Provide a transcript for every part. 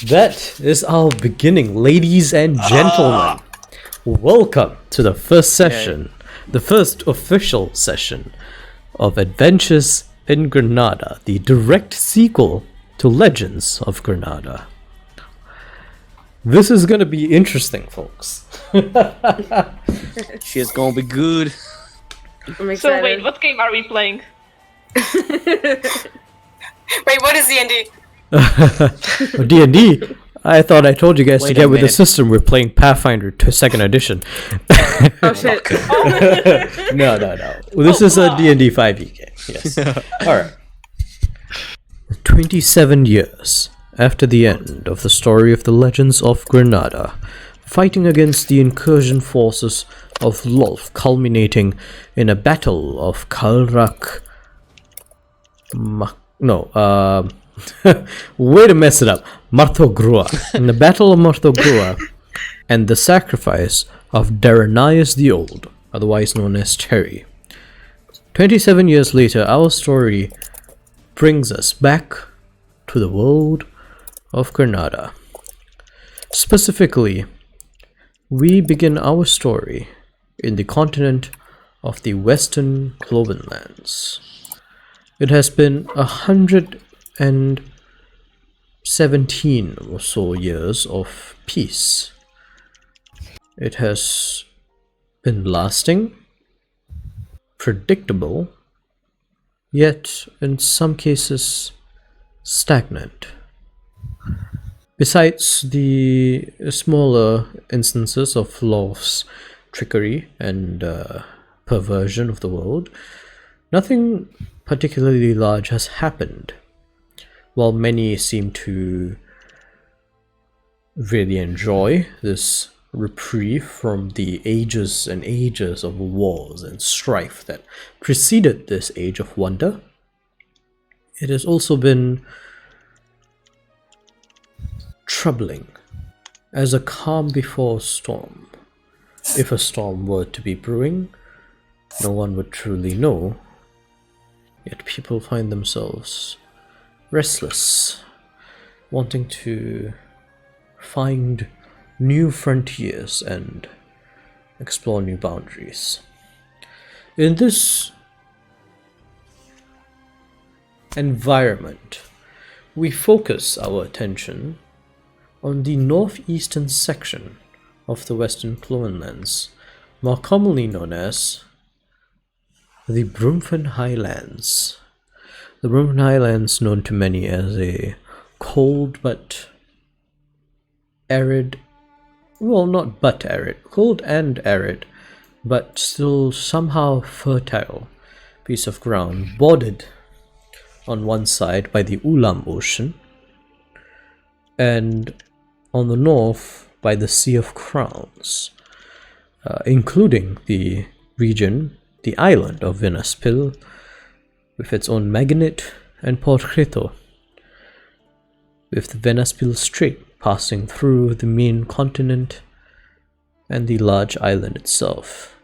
That is our beginning, ladies and gentlemen. Welcome to the first session, the first official session of Adventures in Granada, the direct sequel to Legends of Granada. This is gonna be interesting, folks. Shit's gonna be good. I'm excited. So wait, what game are we playing? Wait, what is D&D? D&D. I thought I told you guys to Wait get a with the minute. system. We're playing Pathfinder 2nd edition. Oh shit. No. This is a D&D 5e game. Yes. Alright. 27 years after the end of the story of the Legends of Granada, fighting against the incursion forces of Lolth, culminating in a battle of Kalrak... way to mess it up. Marthogrua. In the Battle of Marthogrua and the sacrifice of Daranias the Old, otherwise known as Terry. 27 years later, our story brings us back to the world of Granada. Specifically, we begin our story in the continent of the Western Clovenlands. It has been 117 or so years of peace. It has been lasting, predictable, yet in some cases stagnant. Besides the smaller instances of Lolth's trickery and perversion of the world, nothing particularly large has happened. While many seem to really enjoy this reprieve from the ages and ages of wars and strife that preceded this age of wonder, it has also been troubling, as a calm before a storm. If a storm were to be brewing, no one would truly know, yet people find themselves restless, wanting to find new frontiers and explore new boundaries. In this environment, we focus our attention on the northeastern section of the Western Clovenlands, more commonly known as the Brumfen Highlands. The Brumfen Highlands, known to many as a cold but arid, well, not but arid, cold and arid, but still somehow fertile piece of ground, bordered on one side by the Ulam Ocean, and on the north by the Sea of Crowns, including the region, the island of Venaspil, with its own Magnet and Portreto, with the Venaspil Strait passing through the main continent and the large island itself.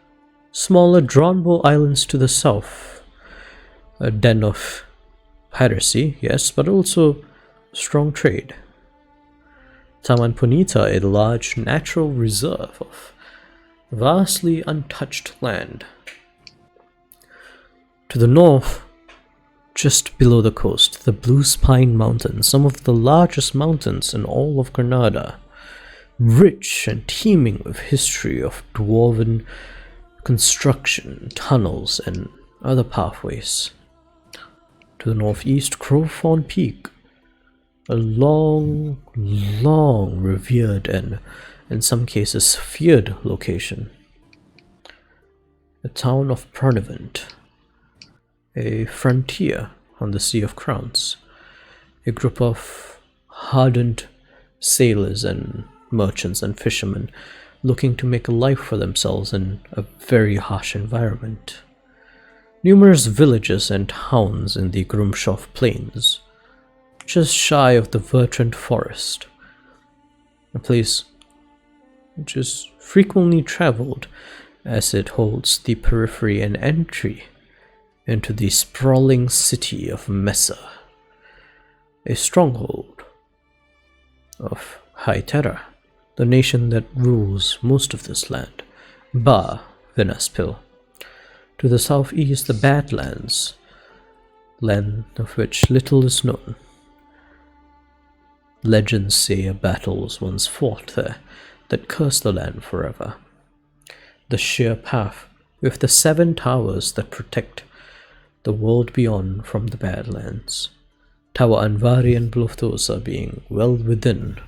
Smaller Dronbo Islands to the south, a den of piracy, yes, but also strong trade. Taman Punita, a large natural reserve of vastly untouched land. To the north, just below the coast, the Blue Spine Mountains, some of the largest mountains in all of Granada, rich and teeming with history of dwarven construction, tunnels, and other pathways. To the northeast, Crowthorn Peak, a long revered and, in some cases, feared location. The town of Pronevent, a frontier on the Sea of Crowns, a group of hardened sailors and merchants and fishermen looking to make a life for themselves in a very harsh environment. Numerous villages and towns in the Grumshof Plains, just shy of the Vertrand Forest, a place which is frequently traveled as it holds the periphery and entry into the sprawling city of Mesa, a stronghold of High Terra, the nation that rules most of this land, bar Venaspil. To the southeast, the Badlands, land of which little is known. Legends say a battle was once fought there that cursed the land forever. The sheer path, with the 7 towers that protect the world beyond from the Badlands, Tower Anvari and Blothosa being well within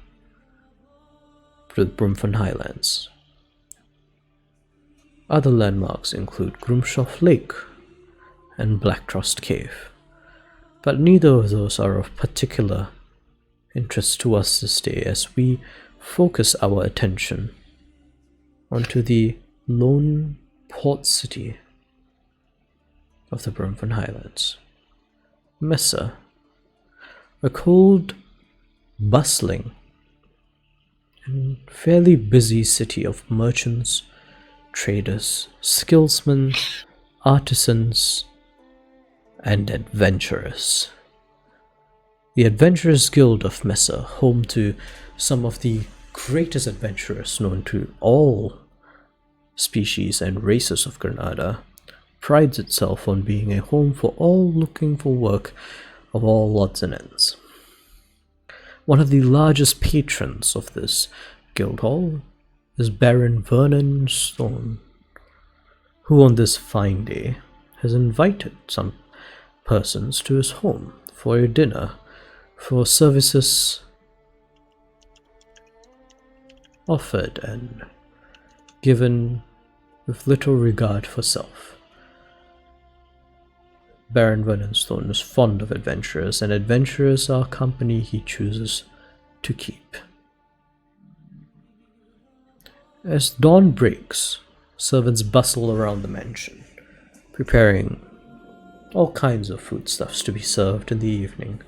the Brumfan Highlands. Other landmarks include Grumshoff Lake and Black Trust Cave, but neither of those are of particular interest to us this day as we focus our attention onto the lone port city of the Brumfan Highlands, Mesa, a cold, bustling, and fairly busy city of merchants, traders, skillsmen, artisans, and adventurers. The Adventurers Guild of Mesa, home to some of the greatest adventurers known to all species and races of Granada, prides itself on being a home for all looking for work of all odds and ends. One of the largest patrons of this guild hall is Baron Vernon Stone, who on this fine day has invited some persons to his home for a dinner for services offered and given with little regard for self. Baron Vernonstone is fond of adventurers, and adventurers are company he chooses to keep. As dawn breaks, servants bustle around the mansion, preparing all kinds of foodstuffs to be served in the evening.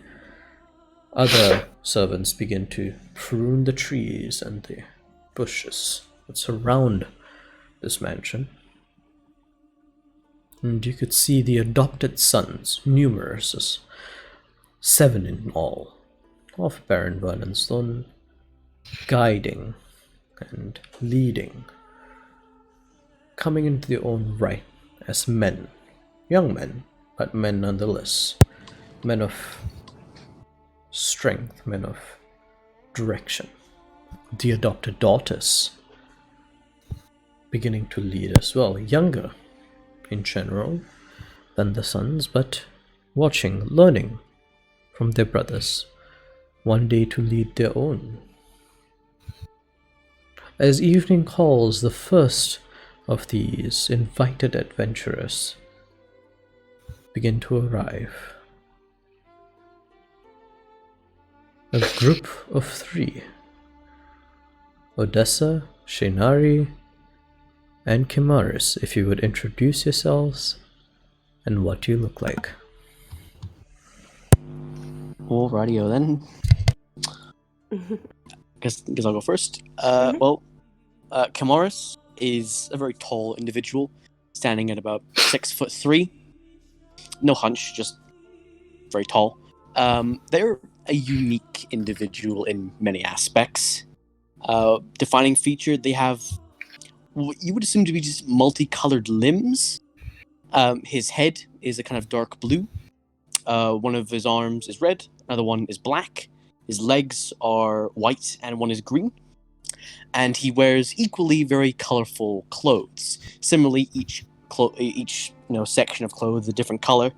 Other servants begin to prune the trees and the bushes that surround this mansion. And you could see the adopted sons, numerous as 7 in all, of Baron Vernonstone, guiding and leading, coming into their own right as men, young men, but men nonetheless, men of strength, men of direction. The adopted daughters beginning to lead as well, younger in general than the sons, but watching, learning from their brothers, one day to lead their own. As evening calls, the first of these invited adventurers begin to arrive. A group of 3. Odessa, Shenari, and Kimaris, if you would introduce yourselves and what you look like. Alrighty-o then. Guess I'll go first. Kimaris is a very tall individual, standing at about 6'3". No hunch, just very tall. They're a unique individual in many aspects. Defining feature, they have what you would assume to be just multicolored limbs. His head is a kind of dark blue. One of his arms is red, another one is black. His legs are white and one is green. And he wears equally very colorful clothes. Similarly, each section of clothes a different color,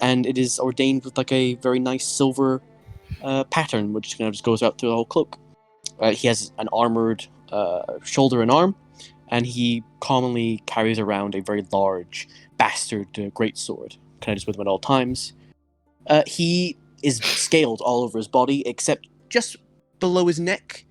and it is ordained with like a very nice silver pattern, which kind of just goes out through the whole cloak. He has an armored shoulder and arm, and he commonly carries around a very large bastard greatsword, kind of just with him at all times. He is scaled all over his body, except just below his neck,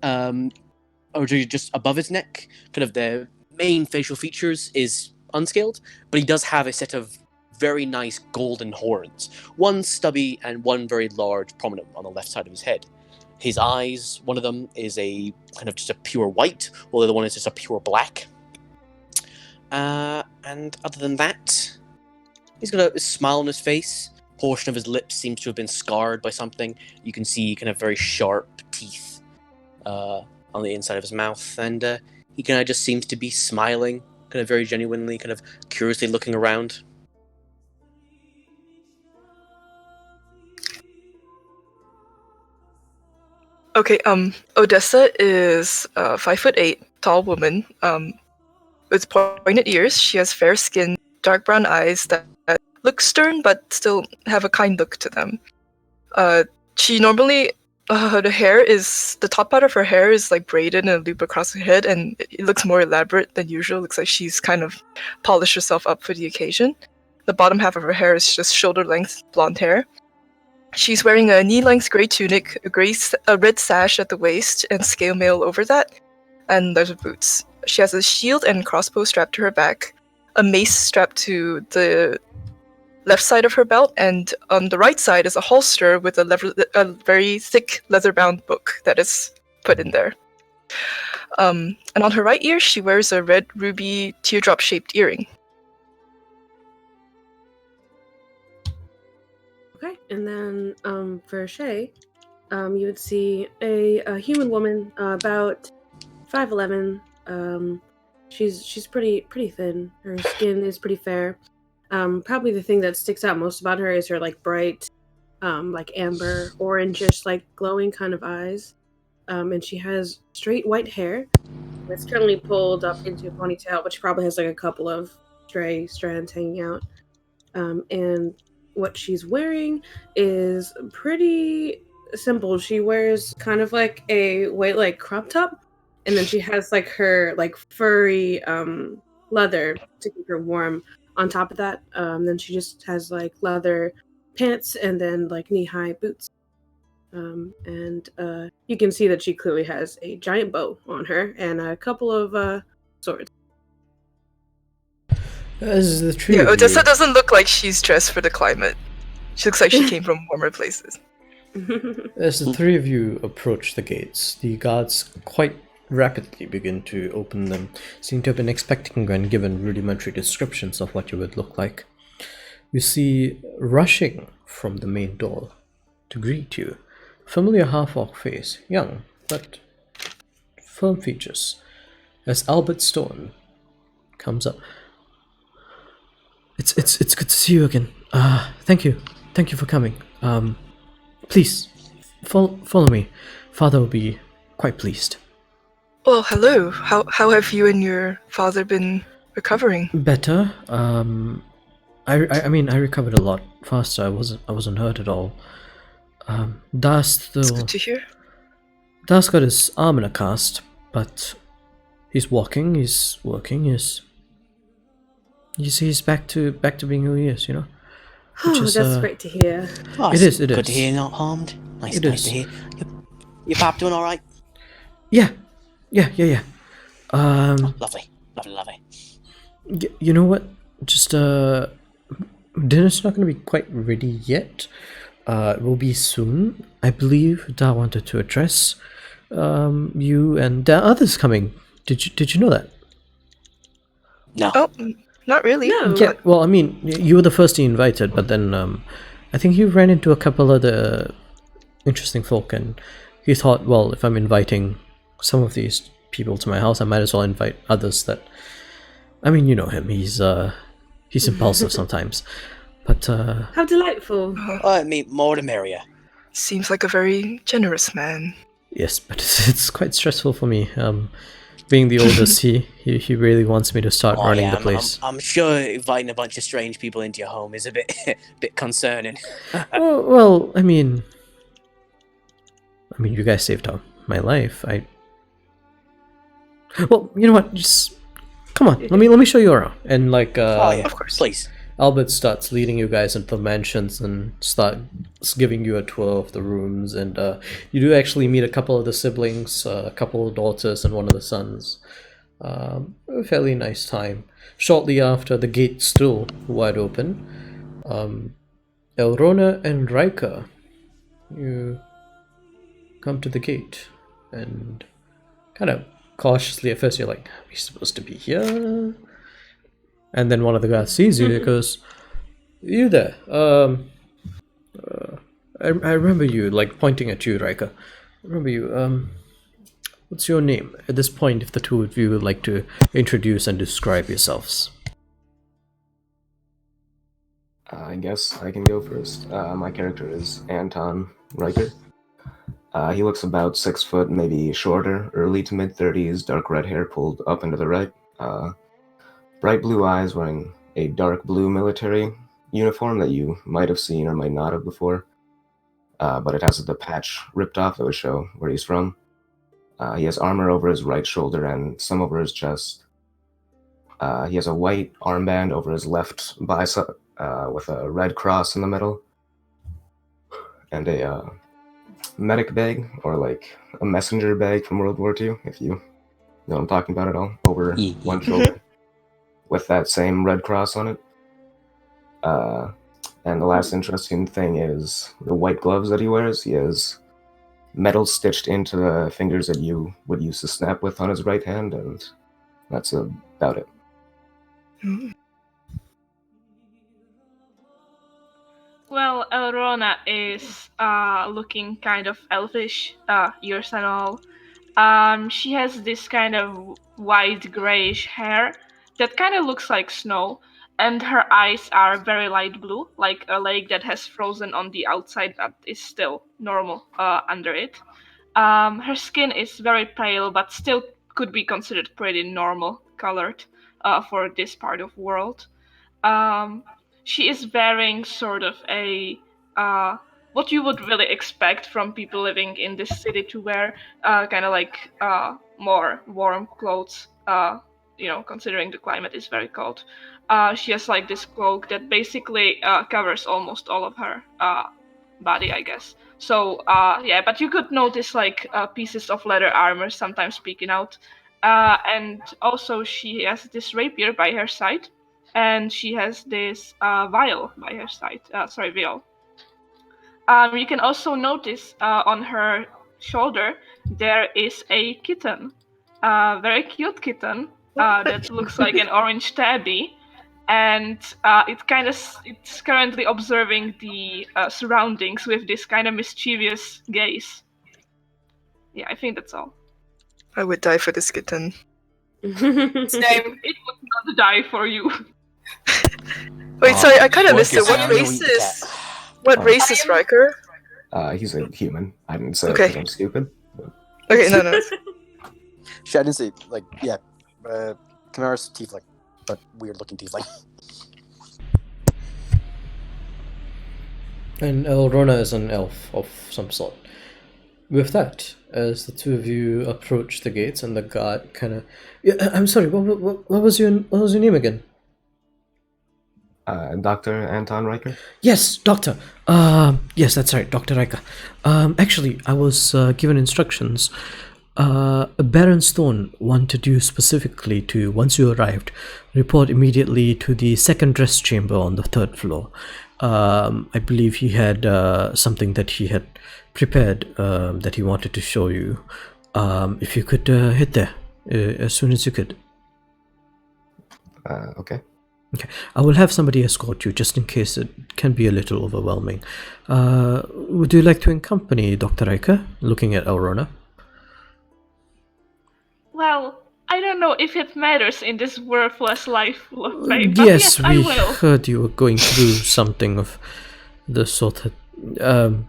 or just above his neck. Kind of the main facial features is unscaled, but he does have a set of very nice golden horns, one stubby and one very large, prominent on the left side of his head. His eyes, one of them is a kind of just a pure white, while the other one is just a pure black. And other than that, he's got a smile on his face. Portion of his lips seems to have been scarred by something. You can see kind of very sharp teeth on the inside of his mouth, and he kind of just seems to be smiling, kind of very genuinely, kind of curiously looking around. Okay, Odessa is a 5'8" tall woman, with pointed ears. She has fair skin, dark brown eyes that look stern but still have a kind look to them. She normally, the top part of her hair is like braided in a loop across her head, and it looks more elaborate than usual. It looks like she's kind of polished herself up for the occasion. The bottom half of her hair is just shoulder-length blonde hair. She's wearing a knee-length grey tunic, a red sash at the waist, and scale mail over that, and leather boots. She has a shield and crossbow strapped to her back, a mace strapped to the left side of her belt, and on the right side is a holster with a very thick leather-bound book that is put in there. And on her right ear, she wears a red ruby teardrop-shaped earring. Okay, and then for Shay, you would see a human woman, about 5'11". She's pretty thin. Her skin is pretty fair. Probably the thing that sticks out most about her is her like bright, like amber, orangish, like glowing kind of eyes. And she has straight white hair. It's currently pulled up into a ponytail, but she probably has like a couple of stray strands hanging out. And what she's wearing is pretty simple. She wears kind of like a white like crop top, and then she has like her like furry leather to keep her warm on top of that. Then she just has like leather pants and then like knee-high boots. And you can see that she clearly has a giant bow on her and a couple of swords. As the three Yeah, of Odessa you, doesn't look like she's dressed for the climate. She looks like she came from warmer places. as the three of you approach the gates, the guards quite rapidly begin to open them, seem to have been expecting when given rudimentary descriptions of what you would look like. You see, rushing from the main door to greet you, familiar half-orc face, young but firm features, as Albert Stone comes up. It's good to see you again. Thank you for coming. Please follow me. Father will be quite pleased. Well, hello. How have you and your father been recovering? Better. I mean, I recovered a lot faster. I wasn't hurt at all. Das It's though. good to hear. Das got his arm in a cast, but he's walking. He's working. He's back to being who he is. You know. Oh, that's great to hear. Oh, It is. Good to hear, not harmed. Nice It nice is. to hear. Your pap doing all right? Yeah. Lovely. You know what? Just dinner's not going to be quite ready yet. It will be soon. I believe Da wanted to address you, and there are others coming. Did you know that? No. Oh, not really. No. Yeah. Well, I mean, you were the first he invited, but then I think he ran into a couple other interesting folk, and he thought, well, if I'm inviting some of these people to my house, I might as well invite others that. I mean, you know him. He's impulsive sometimes, but How delightful. I mean, more the merrier. Seems like a very generous man. yes, but it's quite stressful for me. Being the oldest, he really wants me to start running the place. I'm sure inviting a bunch of strange people into your home is a bit concerning. Well, I mean, you guys saved my life. Well, you know what? Just come on. Let me show you around. And like, Oh yeah, Of course. Please. Albert starts leading you guys into the mansions and starts giving you a tour of the rooms. And you do actually meet a couple of the siblings, a couple of daughters, and one of the sons. A fairly nice time. Shortly after, the gate still wide open. Elrona and Riker, you come to the gate and kind of cautiously, at first you're like, are we supposed to be here? And then one of the guys sees you and goes, you there. I remember you, like, pointing at you, Riker. remember you. What's your name? At this point, if the two of you would like to introduce and describe yourselves. I guess I can go first. My character is Anton Riker. He looks about 6 foot, maybe shorter, early to mid-30s, dark red hair pulled up into the right, bright blue eyes, wearing a dark blue military uniform that you might have seen or might not have before, but it has the patch ripped off that would show where he's from. He has armor over his right shoulder and some over his chest. He has a white armband over his left bicep with a red cross in the middle, and a medic bag, or like a messenger bag from World War II, if you know what I'm talking about at all, over one shoulder, with that same red cross on it. And the last interesting thing is the white gloves that he wears. He has metal stitched into the fingers that you would use to snap with on his right hand, and that's about it. Well, Elrona is looking kind of elfish, years and all. She has this kind of white grayish hair that kind of looks like snow, and her eyes are very light blue, like a lake that has frozen on the outside but is still normal under it. Her skin is very pale, but still could be considered pretty normal colored for this part of world. She is wearing sort of a what you would really expect from people living in this city to wear, kind of like more warm clothes. Considering the climate is very cold. She has like this cloak that basically covers almost all of her body, I guess. So yeah, but you could notice like pieces of leather armor sometimes peeking out. And also she has this rapier by her side, and she has this vial by her side. Vial. You can also notice on her shoulder there is a kitten, a very cute kitten that looks like an orange tabby, and it's currently observing the surroundings with this kind of mischievous gaze. Yeah, I think that's all. I would die for this kitten. Same. It would not die for you. Wait, sorry, I kind of missed it. Lucas, What I know race you is? cat. What race is Riker? He's a human. I didn't say Okay. that I'm stupid. Okay, no. Shit, I didn't say, like, yeah. Chimera's teeth, like, but weird looking teeth, like. And Elrona is an elf of some sort. With that, as the two of you approach the gates and the guard kind of... Yeah, I'm sorry, what was your name again? Dr. Anton Riker? Yes, Doctor. Yes, that's right, Dr. Riker. Actually, I was given instructions. Baron Stone wanted you specifically to, once you arrived, report immediately to the second rest chamber on the 3rd floor. I believe he had something that he had prepared that he wanted to show you. If you could hit there as soon as you could. Okay. Okay, I will have somebody escort you just in case it can be a little overwhelming. Would you like to accompany Dr. Riker, looking at Elrona? Well, I don't know if it matters in this worthless life full of pain, but Yes, I we will. heard you were going through something of the sort of...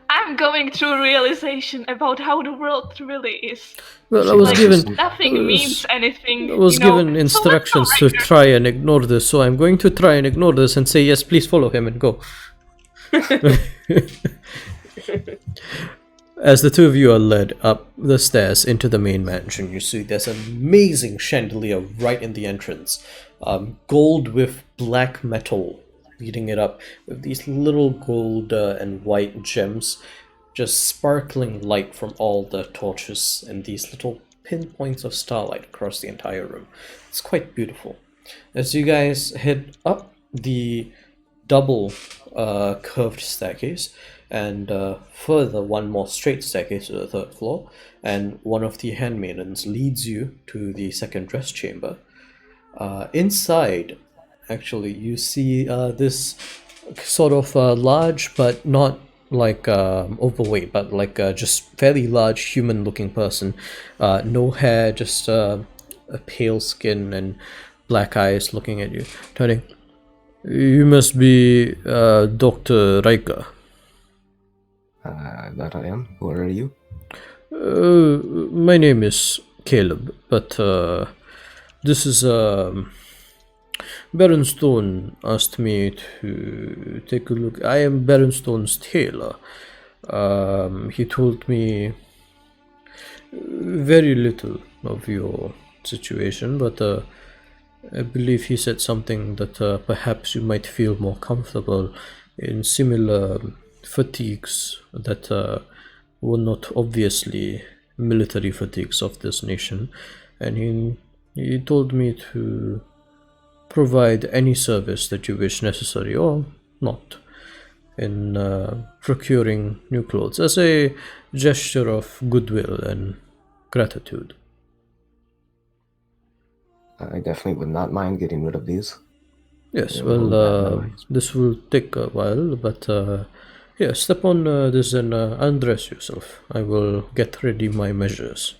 I'm going through realization about how the world really is. Well, I was Like, given... nothing means anything. I was given instructions to try and ignore this, so I'm going to try and ignore this and say, yes, please follow him and go. As the two of you are led up the stairs into the main mansion, you see there's an amazing chandelier right in the entrance. Gold with black metal leading it up, with these little gold and white gems just sparkling light from all the torches and these little pinpoints of starlight across the entire room. It's quite beautiful. As you guys head up the double curved staircase, and further one more straight staircase to the 3rd floor, and one of the handmaidens leads you to the second dress chamber. Inside, actually, you see this sort of large but not like overweight, but like just fairly large human-looking person. No hair, just a pale skin and black eyes looking at you. Turning, you must be Dr. Riker. That I am. Who are you? My name is Caleb, but this is Baron Stone asked me to take a look. I am Baron Stone's tailor. He told me very little of your situation, but I believe he said something that perhaps you might feel more comfortable in similar fatigues that were not obviously military fatigues of this nation, and he told me to provide any service that you wish necessary or not in procuring new clothes as a gesture of goodwill and gratitude. I definitely would not mind getting rid of these. Yes, Yeah, well, that noise. this will take a while, but yeah, step on this and undress yourself. I will get ready my measures.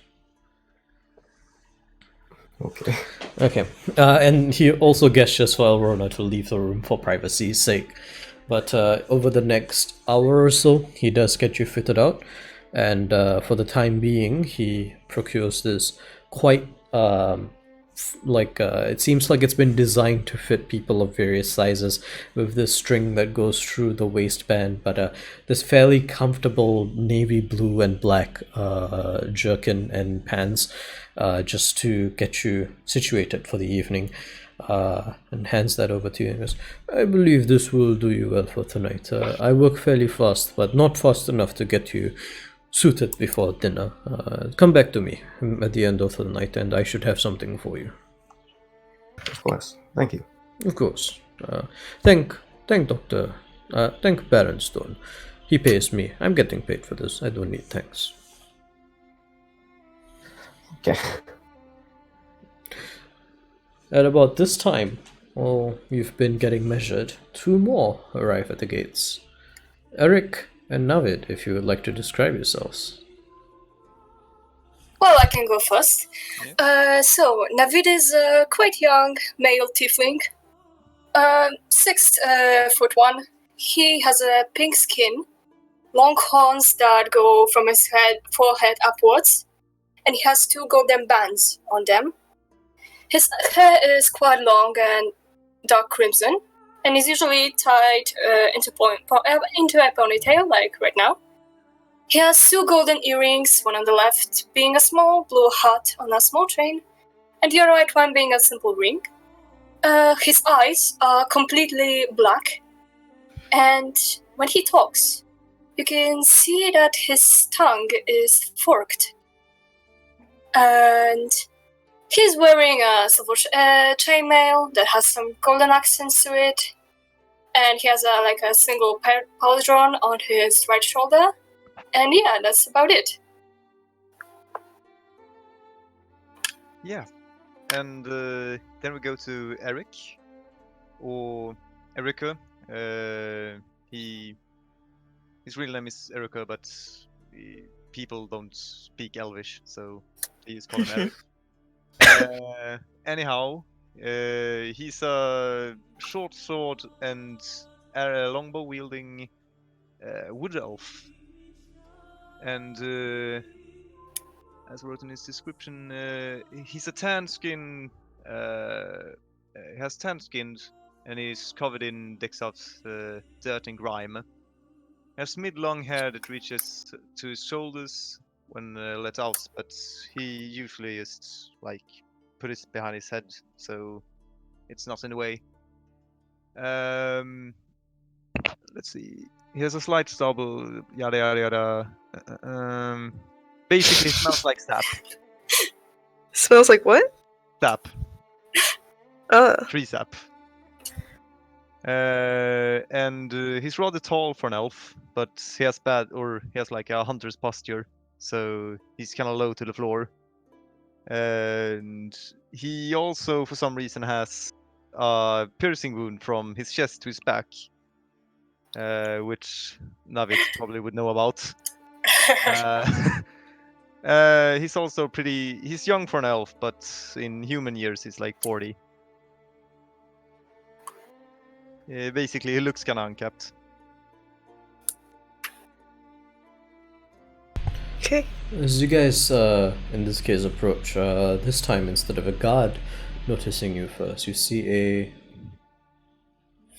Okay. Okay, and he also gestures for Elrona to leave the room for privacy's sake. But over the next hour or so, he does get you fitted out, and for the time being, he procures this quite it seems like it's been designed to fit people of various sizes with this string that goes through the waistband, but this fairly comfortable navy blue and black jerkin and pants just to get you situated for the evening, and hands that over to you and goes, I believe this will do you well for tonight. I work fairly fast, but not fast enough to get you suited before dinner. Come back to me at the end of the night and I should have something for you. Of course. Thank you. Of course. Thank Dr. Thank Baron Stone. He pays me. I'm getting paid for this. I don't need thanks. Okay. At about this time, while you've been getting measured, two more arrive at the gates. Eric and Navid, if you would like to describe yourselves. Well, I can go first. So, Navid is a quite young male tiefling. 6'1". He has a pink skin, long horns that go from his forehead upwards, and he has 2 golden bands on them. His hair is quite long and dark crimson, and is usually tied into a ponytail, like right now. He has 2 golden earrings, one on the left being a small blue heart on a small chain, and the other right one being a simple ring. His eyes are completely black, and when he talks, you can see that his tongue is forked. And he's wearing a silver chainmail that has some golden accents to it, and he has a single pauldron on his right shoulder. And yeah, that's about it. Yeah. And then we go to Eric, or Erica. His real name is Erica, but people don't speak Elvish, so please call him Eric. Anyhow, he's a short sword and longbow wielding wood elf. And as wrote in his description, he's a tan skin. He has tan skinned, and he's covered in decks of dirt and grime. He has mid-long hair that reaches to his shoulders when let out, but he usually just put it behind his head, so it's not in the way. Let's see. He has a slight stubble, yada yada yada. Basically, it smells like sap. Smells like what? Sap. Ah. Tree sap. And he's rather tall for an elf, but he has like a hunter's posture, so he's kind of low to the floor. And he also, for some reason, has a piercing wound from his chest to his back. which Navid probably would know about. He's also he's young for an elf, but in human years he's like 40. Basically, he looks kind of unkept. Okay. As you guys, in this case, approach, this time instead of a guard noticing you first, you see a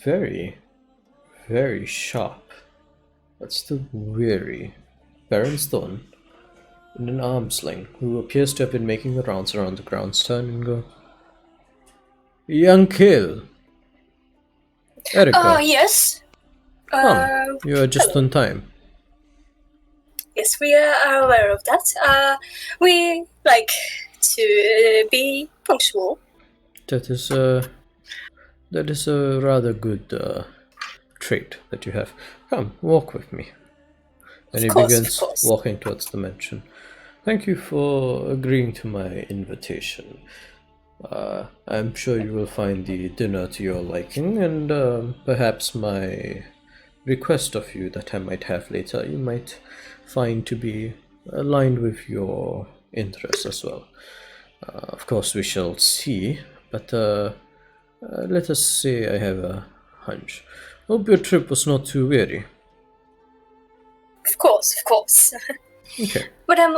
very, very sharp, but still weary Baron Stone in an arm sling, who appears to have been making the rounds around the grounds, turn and go, "Young Kill, Erica, Yes. come, you are just on time." Yes, we are aware of that. We like to be punctual. That is a rather good trait that you have. Come, walk with me. And he begins walking towards the mansion. Thank you for agreeing to my invitation. I'm sure you will find the dinner to your liking, and perhaps my request of you that I might have later, you might find to be aligned with your interests as well. Of course, we shall see, but let us say I have a hunch. Hope your trip was not too weary. Of course. Okay. But I'm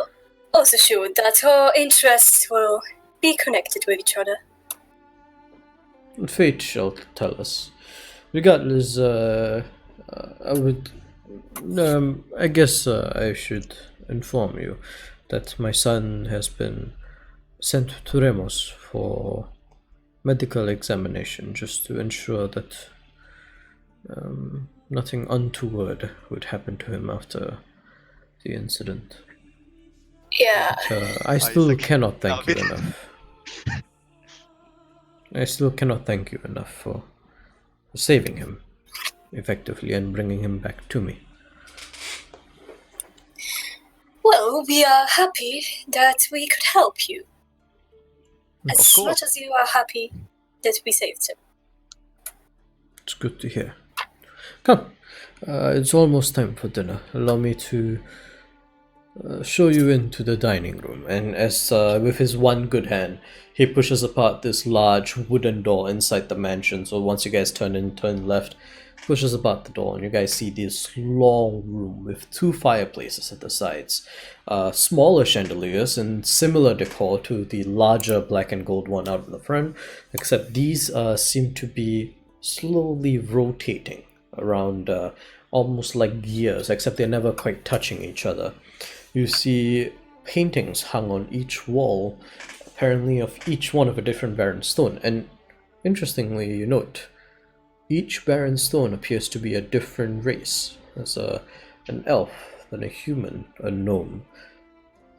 also sure that our interests will be connected with each other. Fate shall tell us. Regardless, I guess I should inform you that my son has been sent to Remos for medical examination, just to ensure that nothing untoward would happen to him after the incident. Yeah. But, I still cannot thank you enough. I still cannot thank you enough for saving him effectively and bringing him back to me. Well, we are happy that we could help you. As much as you are happy that we saved him. It's good to hear. Come, it's almost time for dinner. Allow me to show you into the dining room. And as with his one good hand, he pushes apart this large wooden door inside the mansion. So once you guys turn left, pushes apart the door, and you guys see this long room with two fireplaces at the sides, smaller chandeliers and similar decor to the larger black and gold one out in the front, except these seem to be slowly rotating around, almost like gears, except they're never quite touching each other. You see paintings hung on each wall, apparently of each one of a different Baron Stone, and interestingly you note, each Baron Stone appears to be a different race. There's an elf, then a human, a gnome,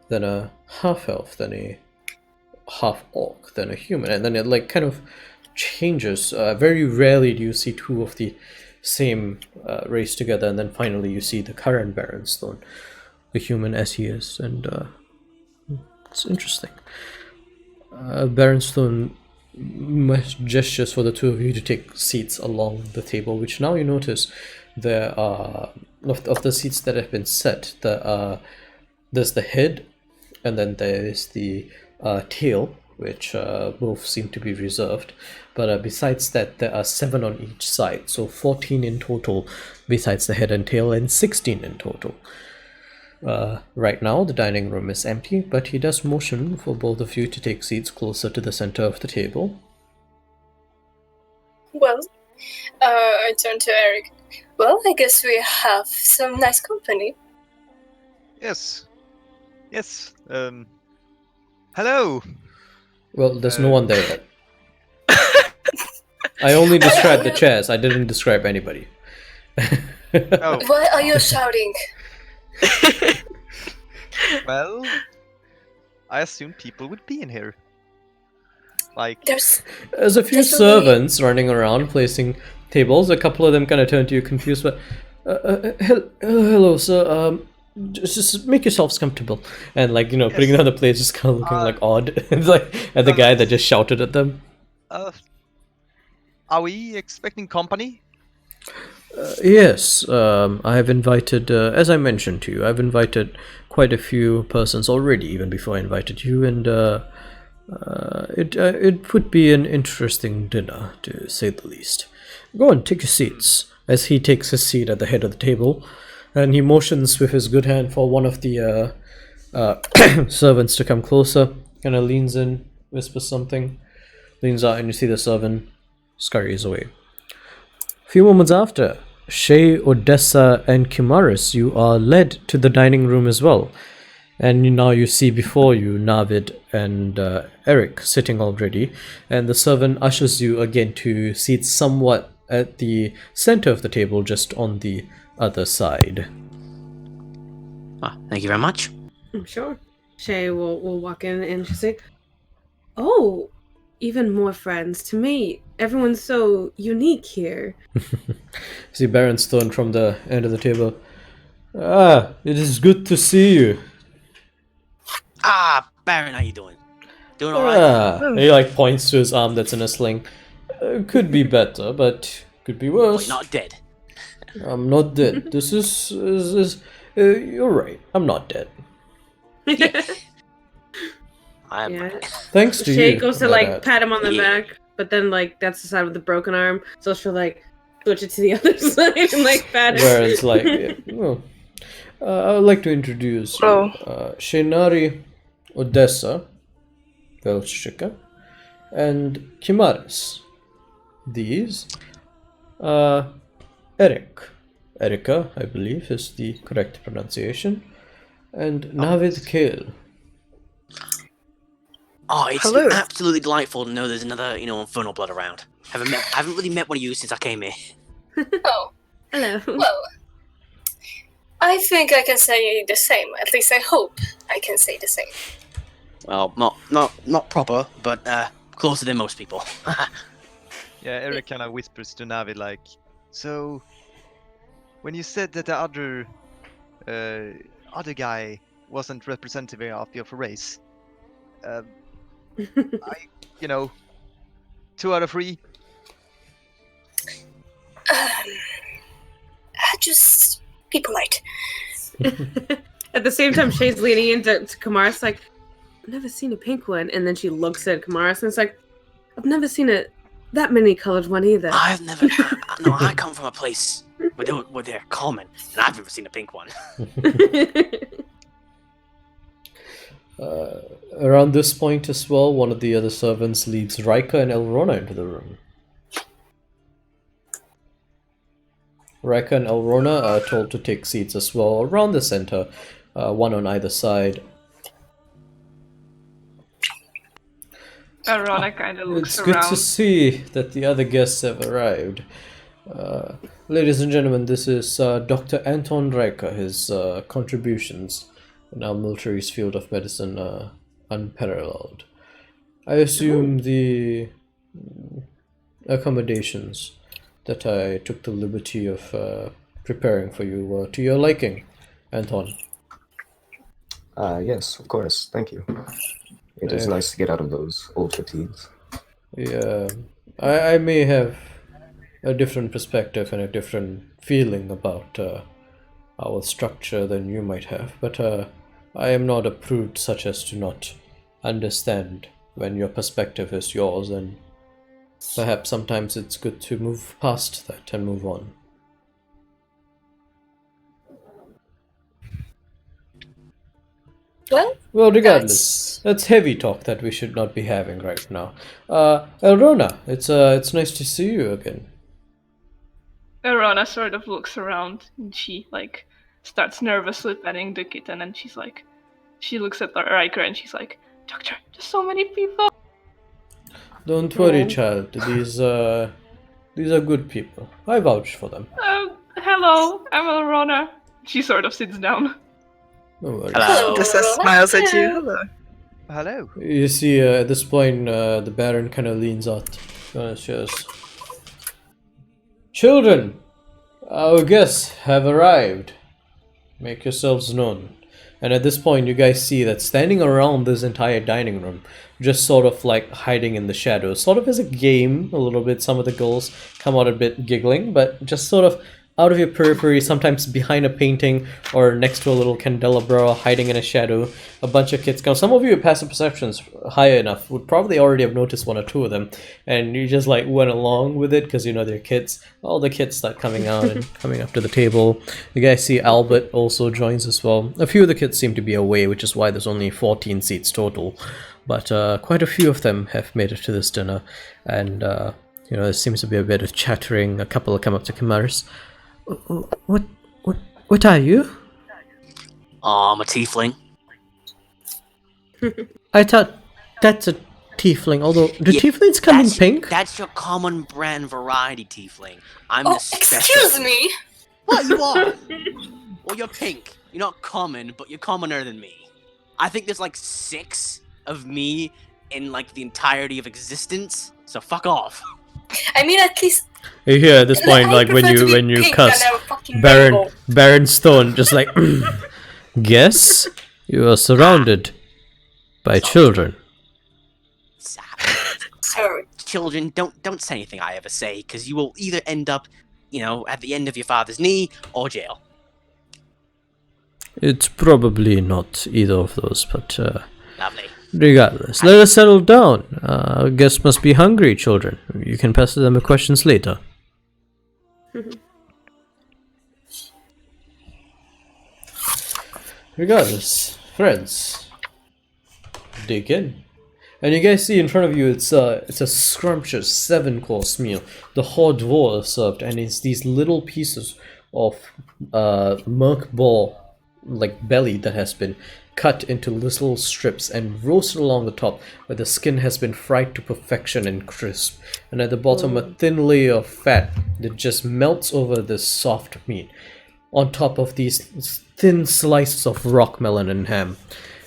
then a half-elf, then a half-orc, then a human, and then it like kind of changes. Very rarely do you see two of the same race together, and then finally you see the current Baron Stone, the human as he is, and it's interesting. Baron Stone gestures for the two of you to take seats along the table, which now you notice there are, of the seats that have been set, there's the head, and then there is the tail, which both seem to be reserved, but besides that there are 7 on each side, so 14 in total besides the head and tail, and 16 in total. Right now the dining room is empty, but he does motion for both of you to take seats closer to the center of the table. Well, I turn to Eric. Well, I guess we have some nice company. Yes. Hello. Well, there's no one there yet. I only described the chairs, I didn't describe anybody. Oh. Why are you shouting? Well, I assumed people would be in here. Like, There's a few servants running around placing tables. A couple of them kind of turn to you confused, but hello sir, just make yourselves comfortable, and like, you know, putting down the plates, just kind of looking like odd. It's like at the guy that just shouted at them. Are we expecting company? Yes, I have invited, as I mentioned to you, I've invited quite a few persons already, even before I invited you, and it would be an interesting dinner, to say the least. Go on, take your seats. As he takes his seat at the head of the table, and he motions with his good hand for one of the servants to come closer. Kind of leans in, whispers something, leans out, and you see the servant scurries away. A few moments after, Shay, Odessa, and Kimaris, you are led to the dining room as well. And now you see before you Navid and Eric sitting already, and the servant ushers you again to seats somewhat at the center of the table, just on the other side. Thank you very much. I'm sure. Shay will walk in and she'll say, "Oh, even more friends to meet. Everyone's so unique here." See Baron's thrown from the end of the table. Ah, it is good to see you. Baron, how you doing? Doing alright? He like points to his arm that's in a sling. Could be better, but could be worse. You're not dead. I'm not dead. This is you're right. I'm not dead. I am. Yeah. Thanks to Shay you. goes to for like that. pat him on the back, but then like that's the side with the broken arm, so she'll like switch it to the other side and like pat him. Where it's like, well, I would like to introduce you. Shenari Odessa, Velshika, and Kimaris. These, Erika, I believe, is the correct pronunciation, and Navid Kale. Oh, it's Hello. absolutely delightful to know there's another, Infernal Blood around. I haven't really met one of you since I came here. Oh, Hello. well, I think I can say the same. At least I hope I can say the same. Well, not proper, but closer than most people. Yeah, Eric kind of whispers to Navi like, so when you said that the other guy wasn't representative of your race, I 2 out of 3. Just be polite. At the same time, Shay's leaning into Kamaris like, "I've never seen a pink one," and then she looks at Kamaris and it's like, "I've never seen that many colored one either." I've never. No, I come from a place where they're common, and I've never seen a pink one. Around this point as well, one of the other servants leads Rika and Elrona into the room. Rika and Elrona are told to take seats as well around the center, one on either side. Elrona kind of looks It's around. good to see that the other guests have arrived. Ladies and gentlemen, this is Dr. Anton Rika. His contributions in our military's field of medicine are unparalleled. I assume the accommodations that I took the liberty of preparing for you were to your liking, Anton. Yes, of course. Thank you. It is nice to get out of those old fatigues. Yeah, I may have a different perspective and a different feeling about our structure than you might have, but I am not a prude such as to not understand when your perspective is yours, and perhaps sometimes it's good to move past that and move on. Well, regardless, that's heavy talk that we should not be having right now. Elrona, it's nice to see you again. Elrona sort of looks around and she like starts nervously petting the kitten and she looks at Riker and she's like, "Doctor, there's so many people." Don't worry, child. These are good people. I vouch for them. Hello, I'm Elrona. She sort of sits down. No worries. Hello. Odessa smiles at you. Hello. Hello. You see, at this point, the Baron kind of leans out. Says, "Children, our guests have arrived. Make yourselves known." And at this point, you guys see that standing around this entire dining room, just sort of like hiding in the shadows, sort of as a game, a little bit. Some of the girls come out a bit giggling, but just sort of out of your periphery, sometimes behind a painting or next to a little candelabra hiding in a shadow, a bunch of kids come. Some of you with passive perceptions high enough would probably already have noticed one or two of them, and you just like went along with it because you know they're kids. All the kids start coming out and coming up to the table. You guys see Albert also joins as well. A few of the kids seem to be away, which is why there's only 14 seats total, but quite a few of them have made it to this dinner, and you know, there seems to be a bit of chattering. A couple have come up to Kamaris. What are you? Oh, I'm a tiefling. I thought that's a tiefling, although do tieflings come in pink? That's your common brand variety tiefling. I'm Oh, the special. excuse me. What, you are? Well, you're pink. You're not common, but you're commoner than me. I think there's like 6 of me in like the entirety of existence, so fuck off. I mean, at least You hear at this point, like when you cuss, Baron Stone just like, guess you are surrounded by children. sorry. Children, don't say anything I ever say, because you will either end up, you know, at the end of your father's knee or jail. It's probably not either of those, but Lovely. regardless, let us settle down. Guests must be hungry, children. You can pass them the questions later. Regardless, friends, dig in. And you guys see in front of you, it's a scrumptious 7-course meal. The hors d'oeuvre is served, and it's these little pieces of merc ball, like belly, that has been cut into little strips and roasted along the top, where the skin has been fried to perfection and crisp. And at the bottom, a thin layer of fat that just melts over this soft meat, on top of these thin slices of rock melon and ham.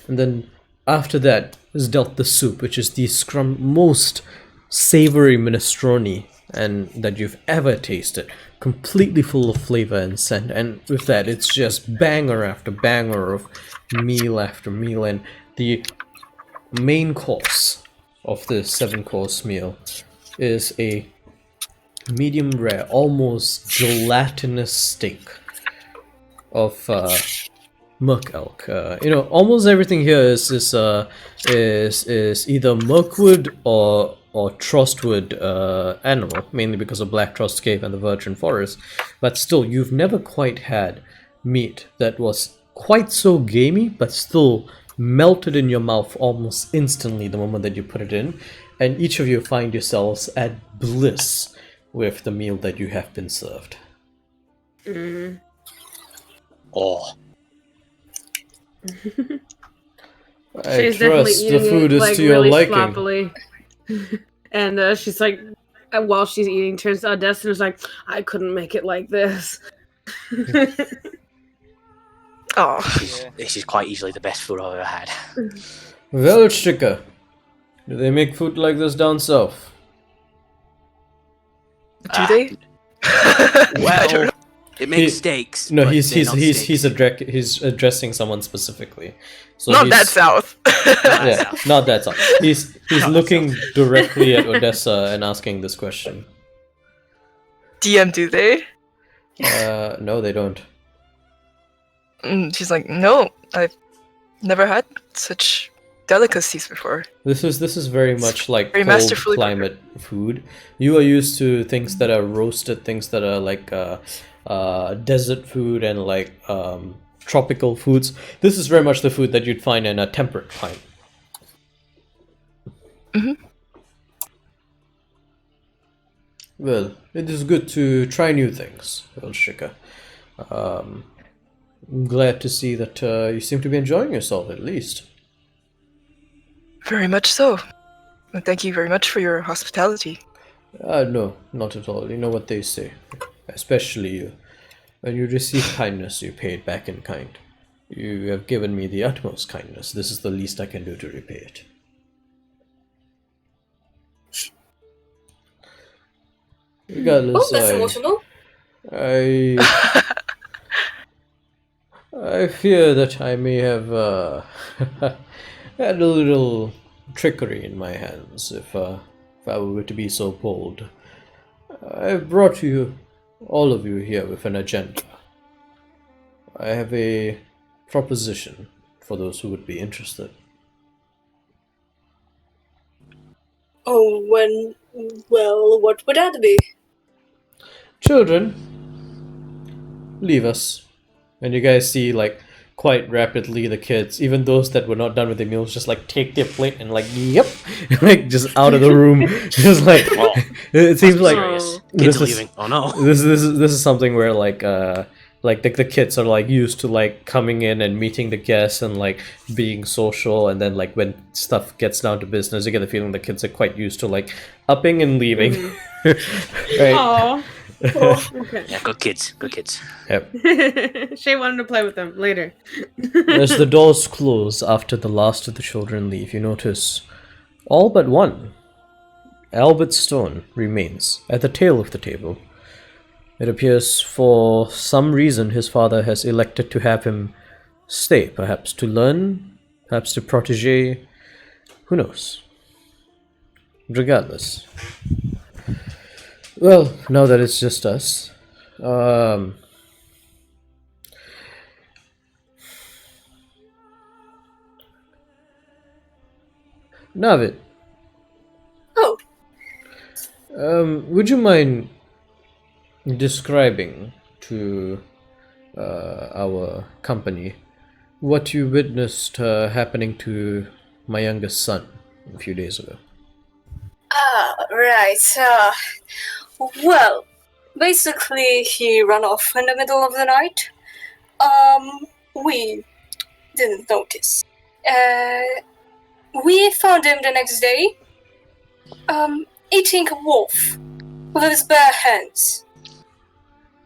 And then after that is dealt the soup, which is the most savory minestrone and that you've ever tasted, completely full of flavor and scent. And with that, it's just banger after banger of meal after meal. And the main course of the 7-course meal is a medium rare, almost gelatinous steak of merc elk. You know, almost everything here is either merkwood or trostwood animal, mainly because of Black Trost Cave and the Virgin Forest. But still, you've never quite had meat that was quite so gamey, but still melted in your mouth almost instantly the moment that you put it in. And each of you find yourselves at bliss with the meal that you have been served. Oh. I She's definitely trust eating the food it, is like, to your really liking. sloppily. And she's like, while she's eating, turns to Odessa and is like, I couldn't make it like this. Oh, This is quite easily the best food I've ever had. Well, Chica, do they make food like this down south? do they? I don't know. It makes steaks. No, but he's they're not steaks. he's addressing someone specifically. So Not he's- that south. Yeah, not that south. He's looking directly at Odessa and asking this question. DM, do they? No, they don't. She's like, no, I've never had such delicacies before. This is very much like very cold masterfully climate food. You are used to things that are roasted, things that are like desert food and like tropical foods. This is very much the food that you'd find in a temperate climate. Well, it is good to try new things, Shika. I'm glad to see that you seem to be enjoying yourself, at least. Very much so. And thank you very much for your hospitality. No, not at all. You know what they say. Especially you. When you receive kindness, you pay it back in kind. You have given me the utmost kindness. This is the least I can do to repay it. Regardless, That's emotional. I fear that I may have had a little trickery in my hands, if I were to be so bold. I've brought you all of you here with an agenda. I have a proposition for those who would be interested. Oh, well, what would that be? Children, leave us. And you guys see, like, quite rapidly the kids, even those that were not done with their meals, just like take their plate and like, yep, like just out of the room. Just like, Well, it seems like serious. this Kids are is leaving. Oh no. this is something where like the kids are like used to like coming in and meeting the guests and like being social, and then like when stuff gets down to business, you get the feeling the kids are quite used to like upping and leaving. Right? Aw. Oh, okay. Yeah, good kids. Good kids. Yep. Shay wanted to play with them later. As the doors close after the last of the children leave, you notice all but one, Albert Stone, remains at the tail of the table. It appears for some reason his father has elected to have him stay, perhaps to learn, perhaps to protege, who knows. Regardless. Well, now that it's just us, Navid, Oh, would you mind describing to our company what you witnessed happening to my youngest son a few days ago? right. Well, basically, he ran off in the middle of the night. We didn't notice. We found him the next day, eating a wolf with his bare hands.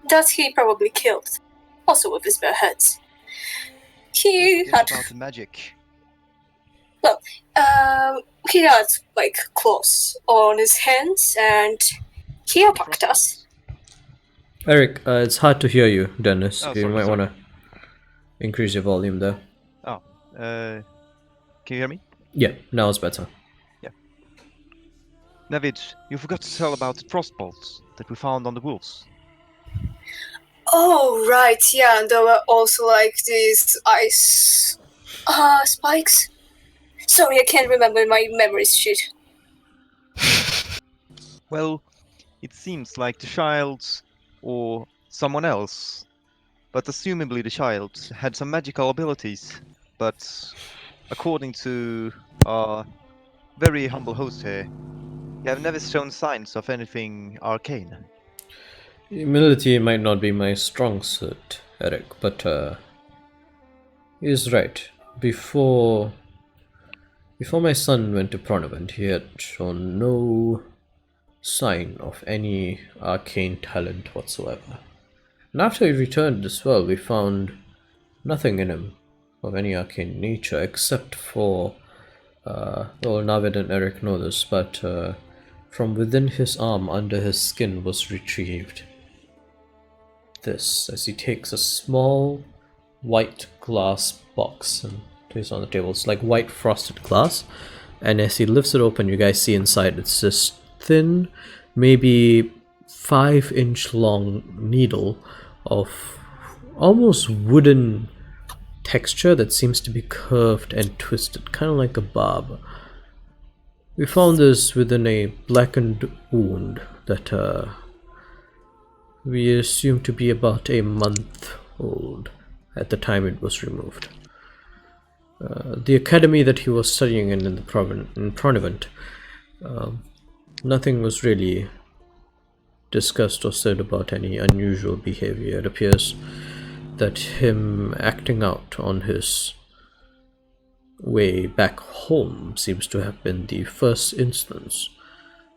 That he probably killed, also with his bare hands. He It's had, about the magic. he had like claws on his hands, and he attacked us. Eric, it's hard to hear you, Dennis. Oh, You sorry, might sorry. want to increase your volume there. Oh, can you hear me? Yeah, now it's better. Navid, you forgot to tell about the frost bolts that we found on the wolves. Oh, right, yeah, and there were also like these ice spikes. Sorry, I can't remember my memory sheet. Well, it seems like the child or someone else, but assumably the child had some magical abilities, but according to our very humble host here, you have never shown signs of anything arcane. Humility might not be my strong suit, Eric, but he's right. Before my son went to Pronavent, he had shown no sign of any arcane talent whatsoever. And after he returned as well, we found nothing in him of any arcane nature, except for, well, Navid and Eric know this, but from within his arm, under his skin, was retrieved this, as he takes a small white glass box and places it on the table. It's like white frosted glass, and as he lifts it open, you guys see inside it's this thin, maybe 5-inch long needle of almost wooden texture that seems to be curved and twisted, kind of like a barb. We found this within a blackened wound that we assume to be about a month old at the time it was removed. The academy that he was studying in the Pronavent, nothing was really discussed or said about any unusual behavior. It appears that him acting out on his way back home seems to have been the first instance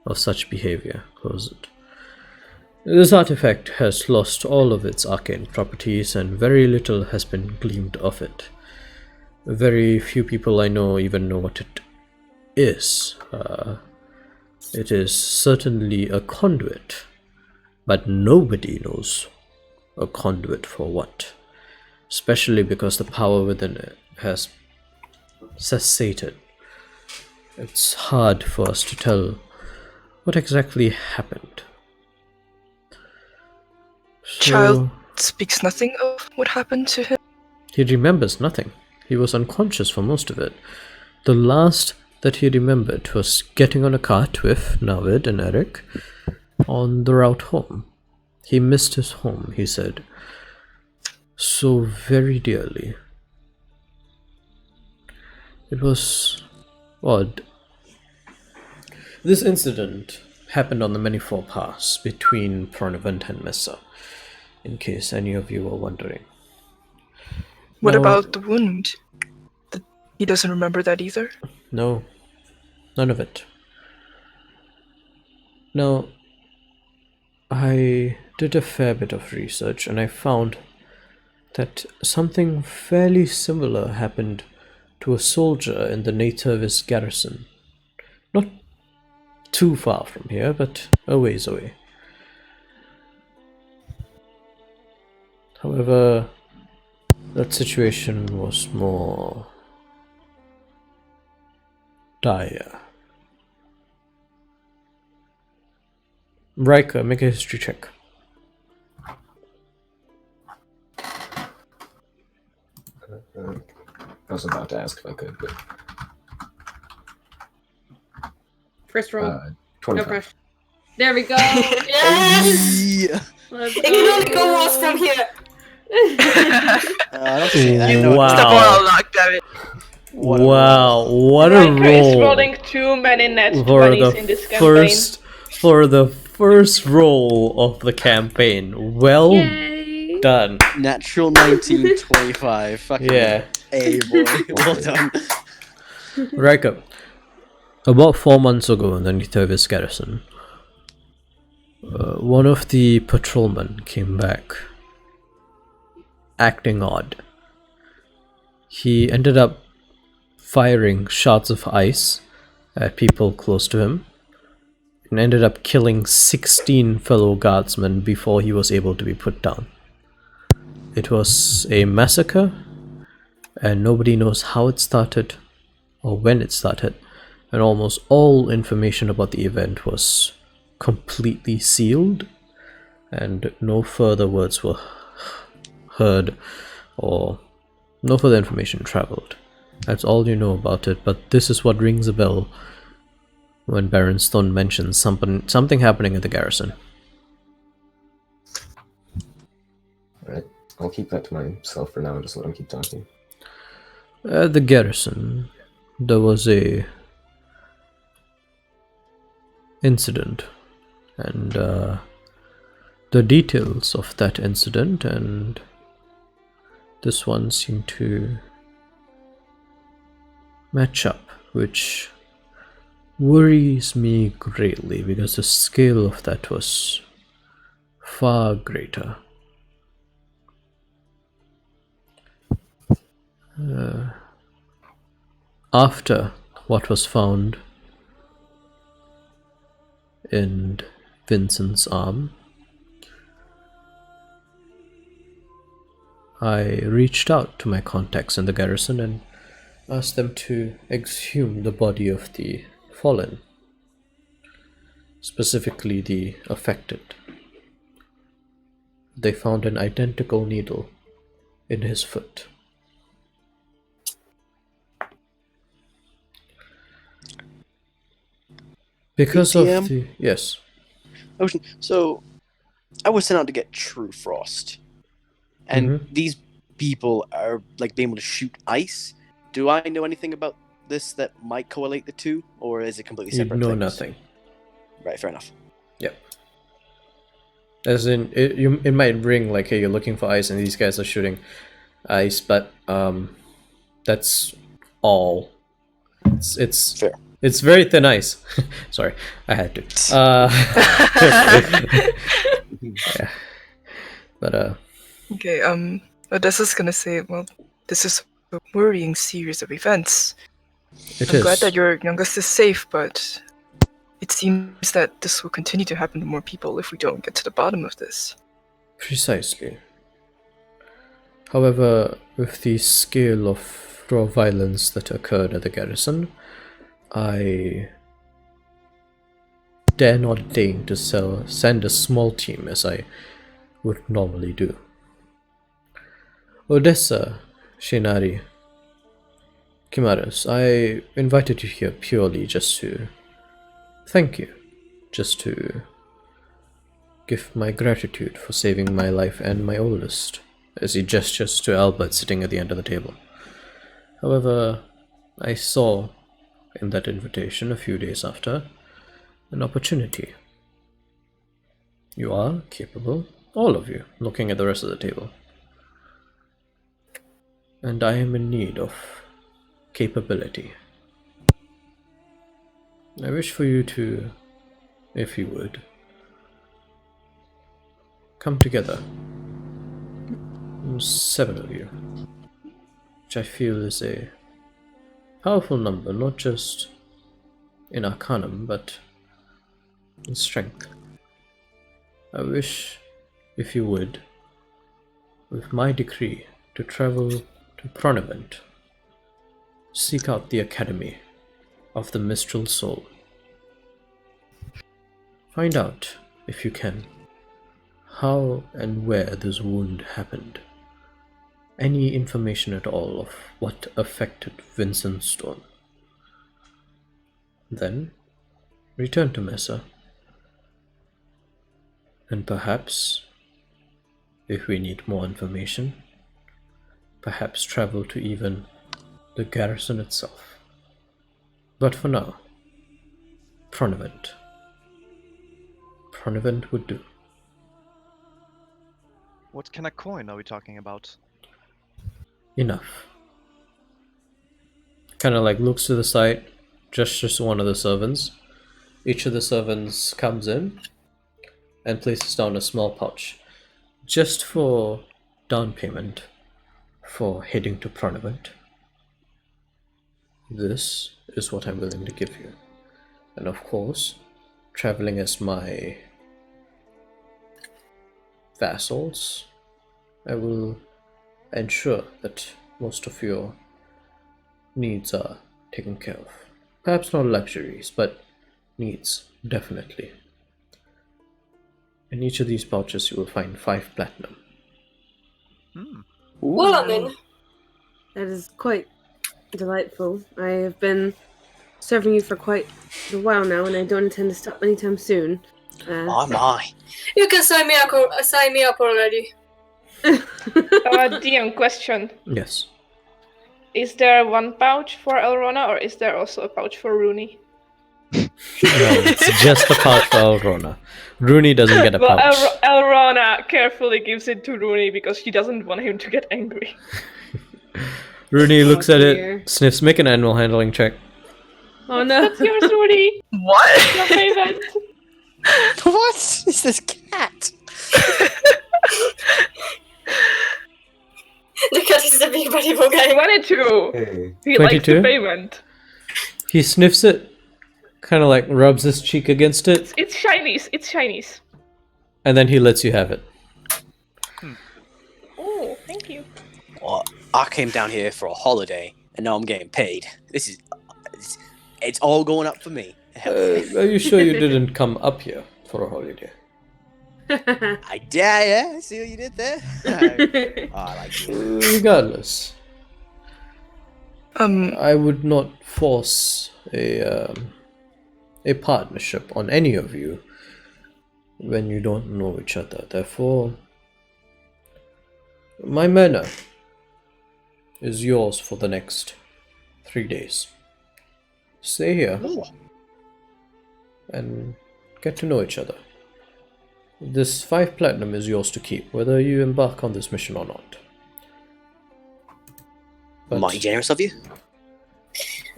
of such behavior. Close it. This artifact has lost all of its arcane properties, and very little has been gleaned of it. Very few people I know even know what it is. It is certainly a conduit, but nobody knows a conduit for what. Especially because the power within it has cessated. It's hard for us to tell what exactly happened. Child speaks nothing of what happened to him. He remembers nothing. He was unconscious for most of it. The last that he remembered was getting on a cart with Navid and Eric on the route home. He missed his home, he said, so very dearly. It was odd. This incident happened on the Manifold Pass between Pornevent and Mesa, in case any of you were wondering. What Now- about the wound? He doesn't remember that either? No, none of it. Now, I did a fair bit of research and I found that something fairly similar happened to a soldier in the nativist garrison. Not too far from here, but a ways away. However, that situation was more dire. Riker, make a history check. I was about to ask if I could, but First roll. 25. No pressure. There we go. Yes! Yeah. Let's It can only go worse from here. I don't see that. No, Wow. Step on lock, damn it. What a Wow, what a Riker is roll rolling too many net for 20s in this campaign. the first roll of the campaign. Well Yay! done. Natural 19, 25. Fucking Yeah. A, boy. Well done. Riker, about 4 months ago in the Nithovis garrison, one of the patrolmen came back acting odd. He ended up firing shots of ice at people close to him and ended up killing 16 fellow guardsmen before he was able to be put down. It was a massacre, and nobody knows how it started or when it started, and almost all information about the event was completely sealed, and no further words were heard or no further information traveled. That's all you know about it, but this is what rings a bell when Baron Stone mentions something happening at the garrison. Alright, I'll keep that to myself for now and just let him keep talking. At the garrison, there was a incident, and the details of that incident and this one seem to match up, which worries me greatly because the scale of that was far greater. After what was found in Vincent's arm, I reached out to my contacts in the garrison and asked them to exhume the body of the fallen, specifically the affected. They found an identical needle in his foot. Because of DM? the... Yes. Ocean. So, I was sent out to get True Frost. And these people are, like, being able to shoot ice. Do I know anything about this that might correlate the two? Or is it completely You separate know things? nothing. Right, fair enough. Yep. As in, it might ring like, hey, you're looking for ice and these guys are shooting ice, but that's all. It's Fair. It's very thin ice. Sorry, I had to. Yeah. But Okay, Odessa's gonna say, well, this is a worrying series of events. I'm glad that your youngest is safe, but it seems that this will continue to happen to more people if we don't get to the bottom of this. Precisely. However, with the scale of raw violence that occurred at the garrison, I dare not deign to send a small team as I would normally do. Odessa, Shinari, Kimaris, I invited you here purely just to thank you, just to give my gratitude for saving my life and my oldest, as he gestures to Albert sitting at the end of the table. However, I saw in that invitation a few days after an opportunity. You are capable, all of you, looking at the rest of the table. And I am in need of capability. I wish for you to, if you would, come together. 7 of you, which I feel is a powerful number, not just in Arcanum, but in strength. I wish, if you would, with my decree, to travel to Pronavent, seek out the Academy of the Mistral Soul. Find out, if you can, how and where this wound happened. Any information at all of what affected Vincent Storm. Then, return to Mesa. And perhaps, if we need more information, perhaps travel to even the garrison itself. But for now, Pronavent. Pronavent would do. What kind of coin are we talking about? Enough. Kind of like looks to the side, gestures to one of the servants. Each of the servants comes in and places down a small pouch, just for down payment for heading to Pronavent. This is what I'm willing to give you. And of course, traveling as my vassals, I will ensure that most of your needs are taken care of. Perhaps not luxuries, but needs, definitely. In each of these pouches you will find 5 platinum. Well, I'm in. That is quite delightful. I have been serving you for quite a while now, and I don't intend to stop anytime soon. Oh my. You can sign me up already. DM question. Yes. Is there one pouch for Elrona, or is there also a pouch for Rooney? No, it's just a pouch for Elrona. Rooney doesn't get a Well, pouch. Elrona carefully gives it to Rooney because she doesn't want him to get angry. Rooney looks at dear. it, sniffs, make an animal handling check. Oh no. That's yours, Rooney. What? Your favorite. What is this cat? The cat is the big buddy boy guy. 22. Hey. He likes 22? the payment. He sniffs it, kind of like rubs his cheek against it, It's Chinese. It's Chinese. and then he lets you have it. Oh, thank you. Well, I came down here for a holiday, and now I'm getting paid. This is... It's all going up for me. Are you sure you didn't come up here for a holiday? Yeah, see what you did there? I like you. Regardless, Um, I would not force a partnership on any of you when you don't know each other. Therefore, my manor is yours for the next 3 days. Stay here and get to know each other. This 5 platinum is yours to keep, whether you embark on this mission or not. But Mighty generous of you.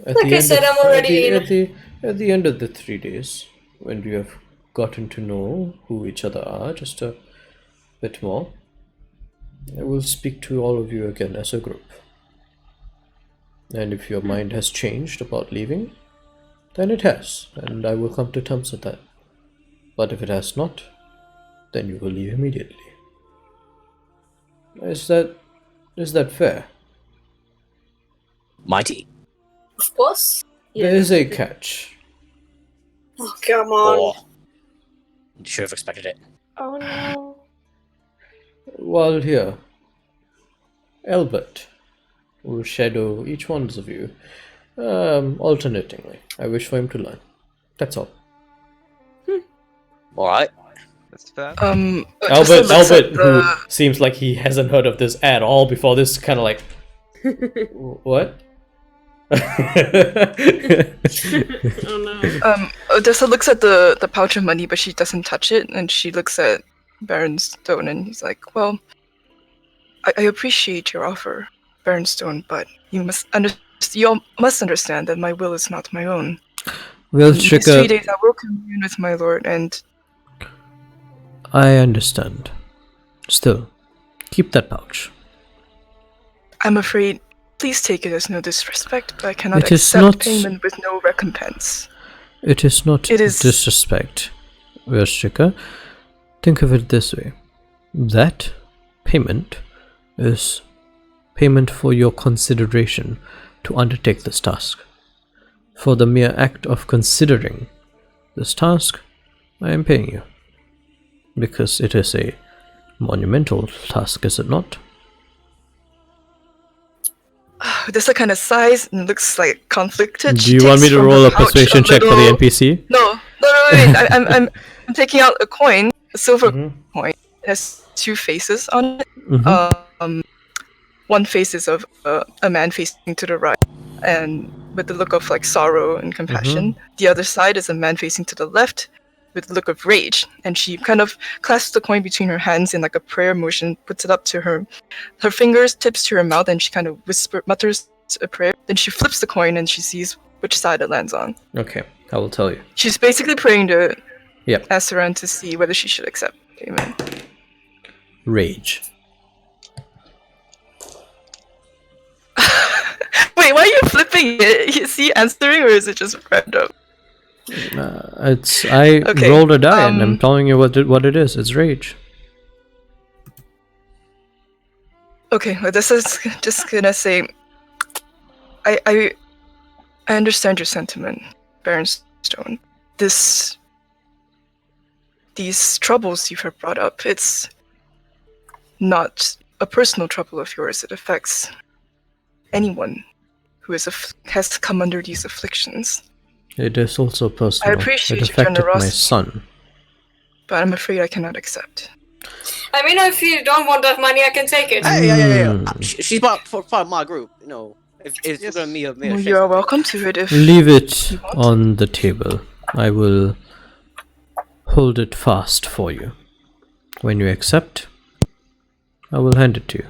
at Like the I end said, of- I'm already at the end of the 3 days, when you have gotten to know who each other are just a bit more, I will speak to all of you again as a group. And if your mind has changed about leaving, then it has, and I will come to terms with that. But if it has not, then you will leave immediately. Is that fair? Mighty. Of course. There is a catch. Oh, come on. Oh. Should have expected it. Oh no. While here, Albert will shadow each one of you, alternatingly. I wish for him to learn. That's all. All right. That's fair. Albert, who seems like he hasn't heard of this at all before this, kind of like, what? Oh no. Odessa looks at the pouch of money, but she doesn't touch it, and she looks at Baron Stone, and he's like, "Well, I appreciate your offer, Baron Stone, but you all must understand that my will is not my own. Well, In these 3 Trigger, days, I will commune with my lord, and I understand. Still, keep that pouch. I'm afraid. Please take it as no disrespect, but I cannot It is accept not- payment with no recompense." It is not It is- disrespect, Trigger. Think of it this way. That payment is payment for your consideration to undertake this task. For the mere act of considering this task, I am paying you. Because it is a monumental task, is it not? Odessa kind of sighs and looks like conflicted. Do you want me to roll a persuasion check for the NPC? No, wait. I'm taking out a coin, a silver Mhm. coin. It has 2 faces on it. Mhm. One face is of a man facing to the right, and with the look of like sorrow and compassion. The other side is a man facing to the left, with the look of rage. And she kind of clasps the coin between her hands in like a prayer motion, puts it up to her fingers, tips to her mouth, and she kind of mutters a prayer. Then she flips the coin, and she sees which side it lands on. Okay, I will tell you. She's basically praying to Yep. Asaran to see whether she should accept payment. Rage. Wait, why are you flipping it? Is he answering, or is it just random? I Okay, rolled a die and I'm telling you what it is. It's rage. Okay, well, this is just gonna say, I understand your sentiment, Baron Stone. These troubles you have brought up, it's not a personal trouble of yours. It affects anyone who has come under these afflictions. It is also personal. appreciate It your affected my generosity. son. But I'm afraid I cannot accept. I mean, if you don't want that money, I can take it. Hey. She's part of my group. You know, if it's Yes. gonna be a Well, you are welcome to it if Leave it you want. on the table. I will hold it fast for you. When you accept, I will hand it to you.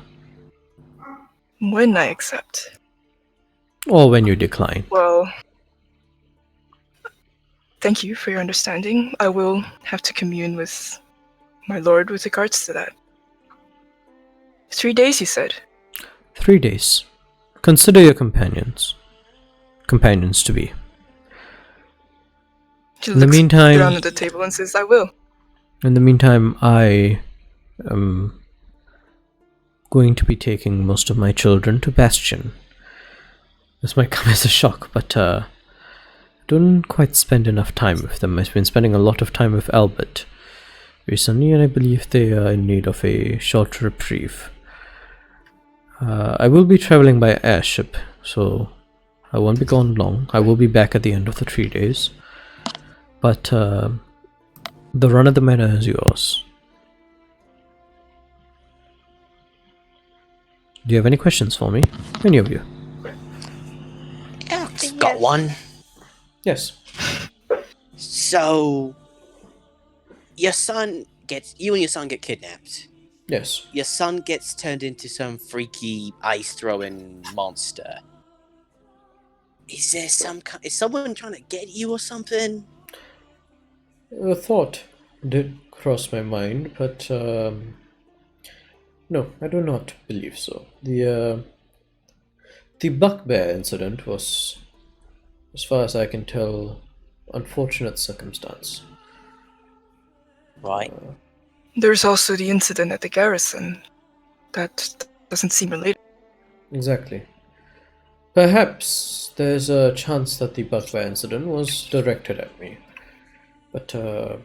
When I accept. Or when you decline. Well, thank you for your understanding. I will have to commune with my lord with regards to that. 3 days, you said. 3 days. Consider your companions. Companions to be. She In the looks meantime- down at the table and says, "I will." In the meantime, I am going to be taking most of my children to Bastion. This might come as a shock, but don't quite spend enough time with them. I've been spending a lot of time with Albert recently, and I believe they are in need of a short reprieve. I will be traveling by airship, so I won't be gone long. I will be back at the end of the 3 days. But the run of the manor is yours. Do you have any questions for me? Any of you? Yeah, got one. Yes. So, you and your son get kidnapped. Yes. Your son gets turned into some freaky ice-throwing monster. Is there is someone trying to get you or something? A thought did cross my mind, but no, I do not believe so. The bugbear incident was, as far as I can tell, unfortunate circumstance. Right. There's also the incident at the garrison. That doesn't seem related. Exactly. Perhaps there's a chance that the bugbear incident was directed at me. But the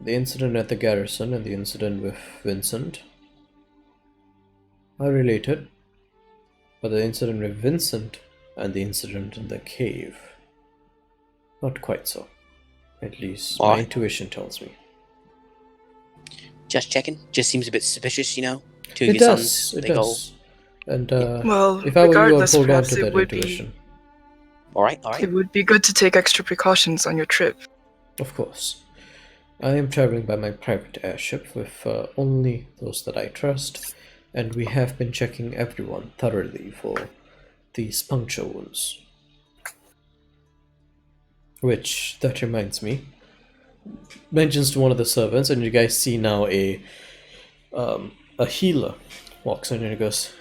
incident at the garrison and the incident with Vincent, are related, but the incident with Vincent and the incident in the cave, not quite so. At least my intuition tells me. Just checking. Just seems a bit suspicious, you know? Two of It your does, sons, it they go. does. And Well, if I were you, I'd regardless, hold on perhaps to it that would be intuition. Alright. it would be good to take extra precautions on your trip. Of course. I am traveling by my private airship with only those that I trust, and we have been checking everyone thoroughly for these puncture wounds. Which, that reminds me, mentions to one of the servants, and you guys see now a healer walks in and he goes,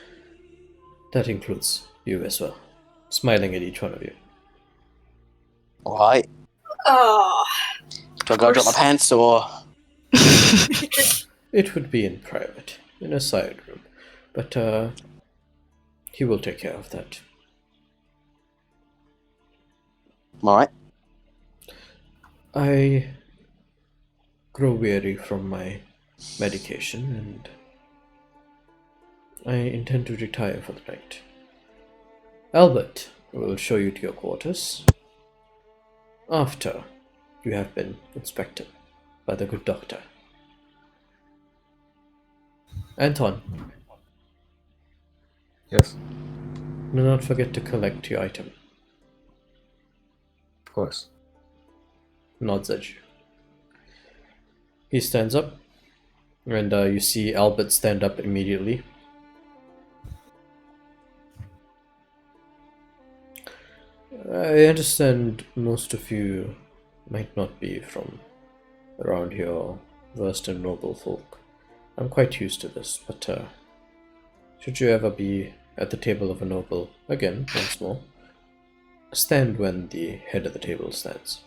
that includes you as well, smiling at each one of you. Alright. Oh, Do I go drop my pants or. It would be in private, in a side room, but he will take care of that. Alright. I grow weary from my medication, and I intend to retire for the night. Albert will show you to your quarters after you have been inspected by the good doctor. Anton, Yes, do not forget to collect your item. of course. Nods at you. He stands up, and you see Albert stand up immediately. I understand most of you might not be from around here or versed in noble folk. I'm quite used to this, but should you ever be at the table of a noble, again, once more, stand when the head of the table stands.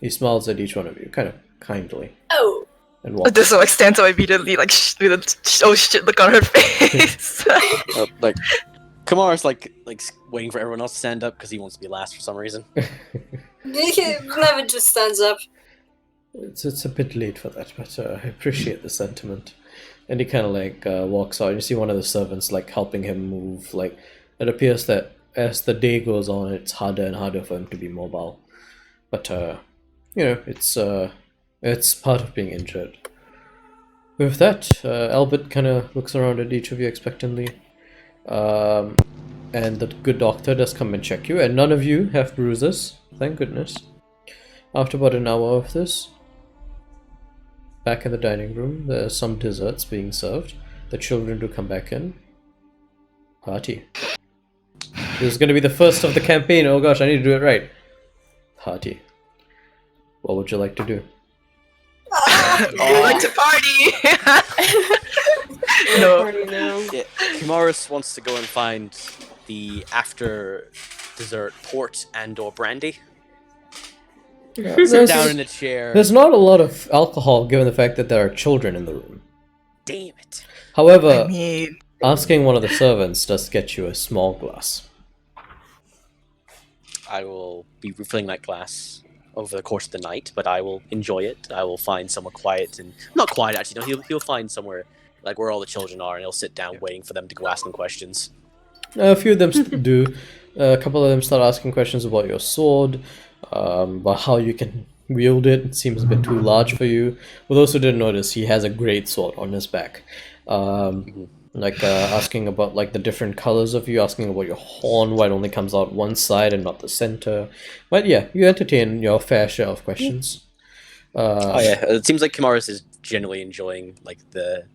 He smiles at each one of you, kind of kindly, oh. and walks. Odessa like stands up immediately, like with a oh shit look on her face. Like, Kamara's like waiting for everyone else to stand up because he wants to be last for some reason. He never just stands up. It's a bit late for that, but I appreciate the sentiment. And he kind of like walks out, and you see one of the servants like helping him move. Like, it appears that as the day goes on, it's harder and harder for him to be mobile. But you know, it's part of being injured. With that, Albert kind of looks around at each of you expectantly. And the good doctor does come and check you, and none of you have bruises, thank goodness. After about an hour of this, back in the dining room, there's some desserts being served. The children do come back in. Party. This is going to be the first of the campaign. Oh gosh, I need to do it right. Party. What would you like to do? I like to party. No. Party now. Yeah, Kimaris wants to go and find the after dessert port and or brandy. Sit down in a chair. There's not a lot of alcohol given the fact that there are children in the room. Damn it. However, I mean, asking one of the servants does get you a small glass. I will be refilling that glass over the course of the night, but I will enjoy it. I will find somewhere quiet and not quiet actually. No, he'll find somewhere like where all the children are, and he'll sit down waiting for them to go ask him questions. A few of them do. A couple of them start asking questions about your sword, about how you can wield it. It seems a bit too large for you. For those who didn't notice, he has a great sword on his back. Asking about like the different colors of you, asking about your horn, why it only comes out one side and not the center. But yeah, you entertain your fair share of questions. Oh yeah, it seems like Kimaris is generally enjoying like the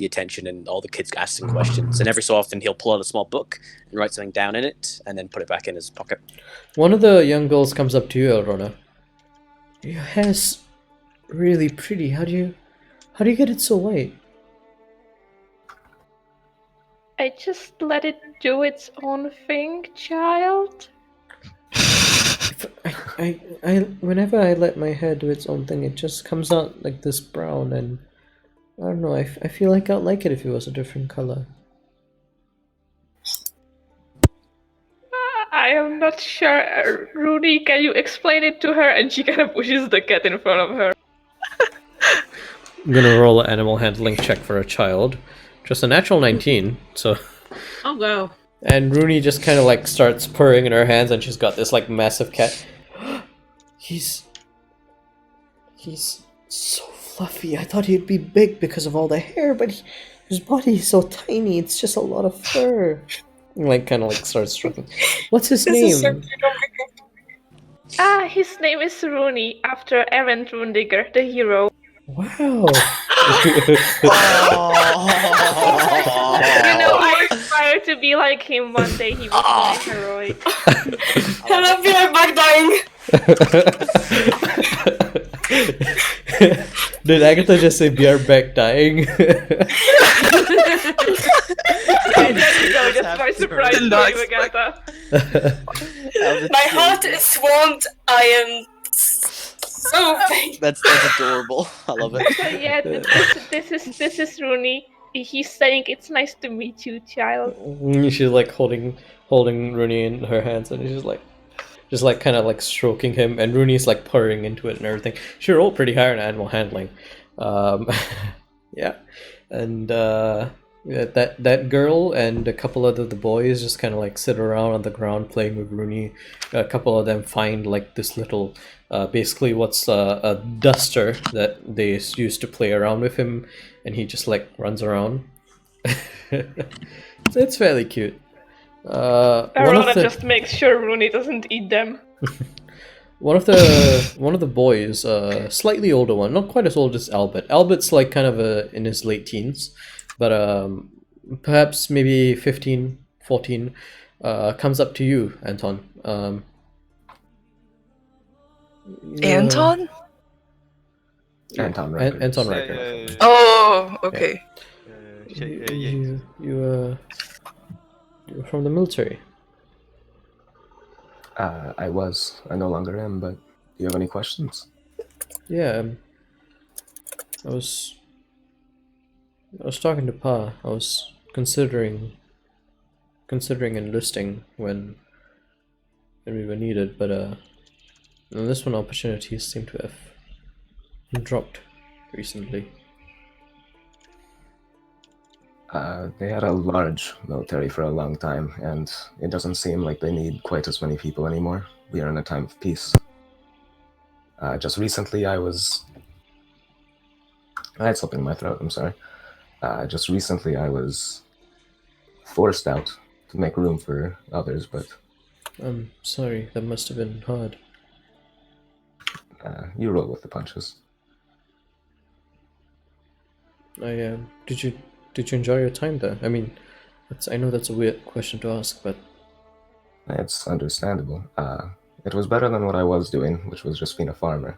attention and all the kids asking questions. And every so often he'll pull out a small book and write something down in it, and then put it back in his pocket. One of the young girls comes up to you, Elrona. Your hair's really pretty. How do you get it so white? I just let it do its own thing, child. Whenever I let my hair do its own thing, it just comes out like this brown, and I don't know, I feel like I'd like it if it was a different color. I am not sure. Rudy, can you explain it to her? And she kind of pushes the cat in front of her. I'm gonna roll an animal handling check for a child. just a natural 19. So, Oh wow. and Rooney just kind of like starts purring in her hands, and she's got this like massive cat. He's so fluffy. I thought he'd be big because of all the hair, but his body is so tiny. It's just a lot of fur. And, like kind of like starts stroking. What's his This is so name? cute. Oh my God. His name is Rooney, after Aaron Rundigger, the hero. Wow. You know, I aspire to be like him one day. He was my heroic. Hello, we are back dying. Did Agatha just say we are back dying? That's my surprise for you, Agatha. My heart is warmed. I am so pain. That's adorable. I love it. So yeah, this is Rooney. He's saying it's nice to meet you, child. She's like holding Rooney in her hands, and she's like kind of like stroking him, and Rooney's like purring into it and everything. She rolled pretty high on animal handling. Yeah, and yeah, that girl and a couple of the boys just kind of like sit around on the ground playing with Rooney. A couple of them find like this little, basically what's a duster that they used to play around with him, and he just like runs around. So it's fairly cute. Arona just makes sure Rooney doesn't eat them. One of the boys, slightly older one, not quite as old as Albert. Albert's like kind of in his late teens, but perhaps maybe 15, 14, comes up to you, Anton. Anton? Anton Riker. Anton Riker. Oh, okay. You're from the military. I was. I no longer am, but do you have any questions? Yeah, I was talking to Pa. I was considering enlisting when we were needed, but this one opportunities seem to have dropped recently. They had a large military for a long time, and it doesn't seem like they need quite as many people anymore. We are in a time of peace. Just recently I had something in my throat, I'm sorry. Just recently I was forced out to make room for others, but... I'm sorry, that must have been hard. You roll with the punches. Did you enjoy your time there? I mean, I know that's a weird question to ask, but... It's understandable. It was better than what I was doing, which was just being a farmer.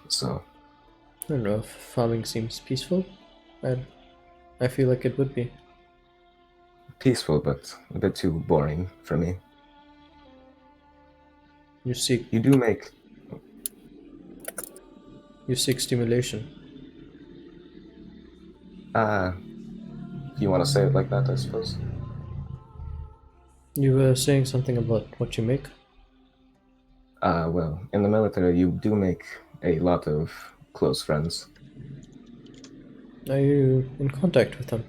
So... I don't know if farming seems peaceful. I feel like it would be. Peaceful, but a bit too boring for me. You seek stimulation. You want to say it like that, I suppose? You were saying something about what you make? Well, in the military you do make a lot of close friends. Are you in contact with them?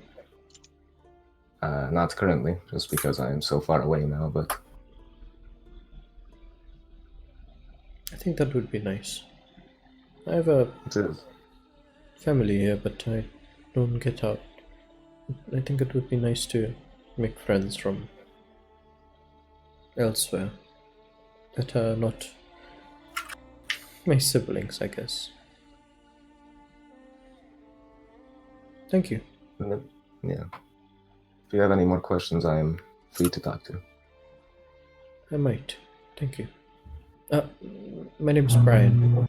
Not currently, just because I am so far away now, but... I think that would be nice. I have a family here, but I don't get out. I think it would be nice to make friends from elsewhere that are not my siblings, I guess. Thank you. Yeah. If you have any more questions, I am free to talk to. I might. Thank you. My name's Brian.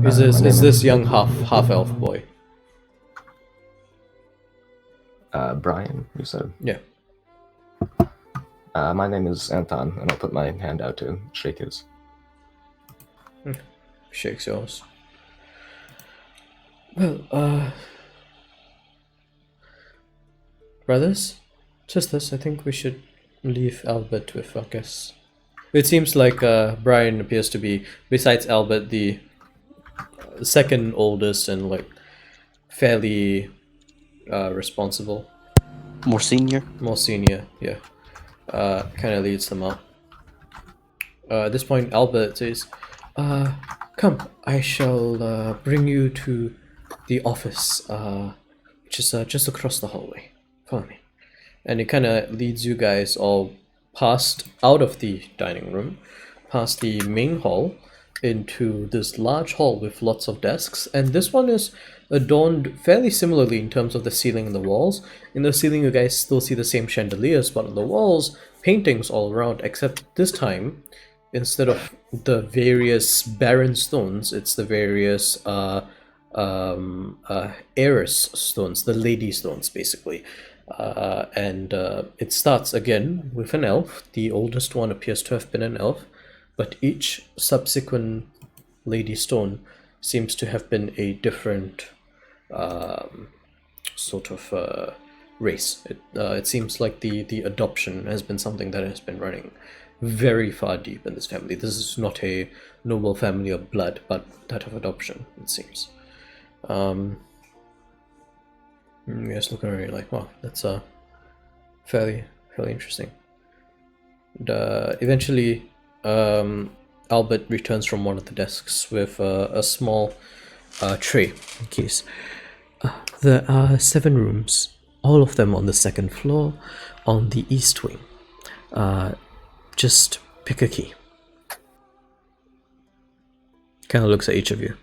Is this young half elf boy? Brian, you said? Yeah. My name is Anton, and I'll put my hand out to shake his. Shakes yours. Well, brothers, sisters, I think we should leave Albert with our guests. It seems like Brian appears to be, besides Albert, the second oldest and like fairly responsible, More senior. more senior. Yeah, kind of leads them out. At this point, Albert says, "Come, I shall bring you to the office, which is just across the hallway. Follow me." And it kind of leads you guys all past out of the dining room, past the main hall, into this large hall with lots of desks. And this one is adorned fairly similarly in terms of the ceiling and the walls. In the ceiling, you guys still see the same chandeliers, but on the walls, paintings all around, except this time, instead of the various barren stones, it's the various heiress stones, the lady stones, basically. And it starts again with an elf. The oldest one appears to have been an elf, but each subsequent lady stone seems to have been a different sort of race. It seems like the adoption has been something that has been running very far deep in this family. This is not a noble family of blood, but that of adoption, it seems. Yes, looking around, like, wow, that's fairly interesting. And eventually, Albert returns from one of the desks with a small tray case. There are 7 rooms, all of them on the 2nd floor, on the east wing. Just pick a key. Kind of looks at each of you.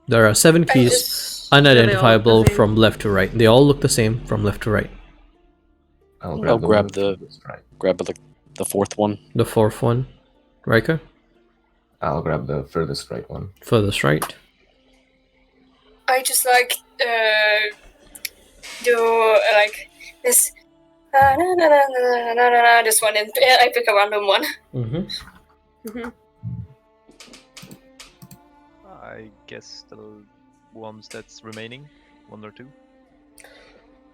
There are 7 keys, unidentifiable from left to right. They all look the same from left to right. I'll grab the 4th one. The 4th one, Riker? I'll grab the furthest right one. Furthest right. I just like do like this. This one, and I pick a random one. I guess the ones that's remaining, 1 or 2.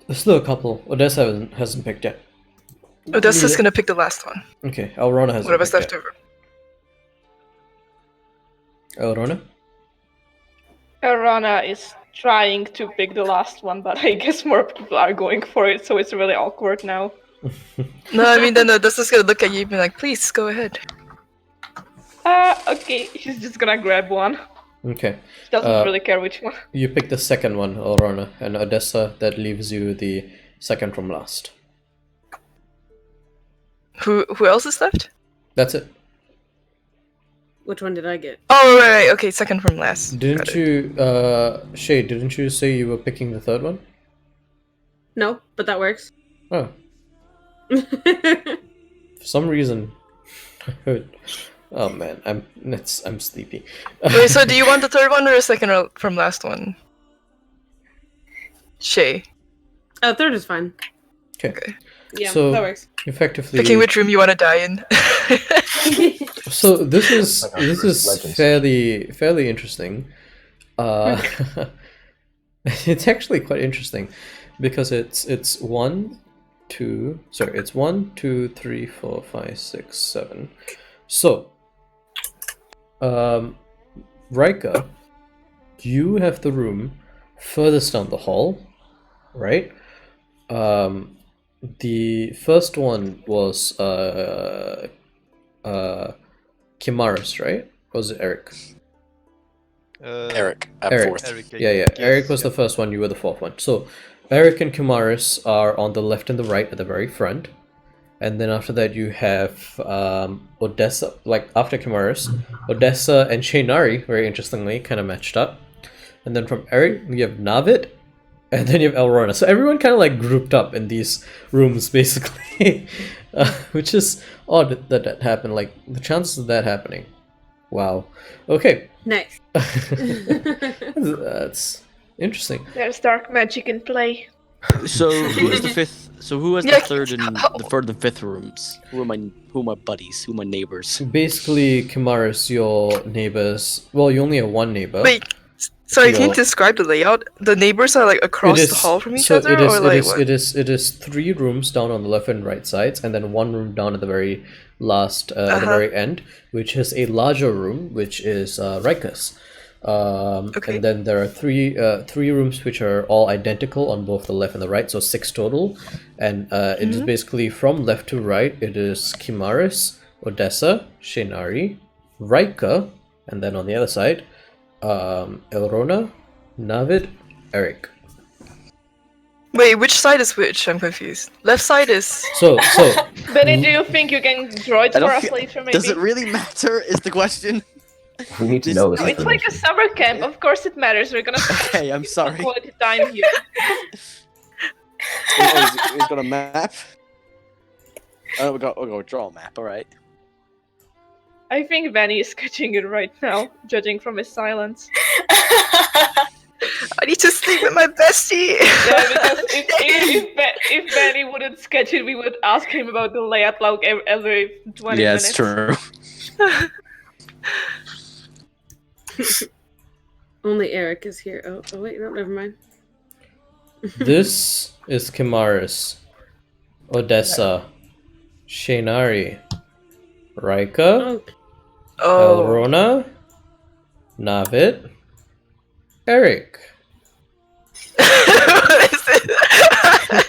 There's still a couple. Odessa hasn't picked yet. Odessa's gonna pick the last one. Okay, Elrona hasn't Whatever's picked left yet. over. Elrona? Arana is trying to pick the last one, but I guess more people are going for it, so it's really awkward now. No, I mean, then Odessa's gonna look at you and be like, please, go ahead. Okay, she's just gonna grab one. Okay. She doesn't really care which one. You pick the second one, Elrona, and Odessa, that leaves you the second from last. Who else is left? That's it. Which one did I get? Oh, right, okay, second from last. Didn't you, Shay, didn't you say you were picking the third one? No, but that works. Oh. For some reason, I heard... Oh man, I'm sleepy. Wait, so do you want the third one or the second from last one? Shay. Third is fine. Okay. Yeah, so, that works. Effectively... Picking which room you want to die in. So this is fairly interesting. It's actually quite interesting because it's 1, 2, 3, 4, 5, 6, 7. So, Rika, you have the room furthest down the hall, right? The first one was Kimaris, right? Or was it Eric? Eric, Eric. 4th. Eric, Yeah. Yes, Eric was the first one, you were the 4th one. So, Eric and Kimaris are on the left and the right at the very front. And then after that you have Odessa, like after Kimaris, Odessa and Shaynari, very interestingly, kind of matched up. And then from Eric, you have Navid, and then you have Elrona. So everyone kind of like grouped up in these rooms, basically. Which is odd that happened, like the chances of that happening. Wow. Okay. Nice. That's interesting. There's dark magic in play. So who is the 5th? So who has the 3rd and the 3rd and 5th rooms? Who are my buddies? Who are my neighbors? Basically, Kimaris, your neighbors. Well, you only have one neighbor. Wait, sorry, can you describe the layout? The neighbors are like across the hall from each other, or like what? It is 3 rooms down on the left and right sides, and then 1 room down at the very last, at the very end, which is a larger room, which is Rika's. Okay. And then there are three rooms which are all identical on both the left and the right, so 6 total. And it is basically from left to right. It is Chimaris, Odessa, Shenari, Raika, and then on the other side, Elrona, Navid, Eric. Wait, which side is which? I'm confused. Left side is. So Benny, do you think you can draw it I don't for us feel- later, maybe? Does it really matter? Is the question? We need to This- know this No, it's like a information. summer camp. Of course it matters. We're gonna Okay, I'm sorry. quality time here. He's got a map. Oh, we'll go draw a map. All right. I think Benny is sketching it right now, judging from his silence. I need to sleep with my bestie. Yeah, because if Benny wouldn't sketch it, we would ask him about the layout like every 20 Yeah, minutes. it's true. Only Eric is here. Oh wait, no, never mind. this is Chimaris, Odessa, Shenari, Raika, Oh, Elrona, Navid, Eric. What is it?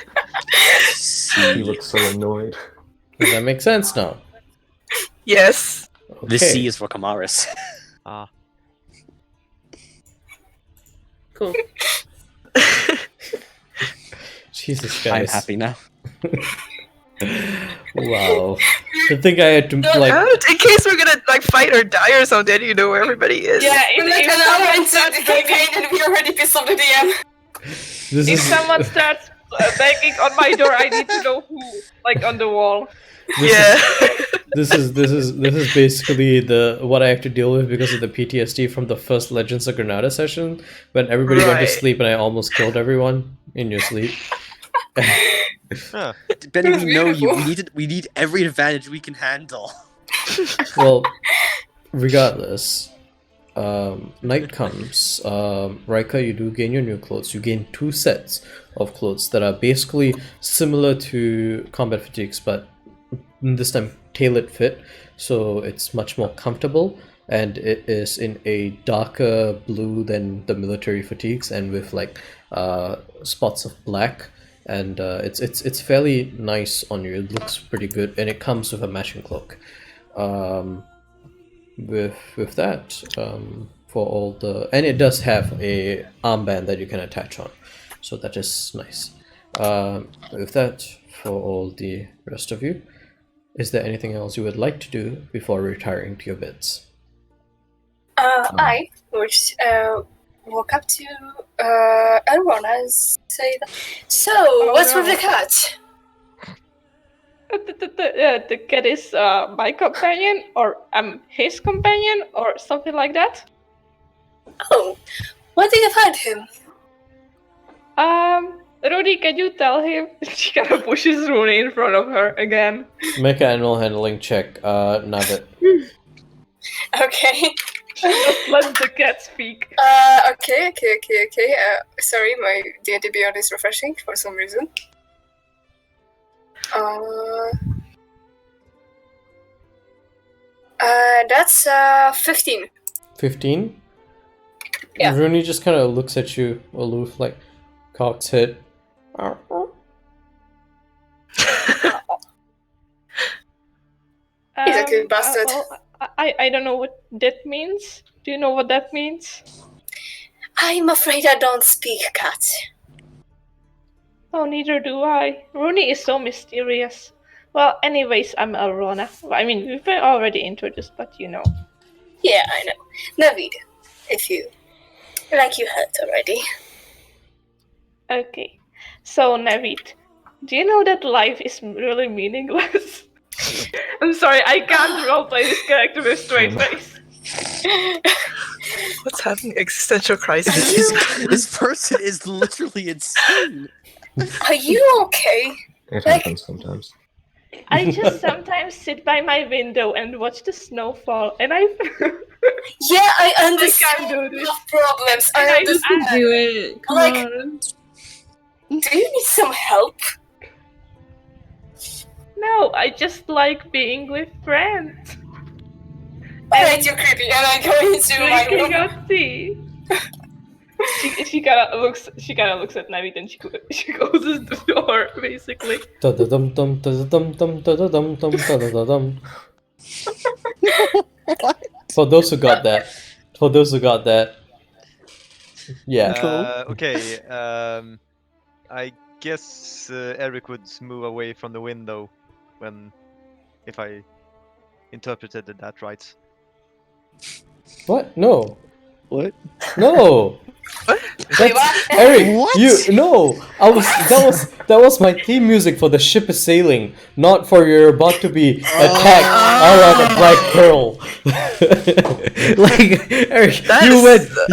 He looks so annoyed. Does that make sense now? Yes. The C is for Kamaris. cool. Jesus, I'm guys. happy now. Wow. I think I had to like. In case we're gonna like fight or die or something, you know where everybody is. Yeah, We're like if an hour someone into starts the campaign and we already pissed off the DM. This if is someone starts banging on my door, I need to know who, like on the wall. this is basically what I have to deal with because of the PTSD from the first Legends of Granada session when everybody went to Right. sleep and I almost killed everyone in your sleep. Huh. Benny, That's we know you. beautiful. We need every advantage we can handle. Well, regardless, night comes. Raika, you do gain your new clothes. You gain 2 sets of clothes that are basically similar to combat fatigues, but this time tailored fit, so it's much more comfortable, and it is in a darker blue than the military fatigues, and with like spots of black. And it's fairly nice on you. It looks pretty good, and it comes with a matching cloak. With that, for all the, and it does have a armband that you can attach on, so that is nice. With that, for all the rest of you, is there anything else you would like to do before retiring to your beds? I would walk up to Elrona and say, "So, what's with the cat?" The cat is my companion, or I'm his companion, or something like that. Oh, where did you find him? Rudy, can you tell him? She kind of pushes Rooney in front of her again. Make an animal handling check, Navid. Okay. Just let the cat speak. Okay. Sorry, my D&D Beyond is refreshing for some reason. That's 15. 15? Yeah. Rooney just kind of looks at you aloof, like, cocks head. He's a good bastard. I don't know what that means. Do you know what that means? I'm afraid I don't speak cat. Oh, neither do I. Rooney is so mysterious. Well, anyways, I'm Elrona. I mean, we've been already introduced, but you know. Yeah, I know. Navid, if you like you heard already. Okay. So, Navid, do you know that life is really meaningless? I'm sorry, I can't roleplay this character with straight face. What's happening? Existential crisis. This person is literally insane. Are you okay? It Like- happens sometimes. I just sometimes sit by my window and watch the snow fall, and I Yeah, I understand can't do you this. have problems. And I I understand. Do it. Come Like- on. Do you need some help? no, I just like being with friends. I way too creepy, and I go into my Drinking room. a tea. She kind of looks at Navi, then she closes the door basically. Da-da-dum-dum, da-da-dum-dum, da-da-dum-dum, da-da-da-dum. For those who got that. Yeah. Okay. I guess Eric would move away from the window if I interpreted that right. What? No. What? No. Wait, what? Eric, What? that was my theme music for the ship is sailing, not for you're about to be attacked a la the Black Pearl. Like Eric,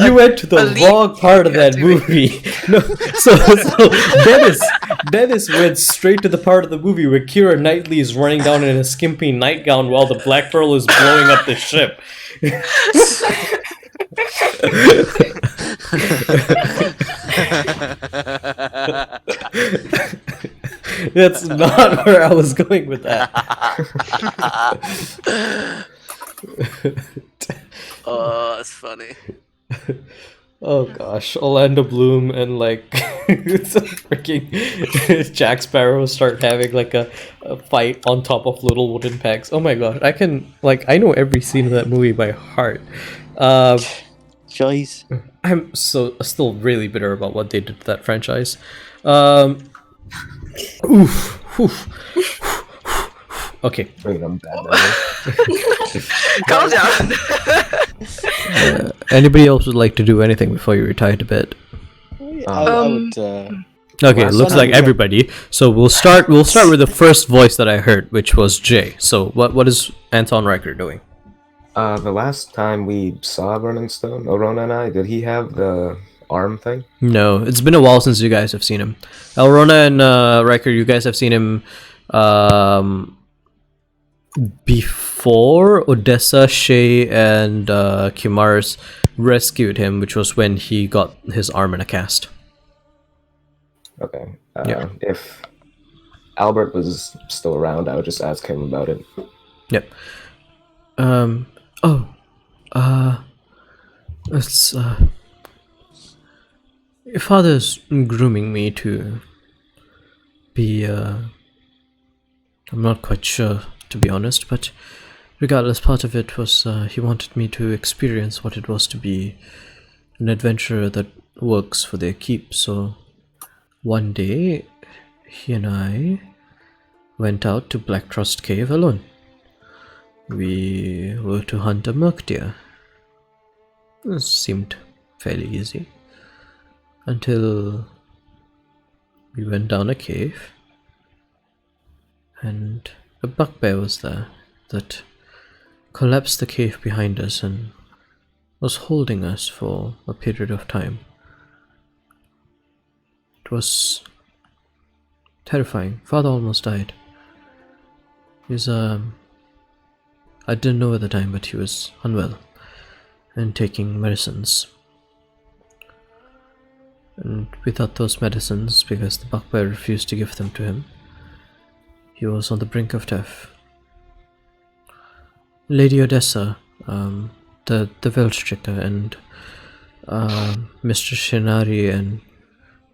you went to the wrong part of that movie. No, so Dennis went straight to the part of the movie where Keira Knightley is running down in a skimpy nightgown while the Black Pearl is blowing up the ship. That's not where I was going with that. Oh, that's funny. Oh gosh, Orlando Bloom and like freaking Jack Sparrow start having like a fight on top of little wooden pegs. Oh my god, I know every scene of that movie by heart. Joyce. I'm still really bitter about what they did to that franchise. Okay. Bring them back. Calm down. Anybody else would like to do anything before you retire to bed? I would, Okay, Last looks time like we- everybody. So we'll start with the first voice that I heard, which was Jay. So what is Anton Riker doing? The last time we saw Vernon Stone, Orona and I, did he have the arm thing? No, it's been a while since you guys have seen him. Elrona and Riker, you guys have seen him before Odessa, Shay, and Kimaris rescued him, which was when he got his arm in a cast. Okay. Yeah. If Albert was still around, I would just ask him about it. Yep. It's your father's grooming me to be I'm not quite sure, to be honest, but regardless, part of it was he wanted me to experience what it was to be an adventurer that works for their keep. So one day he and I went out to Black Trust Cave alone. We were to hunt a merc deer. It seemed fairly easy until we went down a cave and a bugbear was there that collapsed the cave behind us and was holding us for a period of time. It was terrifying. Father almost died. He's I didn't know at the time, but he was unwell and taking medicines. And without those medicines, because the bugbear refused to give them to him, he was on the brink of death. Lady Odessa, the Weltstricker, and Mr. Shinari and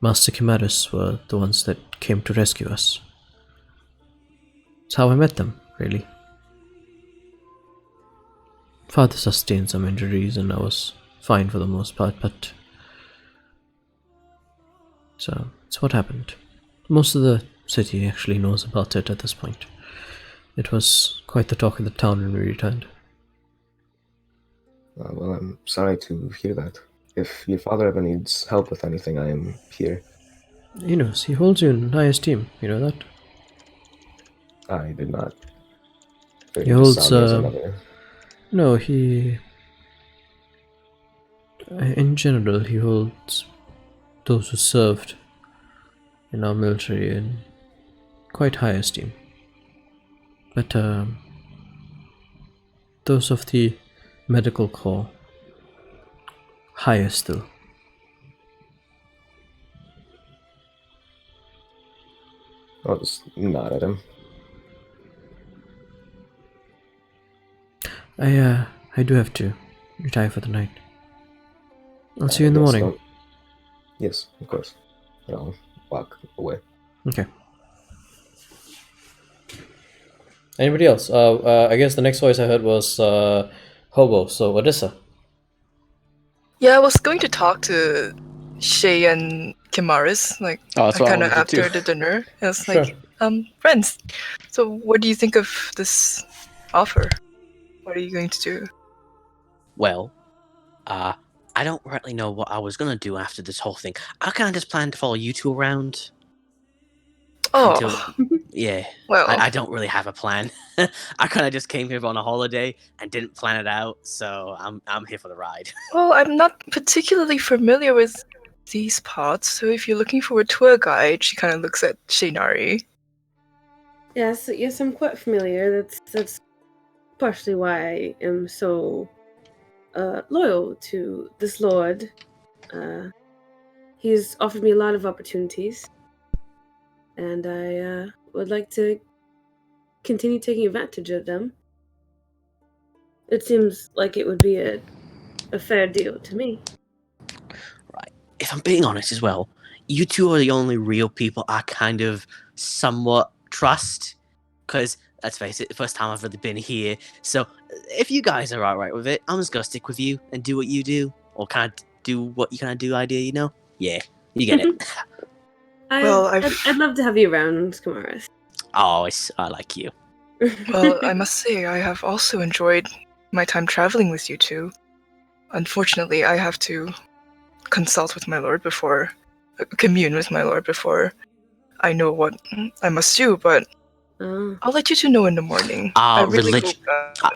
Master Kimaris were the ones that came to rescue us. It's how I met them, really. Father sustained some injuries and I was fine for the most part, but so it's what happened. Most of the city actually knows about it at this point. It was quite the talk of the town when we returned. Well, I'm sorry to hear that. If your father ever needs help with anything, I am here. He knows, he holds you in high esteem, you know that? I did not. He holds, Saw me as another- No, in general, he holds those who served in our military in quite high esteem. But those of the medical corps, higher still. I'll just nod at him. I do have to retire for the night. I'll see you in the morning. Yes, of course. I'll walk away. Okay. Anybody else? I guess the next voice I heard was Hobo, so Odessa. Yeah, I was going to talk to Shay and Kimaris, like, Oh, that's what I kind of wanted to do, after too. the dinner. I was Sure. like, friends, so what do you think of this offer? What are you going to do? Well, I don't really know what I was gonna do after this whole thing. I kind of just planned to follow you two around. Oh, Yeah. well, I don't really have a plan. I kind of just came here on a holiday and didn't plan it out, so I'm here for the ride. well, I'm not particularly familiar with these parts, so if you're looking for a tour guide, she kind of looks at Shinari. Yes, I'm quite familiar. That's partially why I am so loyal to this lord. He's offered me a lot of opportunities, and I would like to continue taking advantage of them. It seems like it would be a fair deal to me. Right. If I'm being honest as well, you two are the only real people I kind of somewhat trust. Because, let's face it, the first time I've really been here. So, if you guys are alright with it, I'm just gonna stick with you and do what you do. Or kind of do what you kind of do, idea, you know? Yeah, you get it. I'd love to have you around, Kamaris. Oh, I like you. Well, I must say, I have also enjoyed my time traveling with you two. Unfortunately, I have to consult with my lord commune with my lord before I know what I must do, but I'll let you two know in the morning. I really hope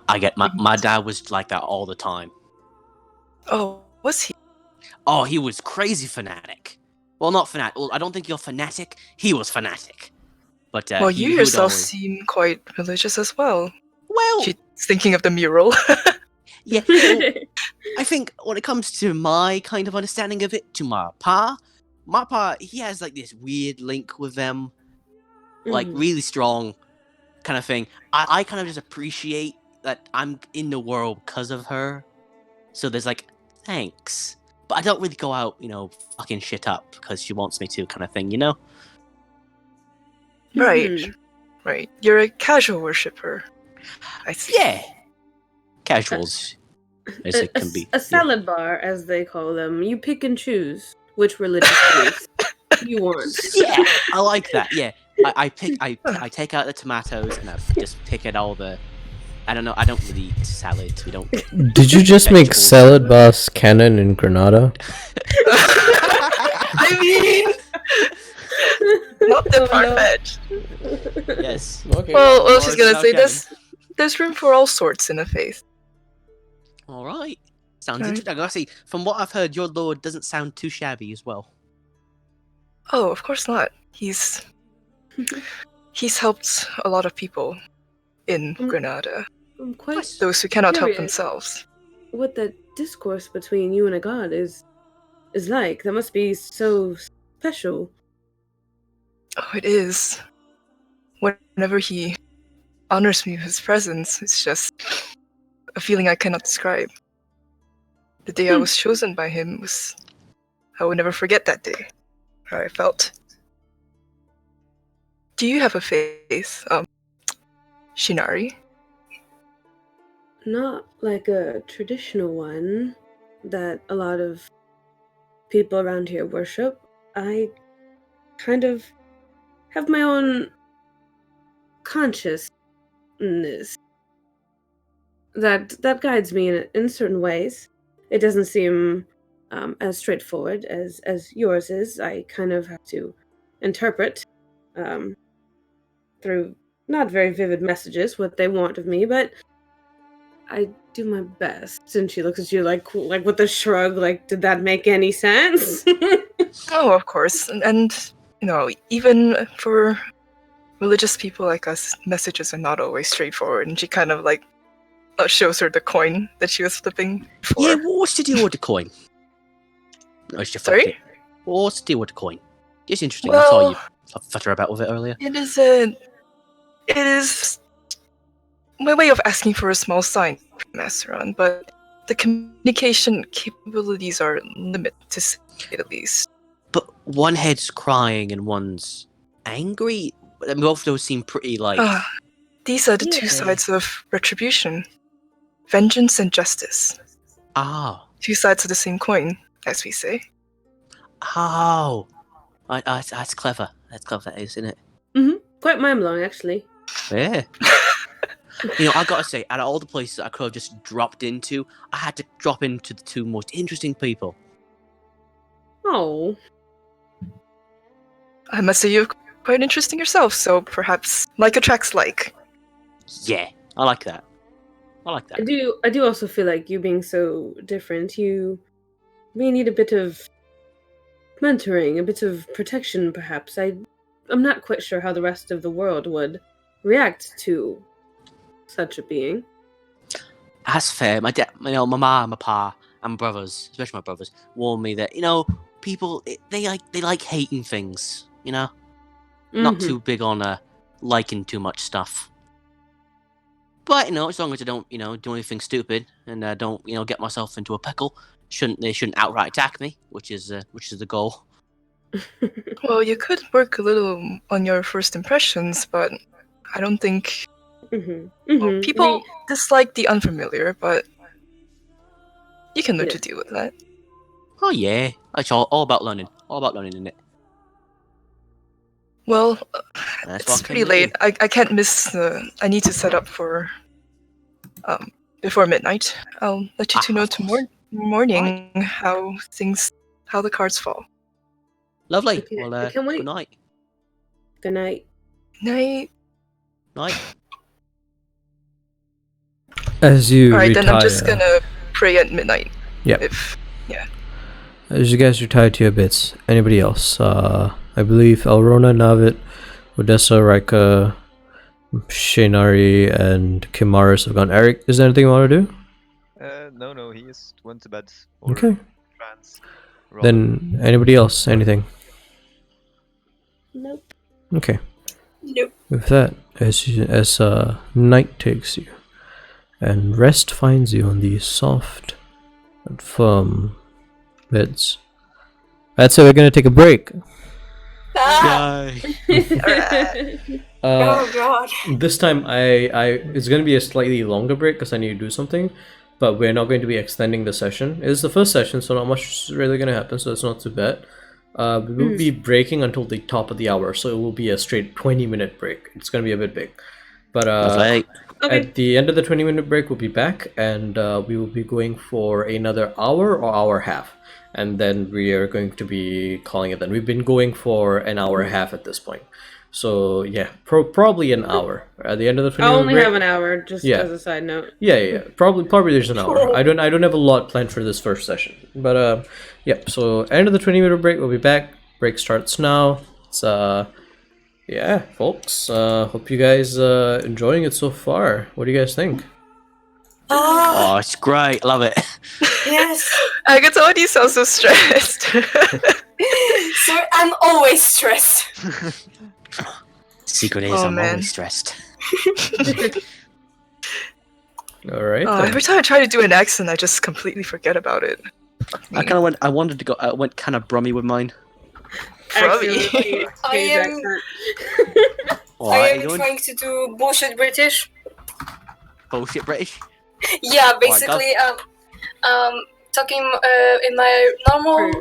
I get my dad was like that all the time. Oh, was he? Oh, he was crazy fanatic. Well, not fanatic. Well, I don't think you're fanatic. He was fanatic. But Well, he you would yourself always... seem quite religious as well. Well, she's thinking of the mural. Yeah, well, I think when it comes to my kind of understanding of it, to my pa, he has like this weird link with them, like really strong kind of thing. I kind of just appreciate that I'm in the world because of her. So there's like, thanks. But I don't really go out, fucking shit up because she wants me to kind of thing, you know? Right. Right. You're a casual worshipper. I see. Yeah. Casuals. As it can be. A salad bar, as they call them. You pick and choose which religious beliefs you want. Yeah, I like that. Yeah, I take out the tomatoes and I just pick at all the. I don't know. I don't really eat salads. We don't. Did you just make salad bars canon in Granada? I mean, not the far-fetched. Yes. Okay. Well, what else is gonna say? There's room for all sorts in a faith. All right. Sounds interesting. Actually, from what I've heard, your lord doesn't sound too shabby as well. Oh, of course not. He's helped a lot of people in Granada. I'm quite those who cannot help curious themselves. what the discourse between you and a god is like. That must be so special. Oh, it is. Whenever he honors me with his presence, it's just a feeling I cannot describe. The day I was chosen by him I will never forget that day. How I felt. Do you have a faith, Shinari? Not like a traditional one that a lot of people around here worship. I kind of have my own consciousness that guides me in certain ways. It doesn't seem as straightforward as yours is. I kind of have to interpret through not very vivid messages what they want of me, but I do my best. And she looks at you like with a shrug, like, did that make any sense? Oh, of course. And even for religious people like us, messages are not always straightforward. And she kind of shows her the coin that she was flipping before. Yeah, what's the deal with the coin? Sorry? What's the deal with the coin? It's interesting. Well, I saw you flutter about with it earlier. It is my way of asking for a small sign from Masteron, but the communication capabilities are limited, to say the least. But one head's crying and one's angry. And both of those seem pretty like. These are the two Yeah. sides of retribution. Vengeance and justice. Two sides of the same coin, as we say. That's clever. That's clever, isn't it? Quite mind-blowing, actually. Yeah. You know, I gotta say, out of all the places I could have just dropped into, I had to drop into the two most interesting people. Oh. I must say you're quite interesting yourself, so perhaps like attracts like. Yeah, I like that. I do also feel like you being so different, you may need a bit of mentoring, a bit of protection, perhaps. I'm not quite sure how the rest of the world would react to such a being. That's fair. My dad, my mom, my pa, and my brothers, especially my brothers, warned me that people they like hating things. Not too big on liking too much stuff. But as long as I don't do anything stupid and don't get myself into a pickle, they shouldn't outright attack me, which is the goal. Well, you could work a little on your first impressions, but I don't think well, people dislike the unfamiliar, but you can learn to deal with that. Oh yeah, it's all about learning. All about learning, isn't it? Well, That's it's what pretty I'm gonna late. I can't miss I need to set up for before midnight. I'll let you two know tomorrow morning how the cards fall. Lovely. Okay, Well, I can't wait. good night. Good night. Night. Night. As you Alright, retire, then I'm just gonna pray at midnight. Yeah. As you guys retire to your bits, anybody else? I believe Elrona, Navid, Odessa, Rika, Shinari, and Kimaris have gone. Eric, is there anything you want to do? No, he just went to bed. Or Okay. trance. Then anybody else? Anything? Nope. Okay. Nope. With that, as night takes you, and rest finds you on these soft and firm beds, I'd say we're gonna take a break. Ah! Oh god. This time, it's gonna be a slightly longer break because I need to do something, but we're not going to be extending the session. It's the first session, so not much is really gonna happen, so it's not too bad. We will be breaking until the top of the hour, so it will be a straight 20-minute break. It's gonna be a bit big, but at the end of the 20-minute break, we'll be back, and we will be going for another hour or hour half, and then we are going to be calling it then. We've been going for an hour and a half at this point, so yeah, probably an hour. At the end of the 20-minute I'll only break, have an hour, just as a side note. Yeah. Probably there's an hour. I don't have a lot planned for this first session, but yeah. So end of the 20-minute break, we'll be back. Break starts now. It's yeah, folks. Hope you guys enjoying it so far. What do you guys think? Oh, it's great. Love it. Yes. I can tell you sound so stressed. So I'm always stressed. Secret is I'm always stressed. All right. Every time I try to do an accent, I just completely forget about it. I wanted to go. I went kind of brummy with mine. Probably. I am trying to do bullshit British. Bullshit British. Yeah, basically, talking in my normal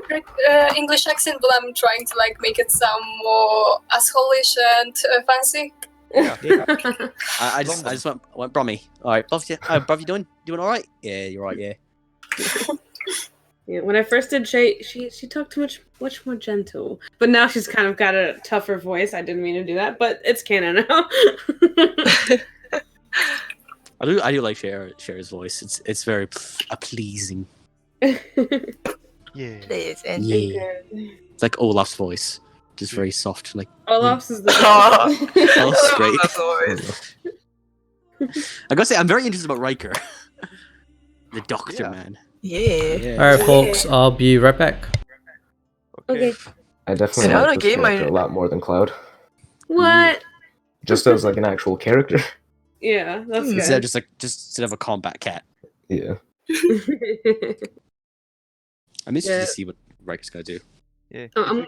English accent, but I'm trying to make it sound more asshole-ish and fancy. Yeah. I just went brummy. All right, Buff, Buff, you doing all right? Yeah, you're right. Yeah. Yeah, when I first did Shay, she talked much more gentle, but now she's kind of got a tougher voice. I didn't mean to do that, but it's canon now. I do like Cher's voice. It's very pleasing. Yeah. It's like Olaf's voice, just very soft. Like Olaf's is the Olaf's great. I gotta say, I'm very interested about Riker, the Doctor man. Yeah. All right, folks. I'll be right back. Okay. I definitely So like this character a lot more than Cloud. What? Just as an actual character. Yeah, that's instead good. of instead of a combat cat. Yeah. I'm interested Yeah. to see what Riker's gonna do. Yeah. Oh, If I'm-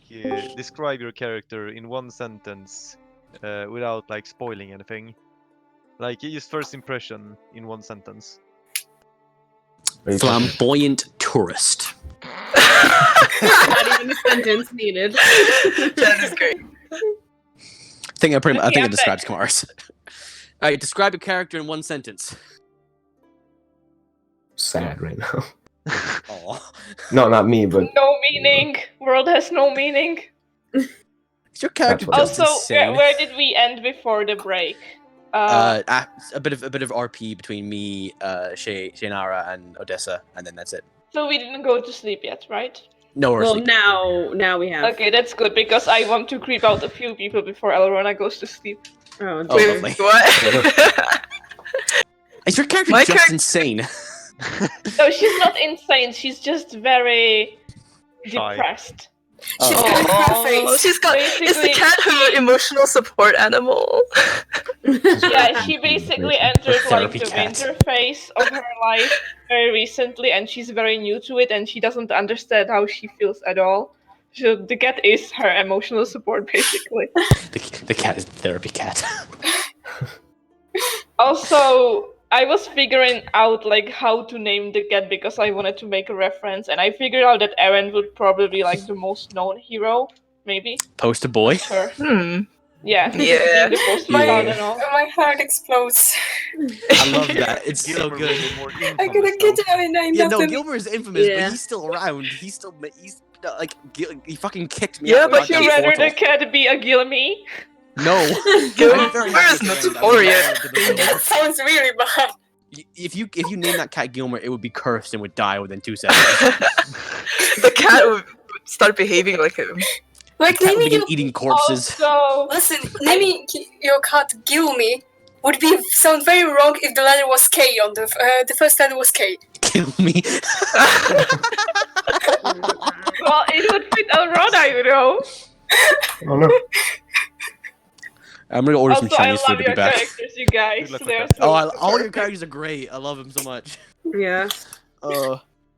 you could describe your character in one sentence without like spoiling anything, like just first impression in one sentence. Are you talking- Flamboyant tourist. Not even a sentence needed. That is great. I think Okay, it I'm describes Kamaris. Alright, describe your character in one sentence. sad right now. Aw. No, not me, but No meaning. World has no meaning. Is your character That's what just Also, insane? where did we end before the break? A bit of RP between me, Shaynara, and Odessa, and then that's it. So we didn't go to sleep yet, right? No, we're Well, asleep. now we have. Okay, that's good because I want to creep out a few people before Elrona goes to sleep. Oh, Oh, dear. lovely. What? Is your character My just charac- insane? No, she's not insane. She's just very Shy. depressed. She's Oh. got a Oh, face. she's got. Is the Basically, cat her emotional support animal? Yeah, she basically entered like Therapy the cat. winter phase of her life very recently, and she's very new to it, and she doesn't understand how she feels at all. So the cat is her emotional support, basically. The cat is the therapy cat. Also, I was figuring out like how to name the cat because I wanted to make a reference, and I figured out that Eren would probably be like the most known hero, maybe. Poster boy. Sure. Yeah. Yeah, being the poster Yeah. child and all. My heart explodes. I love that. It's so Gilmer good. would be more I infamous, gotta get though. out and named Yeah, after no, me. Gilmer is infamous, Yeah. but he's still around. He's like he fucking kicked me Yeah, out. but Would you he's- rather the cat be a Gilmy? No. Gilmer I'm very is happy with notorious. Gilmer. That sounds really bad. If you name that cat Gilmer, it would be cursed and would die within 2 seconds. The cat would start behaving like him. Like The cat would naming begin your eating corpses. Also, listen, naming your cat Gilmy would be sound very wrong if the letter was K on the first letter was K. Kill me. well, it would fit Elrona, you know. oh no. I'm gonna order some Also, I Chinese love food to be your back. characters, you guys. Good luck with They're that. so All your perfect. characters are great. I love them so much. Yeah,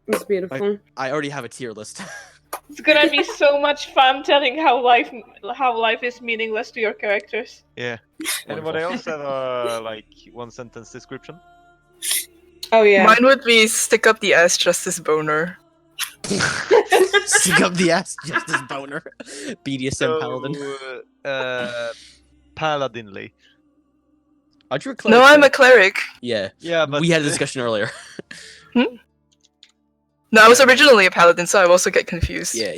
it's beautiful. I already have a tier list. It's gonna be so much fun telling how life is meaningless to your characters. Yeah. Anybody else have a like one sentence description? Oh yeah. Mine would be stick up the ass justice boner. Stick up the ass, Justice Boner. BDSM paladin. Paladinly. Aren't you a cleric? No, I'm a then? cleric. Yeah. Yeah, but We had a discussion earlier. No, I was originally a paladin, so I also get confused. Yeah.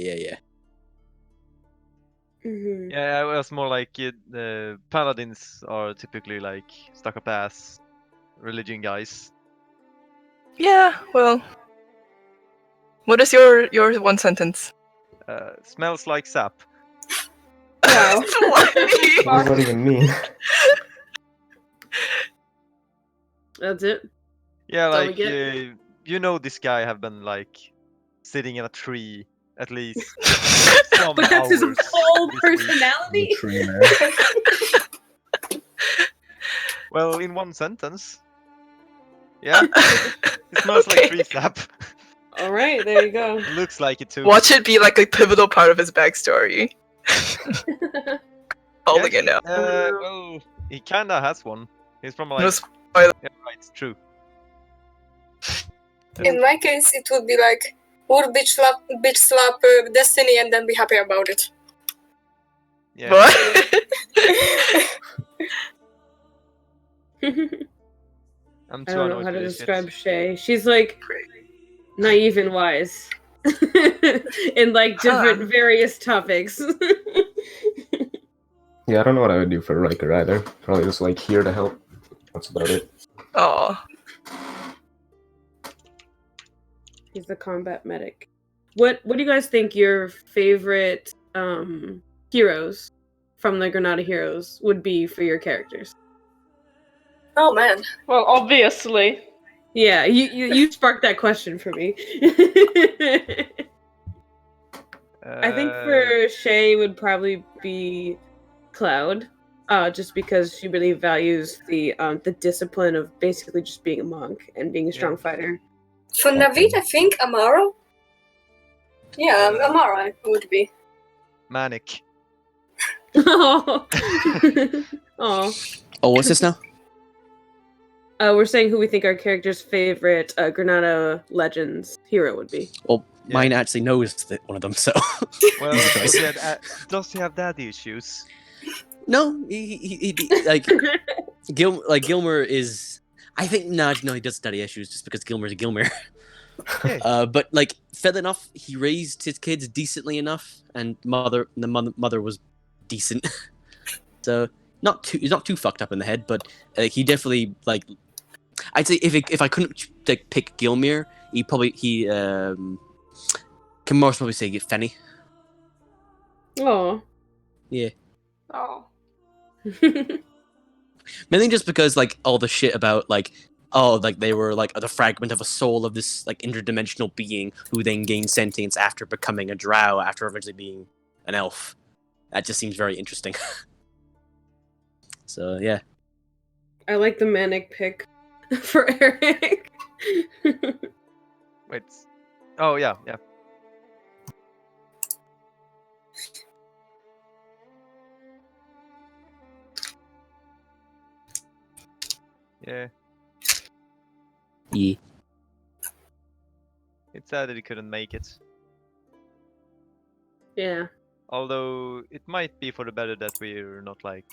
Mhm. Yeah, it was more like paladins are typically like stuck up ass religion guys. Yeah, well. What is your one sentence? Smells like sap. Wow. What does that even mean? That's it. Yeah, That's all we like get? you know, this guy have been like sitting in a tree at least some But that's his hours whole this week. personality. The tree man. Well, in one sentence. Yeah, it smells like tree sap. All right, there you go. Looks like it too. Watch it be like a pivotal part of his backstory. Calling it now. Well, he kinda has one. He's from like. No spoiler. Yeah, right, it's true. In my case, it would be like, would bitch slap Destiny and then be happy about it. Yeah. What? I'm I too don't know annoyed how to with this shit. describe Shay. She's like naive and wise in like different various topics. Yeah, I don't know what I would do for Riker either. Probably just like here to help. That's about it. Aw. He's the combat medic. What do you guys think your favorite heroes from the Granada Heroes would be for your characters? Oh man. Well, obviously. Yeah, you sparked that question for me. I think for Shay would probably be Cloud. just because she really values the discipline of basically just being a monk and being a strong fighter. For Navid, I think Amara. Yeah, Amara would be. Manic. Oh. Oh. Oh, what's this now? We're saying who we think our character's favorite Granada Legends hero would be. Well, mine actually knows that one of them, so. Well, Easy choice. does he have daddy issues? No, he like Gilmer is. I think no, he does study issues just because Gilmer's a Gilmer. Yeah. But like, fair enough, he raised his kids decently enough, and the mother was decent. So he's not too fucked up in the head, but he definitely like. I'd say if I couldn't like pick Gilmer, can most probably say Fenny. Oh. Yeah. Oh. Mainly just because like all the shit about like they were like the fragment of a soul of this like interdimensional being who then gained sentience after becoming a drow after eventually being an elf. That just seems very interesting. So yeah. I like the manic pick for Eric. Wait. Oh yeah. Yeah. Yeah. It's sad that he couldn't make it. Yeah. Although it might be for the better that we're not like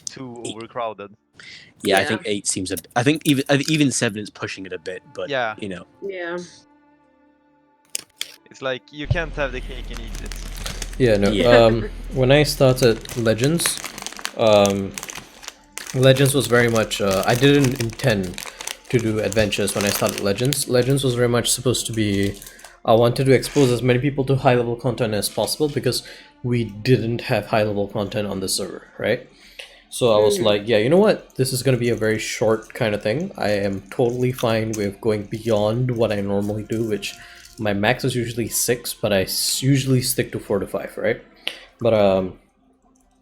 too overcrowded. Yeah, I Yeah. think 8 seems I think even 7 is pushing it a bit, but Yeah. you know. Yeah. It's like you can't have the cake and eat it. Yeah, no. Yeah. When I started Legends, Legends was very much. I didn't intend to do adventures when I started Legends. Legends was very much supposed to be. I wanted to expose as many people to high level content as possible because we didn't have high level content on the server, right? So I was like, yeah, you know what? This is going to be a very short kind of thing. I am totally fine with going beyond what I normally do, which my max is usually 6, but I usually stick to 4 to 5, right? But I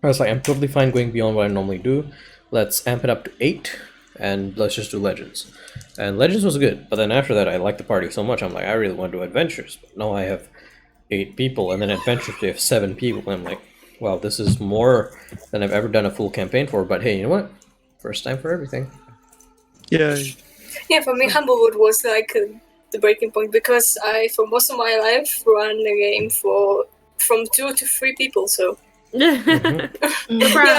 was like, I'm totally fine going beyond what I normally do. Let's amp it up to 8, and let's just do Legends. And Legends was good, but then after that, I liked the party so much, I'm like, I really want to do Adventures. But now I have 8 people, and then Adventures, they have 7 people, and I'm like, wow, this is more than I've ever done a full campaign for, but hey, you know what? First time for everything. Yeah. Yeah, for me, Humblewood was like the breaking point because I, for most of my life, run a game from 2 to 3 people. So yeah,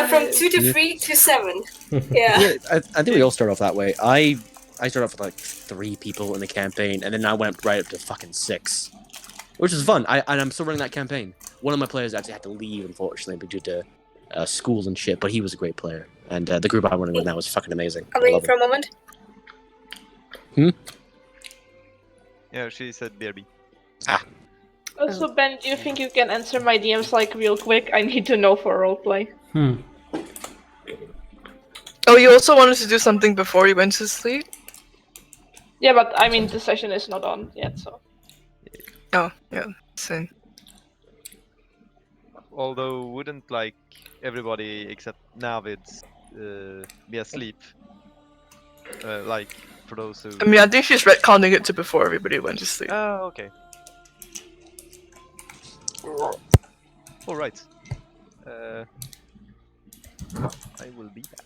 from 2 to 3 to 7. Yeah. I think we all start off that way. I started off with like 3 people in the campaign, and then I went right up to fucking 6, which is fun. And I'm still running that campaign. One of my players actually had to leave, unfortunately, due to school and shit, but he was a great player. And the group I'm running with now is fucking amazing. I mean, for a moment. Yeah, she said BRB. Also, Ben, do you think you can answer my DMs like real quick? I need to know for roleplay. Oh, you also wanted to do something before you went to sleep? Yeah, but I mean the session is not on yet, so. Oh, yeah, same. Although wouldn't like everybody except Navid be asleep? Like for those who. I mean, I think she's retconning it to before everybody went to sleep. Oh, okay. All right. I will be back.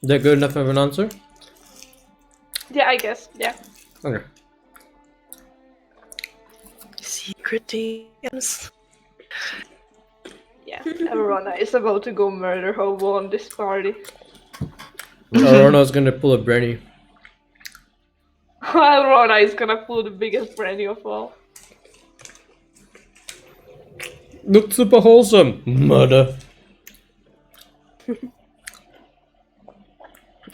Is that good enough of an answer? Yeah, I guess. Yeah. Okay. Secret DMs. Yeah. Everyone is about to go murder Hobo on this party. Arona's gonna pull a Brenny. Rona is gonna pull the biggest brandy of all. Looks super wholesome. Murder.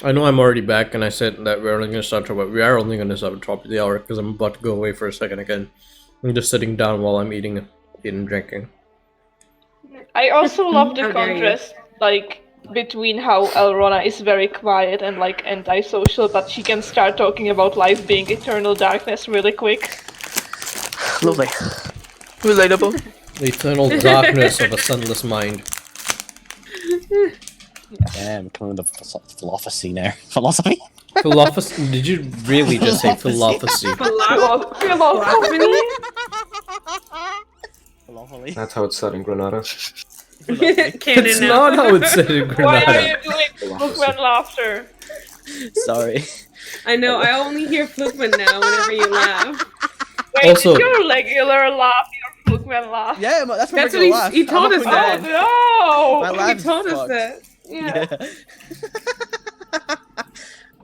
I know I'm already back, and I said that we're only gonna start top, but we are only gonna start top of the hour because I'm about to go away for a second again. I'm just sitting down while I'm eating and drinking. I also love the How dare you. contrast, like between how Elrona is very quiet and like antisocial, but she can start talking about life being eternal darkness really quick. Lovely. Relatable. The eternal darkness of a sunless mind. Yeah, I'm coming to philosophy now. Philosophy? Philosophy? Did you really just say philosophy? Philosophy. Philosophy. That's how it's said in Granada. Canon It's now. not how it's said in Why are Granada. you doing Bookman laughter? Sorry. I know. I only hear Flukman now whenever you laugh. Wait, Also- is your regular laugh your Bookman laugh? Yeah, that's my That's regular what laugh. he told I'm us up that. and down. Oh My no! laugh He is told us fucked. that. Yeah. Yeah.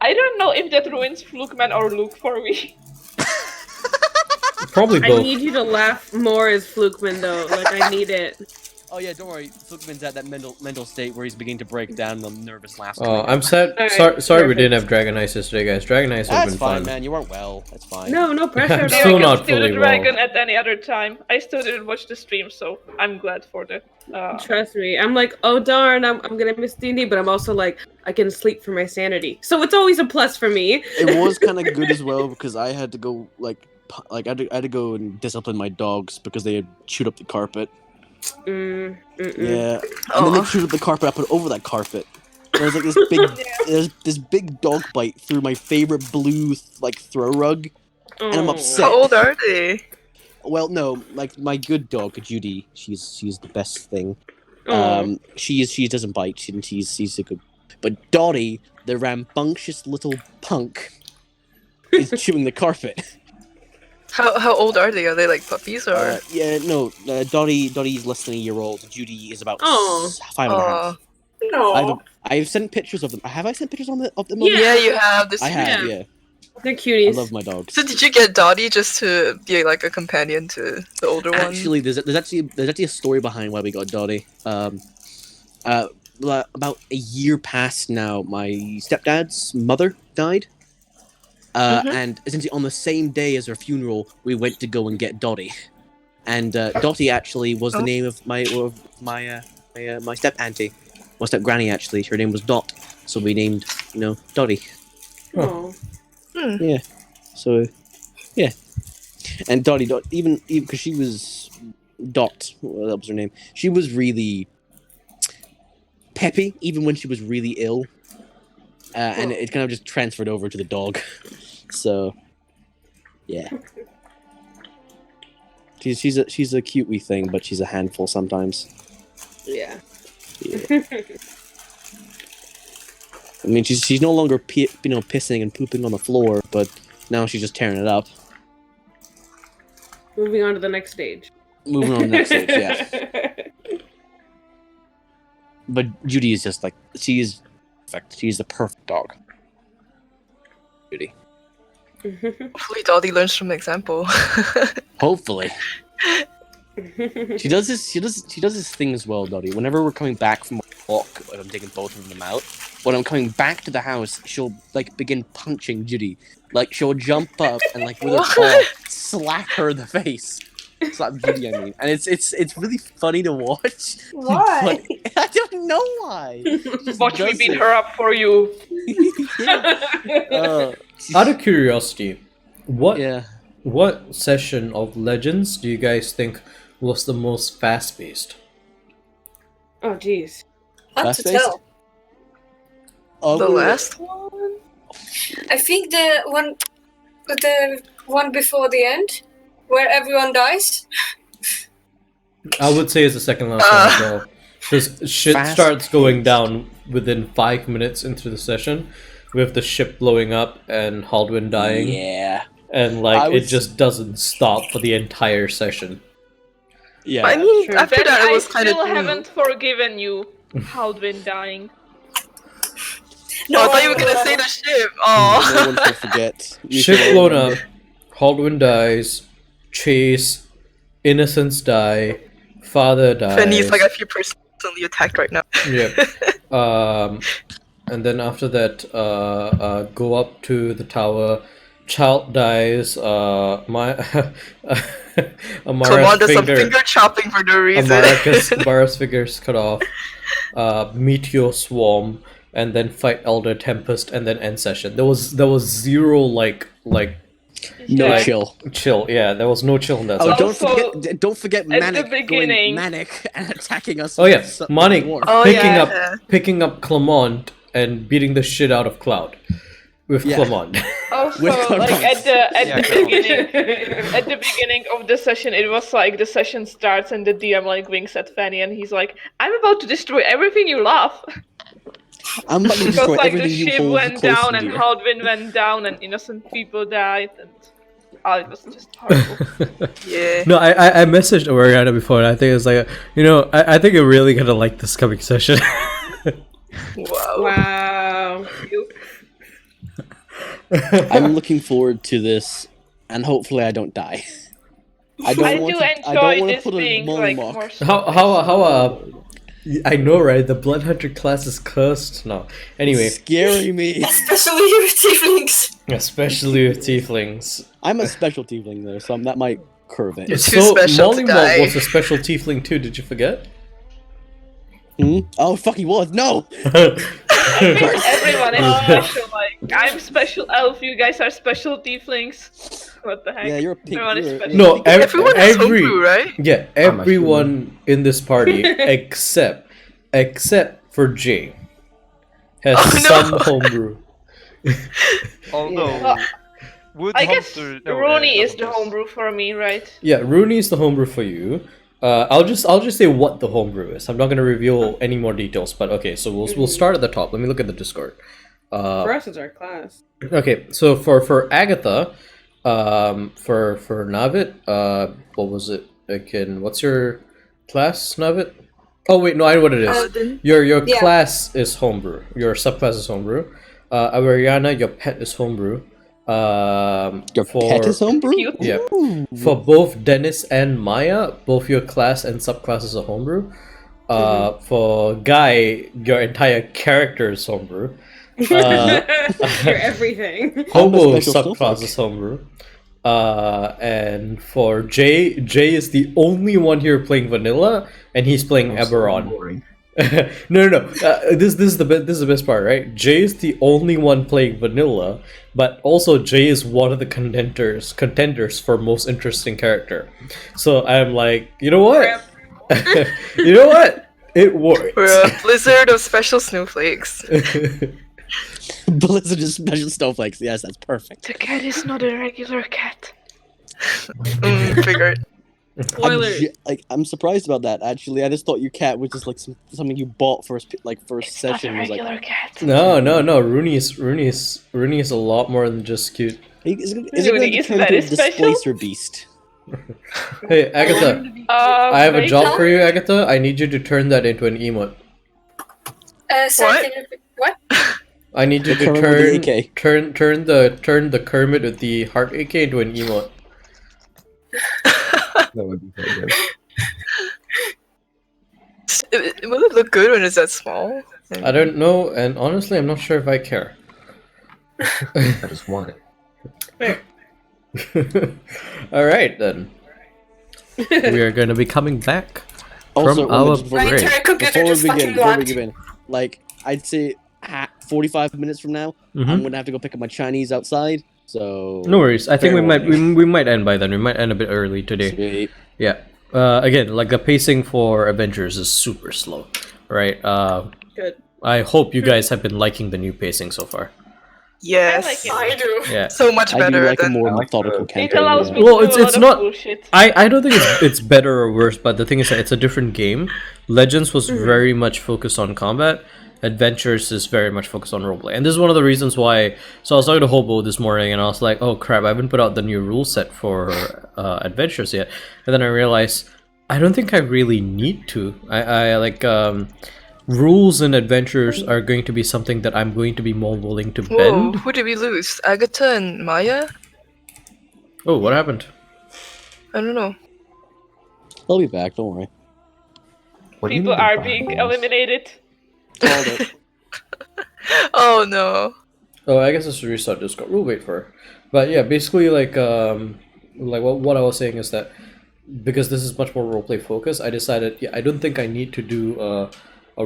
I don't know if that ruins Flukman or Luke for me. Probably I both. need you to laugh more as Flukman, though. Like, I need it. Oh yeah, don't worry. Flukman's at that mental state where he's beginning to break down the nervous laughter. Oh, I'm sad. Alright, Sorry we perfect. didn't have Dragon Ice yesterday, guys. Dragon Ice would have That's been fine, fun. man. You weren't well. That's fine. No pressure I'm at still all. not I can steal fully the dragon at any other time. I still didn't watch the stream, so I'm glad for the. Trust me. I'm like, oh darn, I'm gonna miss D&D, but I'm also like, I can sleep for my sanity. So it's always a plus for me. It was kind of good as well because I had to go I had to go and discipline my dogs because they had chewed up the carpet. Yeah, and then they chewed up the carpet. I put over that carpet. There's like this big, this big dog bite through my favorite blue throw rug, and I'm upset. How old are they? Well, no, like my good dog Judy, she's the best thing. Aw. She doesn't bite. She's a good. But Dottie, the rambunctious little punk, is chewing the carpet. How old are they? Are they like puppies or? Yeah, no, Dottie's less than a year old. Judy is about Aw. 5.5. No. I've sent pictures of them. Have I sent pictures of them? Yeah. Yeah, you have this. I have. Yeah. Yeah, They're I cuties. love my dogs. So did you get Dottie just to be like a companion to the older one? Actually, there's actually a story behind why we got Dottie. About a year past now, my stepdad's mother died. And essentially on the same day as her funeral, we went to go and get Dottie. And Dottie actually was the name of my step auntie, my step granny actually. Her name was Dot, so we named Dottie. Aw. Yeah. So, yeah. And Dottie, even because she was Dot, well, that was her name. She was really peppy, even when she was really ill. And it kind of just transferred over to the dog. So, yeah. She's a cute wee thing, but she's a handful sometimes. Yeah. Yeah. I mean, she's no longer pissing and pooping on the floor, but now she's just tearing it up. Moving on to the next stage. Moving on to the next stage, yeah. But Judy is just like she's perfect. She's the perfect dog. Judy. Hopefully Dottie learns from example. Hopefully. She does this thing as well, Dottie. Whenever we're coming back from a walk, like I'm taking both of them out. When I'm coming back to the house, she'll begin punching Judy. Like she'll jump up and with her paw slap her in the face. Slap Judy, I mean, and it's really funny to watch. Why? But I don't know why. Watch me beat her up for you. Out of curiosity, what Yeah. what session of Legends do you guys think was the most fast-paced? Oh, jeez. Hard to Fast-paced? tell. The last one? I think the one before the end, where everyone dies. I would say it's the second last one as well. Because shit Fast starts going down within 5 minutes into the session, with the ship blowing up and Haldwin dying. Yeah. And it just doesn't stop for the entire session. Yeah. I mean, True. after Then that it I was kind of. still haven't forgiven you, Haldwin dying. No, I thought you were gonna say the ship. Oh. No one can forget. Ship blown up, Haldwin dies, Chase, innocents die, father dies. Fanny's like, I feel personally attacked right now. Yeah. And then after that, go up to the tower. Child dies. My Clement does some finger chopping for no reason. Amara's fingers cut off. Meteor Swarm, and then fight Elder Tempest, and then end session. There was zero chill. Yeah, there was no chill in that. Oh, session. don't forget Manic the beginning. going manic and attacking us. Oh yeah, with Manic dwarf. picking up Clement and beating the shit out of Cloud with Clement. Also, With like Clement. at the beginning of the session, it was like the session starts and the DM like winks at Fanny and he's like, "I'm about to destroy everything you love." I'm about to Because destroy like the everything you ship hold went close down to and dear. Haldwin went down and innocent people died and it was just horrible. Yeah. No, I messaged Oriana before, and I think it's like, I think I'm really gonna like this coming session. Wow. I'm looking forward to this, and hopefully I don't die. I I don't do want enjoy to this put a being molly like mark. more. How I know, right? The Blood Hunter class is cursed. No, anyway, Scary me. Especially with tieflings. especially with tieflings. I'm a special tiefling though, so that might curve it. Too special to Mollymog die. was a special tiefling too. Did you forget? Oh fuck, he was no. Everyone is special. Like I'm special elf. You guys are special tieflings. What the heck? Yeah, you're a pink. Everyone is you're- special. No, Everyone has homebrew, right? Yeah, everyone in this party except for Jay has some homebrew. Although, Well, would I guess Hunter... Rooney is the homebrew for me, right? Yeah, Rooney's the homebrew for you. I'll just say what the homebrew is. I'm not gonna reveal any more details, but okay. So we'll start at the top. Let me look at the Discord. For us, it's our class. Okay, so for Agatha, for Navid, what was it again? What's your class, Navid? Oh wait, no, I know what it is. Paladin. Your Yeah. class is homebrew. Your subclass is homebrew. Ariana, your pet is homebrew. Your pet is homebrew? Cute. Yeah. For both Dennis and Maya, both your class and subclasses are homebrew. For Guy, your entire character is homebrew. You're everything. Hobo special subclass is homebrew. And for Jay is the only one here playing vanilla, and he's playing Eberron. Boring. No. This is the best part, right? Jay is the only one playing vanilla, but also Jay is one of the contenders for most interesting character. So I'm like, you know what? You know what? It works. We're a blizzard of special snowflakes. Blizzard is special snowflakes. Yes, that's perfect. The cat is not a regular cat. Figured. Spoiler. I'm surprised about that. Actually, I just thought your cat was just like something you bought first It's session. not a Was like, regular cat. No. Rooney is a lot more than just cute. is it Really, going to is turn that into a special? displacer beast? Hey, Agatha, I have a job Rachel? for you, Agatha. I need you to turn that into an emote. Sorry, What? can you repeat- what? I need you The to Kermit with the AK. turn the Kermit with the heart AK into an emote. That would be very good. Will it look good when it's that small? I don't know, and honestly, I'm not sure if I care. I just want it. All right then. We are going to be coming back Also, from our before My break. entire computer we just fucking blanked. begin, like I'd say 45 minutes from now, Mhm. I'm gonna have to go pick up my Chinese outside. So No worries. I think Fair we might end by then. We might end a bit early today. Sweet. Yeah. Again, like the pacing for Avengers is super slow, right? Good. I hope you guys have been liking the new pacing so far. Yes. I like it. I do. Yeah. So much I do better like a than. more I like methodical the- It campaign. allows me Well, to do it's a lot not- of bullshit. I don't think it's better or worse, but the thing is that it's a different game. Legends was very much focused on combat. Adventures is very much focused on roleplay, and this is one of the reasons why. So I was talking to Hobo this morning, and I was like, "Oh crap, I haven't put out the new rule set for Adventures yet." And then I realized I don't think I really need to. I like rules and adventures are going to be something that I'm going to be more willing to Whoa, bend. who did we lose? Agatha and Maya? Oh, what happened? I don't know. I'll be back. Don't worry. What do you People mean are by being balls? eliminated. Called it. Oh no. Oh, I guess I should restart Discord. We'll wait for her. But yeah, basically like what I was saying is that because this is much more roleplay focused, I decided, yeah, I don't think I need to do a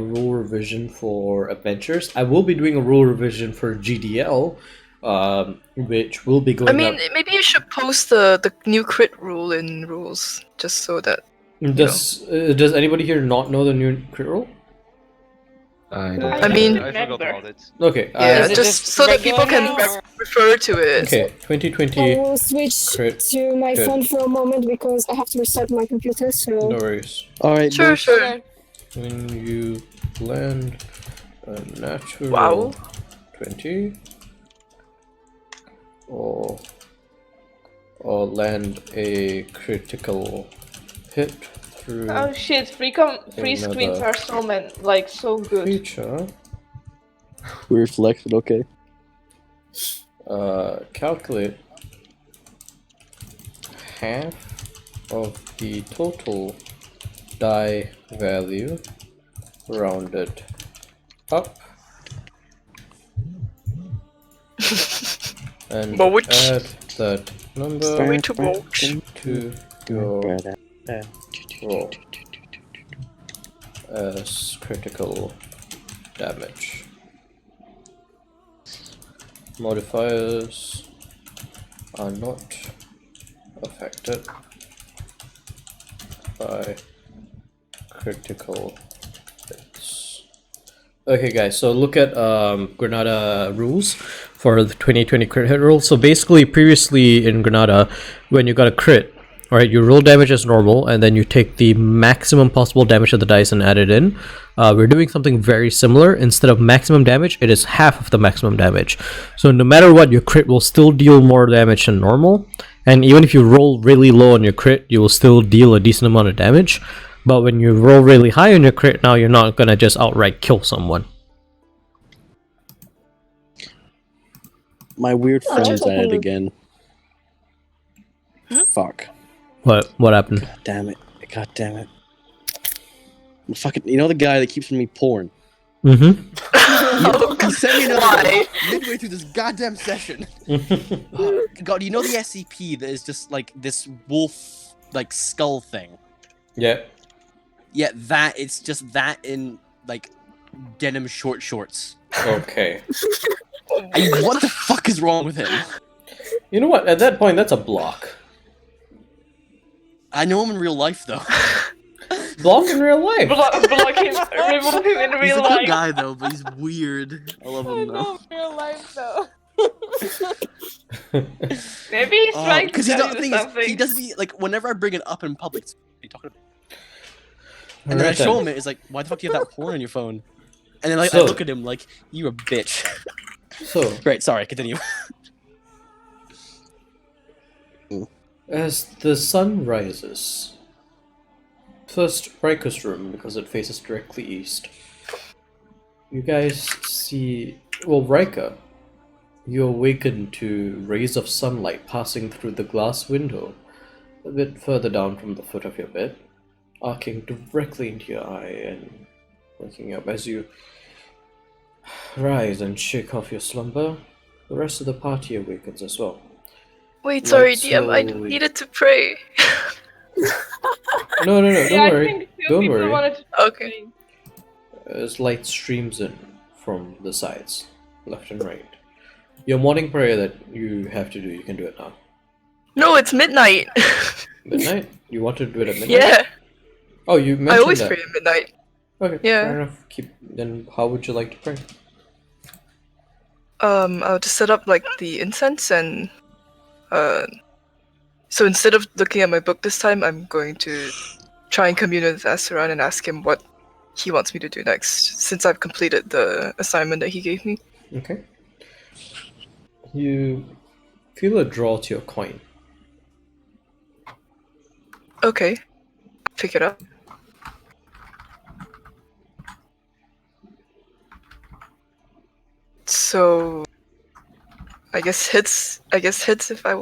rule revision for adventures. I will be doing a rule revision for GDL, which will be going I mean, up. maybe you should post the new crit rule in rules, just so that. Does anybody here not know the new crit rule? I don't. I mean- I forgot about it. Okay. Yeah, Is it just just so that people regular can now, or- refer to it. Okay. I 2020. will switch Crit. to my Good. phone for a moment because I have to restart my computer. So No worries. All right, Sure, boys. sure. When you land a natural Wow. 20 or land a critical hit through Oh shit! Free screens Another are so good. feature, Weird flex, but okay. calculate half of the total die value rounded up and Mulch. add that number Way to mulch. to your roll as critical damage. Modifiers are not affected by critical hits. Okay guys, so look at Granada rules for the 2020 crit hit roll. So basically previously in Granada, when you got a crit, alright, you roll damage as normal and then you take the maximum possible damage of the dice and add it in. We're doing something very similar. Instead of maximum damage, it is half of the maximum damage. So no matter what, your crit will still deal more damage than normal. And even if you roll really low on your crit, you will still deal a decent amount of damage. But when you roll really high on your crit, now you're not gonna just outright kill someone. My weird Oh, friend's check at it on again. Fuck. What happened? Damn it. God damn it. Fucking, you know the guy that keeps sending me porn? Mm-hmm. He sent me another Why? one midway through this goddamn session. God, you know the SCP that is just like this wolf, like skull thing? Yeah. Yeah, that, it's just that in like denim short shorts. Okay. What the fuck is wrong with him? You know what? At that point, that's a block. I know him in real life though. Block in real life. Block him, remove him in He's real a good life. guy though, but he's weird. I love him though. real life though. Maybe he's trying to Because tell the you thing is, something. he doesn't like whenever I bring it up in public. What are you talking about? And then I Alright show then. him it. It's like, why the fuck do you have that porn on your phone? And then like I So- look at him like, you a bitch. So, Great, sorry, continue. as the sun rises, first Riker's room, because it faces directly east, you guys see, well, Riker, you awaken to rays of sunlight passing through the glass window a bit further down from the foot of your bed, arcing directly into your eye and waking up. As you rise and shake off your slumber, the rest of the party awakens as well. Wait, sorry, Right, DM. I so- needed to pray. No, don't Yeah, I worry. think few Don't people worry. wanted to Okay. As light streams in from the sides, left and right. Your morning prayer that you have to do, you can do it now. No, it's midnight. Midnight? You want to do it at midnight? Yeah, Oh, you I mentioned always that. pray at midnight. Okay, Yeah. fair enough. Then how would you like to pray? I'll just set up like the incense and so instead of looking at my book this time, I'm going to try and commune with Asaran and ask him what he wants me to do next, since I've completed the assignment that he gave me. Okay. You feel a draw to your coin. Okay. Pick it up. So I guess hits if I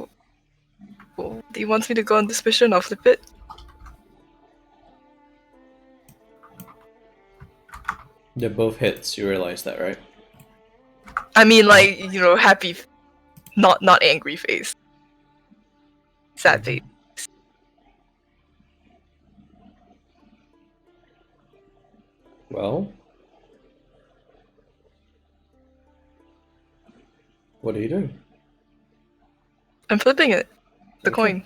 well, he wants me to go on this mission, I'll flip it. They're both hits, you realize that, right? I mean, like, you know, happy, not angry face. Sad face. Well, what are you doing? I'm flipping it. The Okay. coin.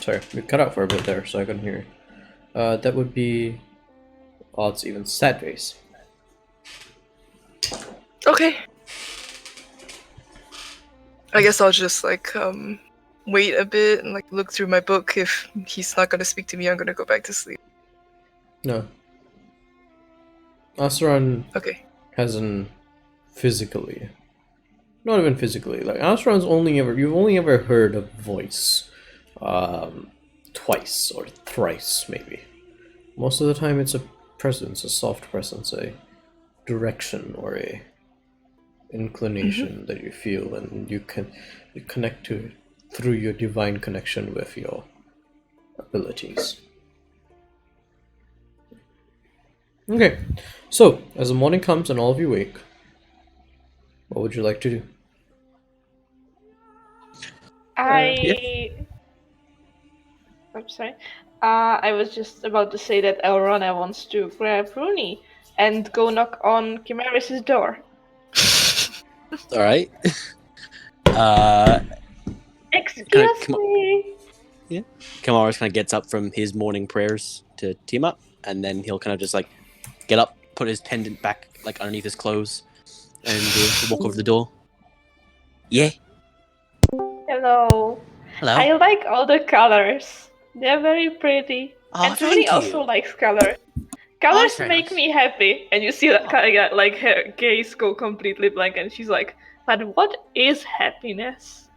Sorry, we cut out for a bit there, so I couldn't hear. That would be odds even sad face. Okay. I guess I'll just like wait a bit and like look through my book. If he's not gonna speak to me, I'm gonna go back to sleep. No. Asran Okay. hasn't physically, not even physically, like Asran's you've only ever heard a voice, twice or thrice maybe. Most of the time it's a presence, a soft presence, a direction or a inclination that you feel, and you connect to it through your divine connection with your abilities. Okay, so as the morning comes and all of you wake, what would you like to do? I'm sorry. I was just about to say that Elrona wants to grab Rooney and go knock on Chimaris' door. All right. Excuse me. Kamaris kind of gets up from his morning prayers to team up, and then he'll kind of just like get up, put his pendant back like underneath his clothes, and walk over to the door. Yeah. Hello. Hello. I like all the colors. They're very pretty. Oh, And Rooney thank also you. likes colors. Colors very make nice. me happy. And you see that kind of like her gaze go completely blank, and she's like, "But what is happiness?"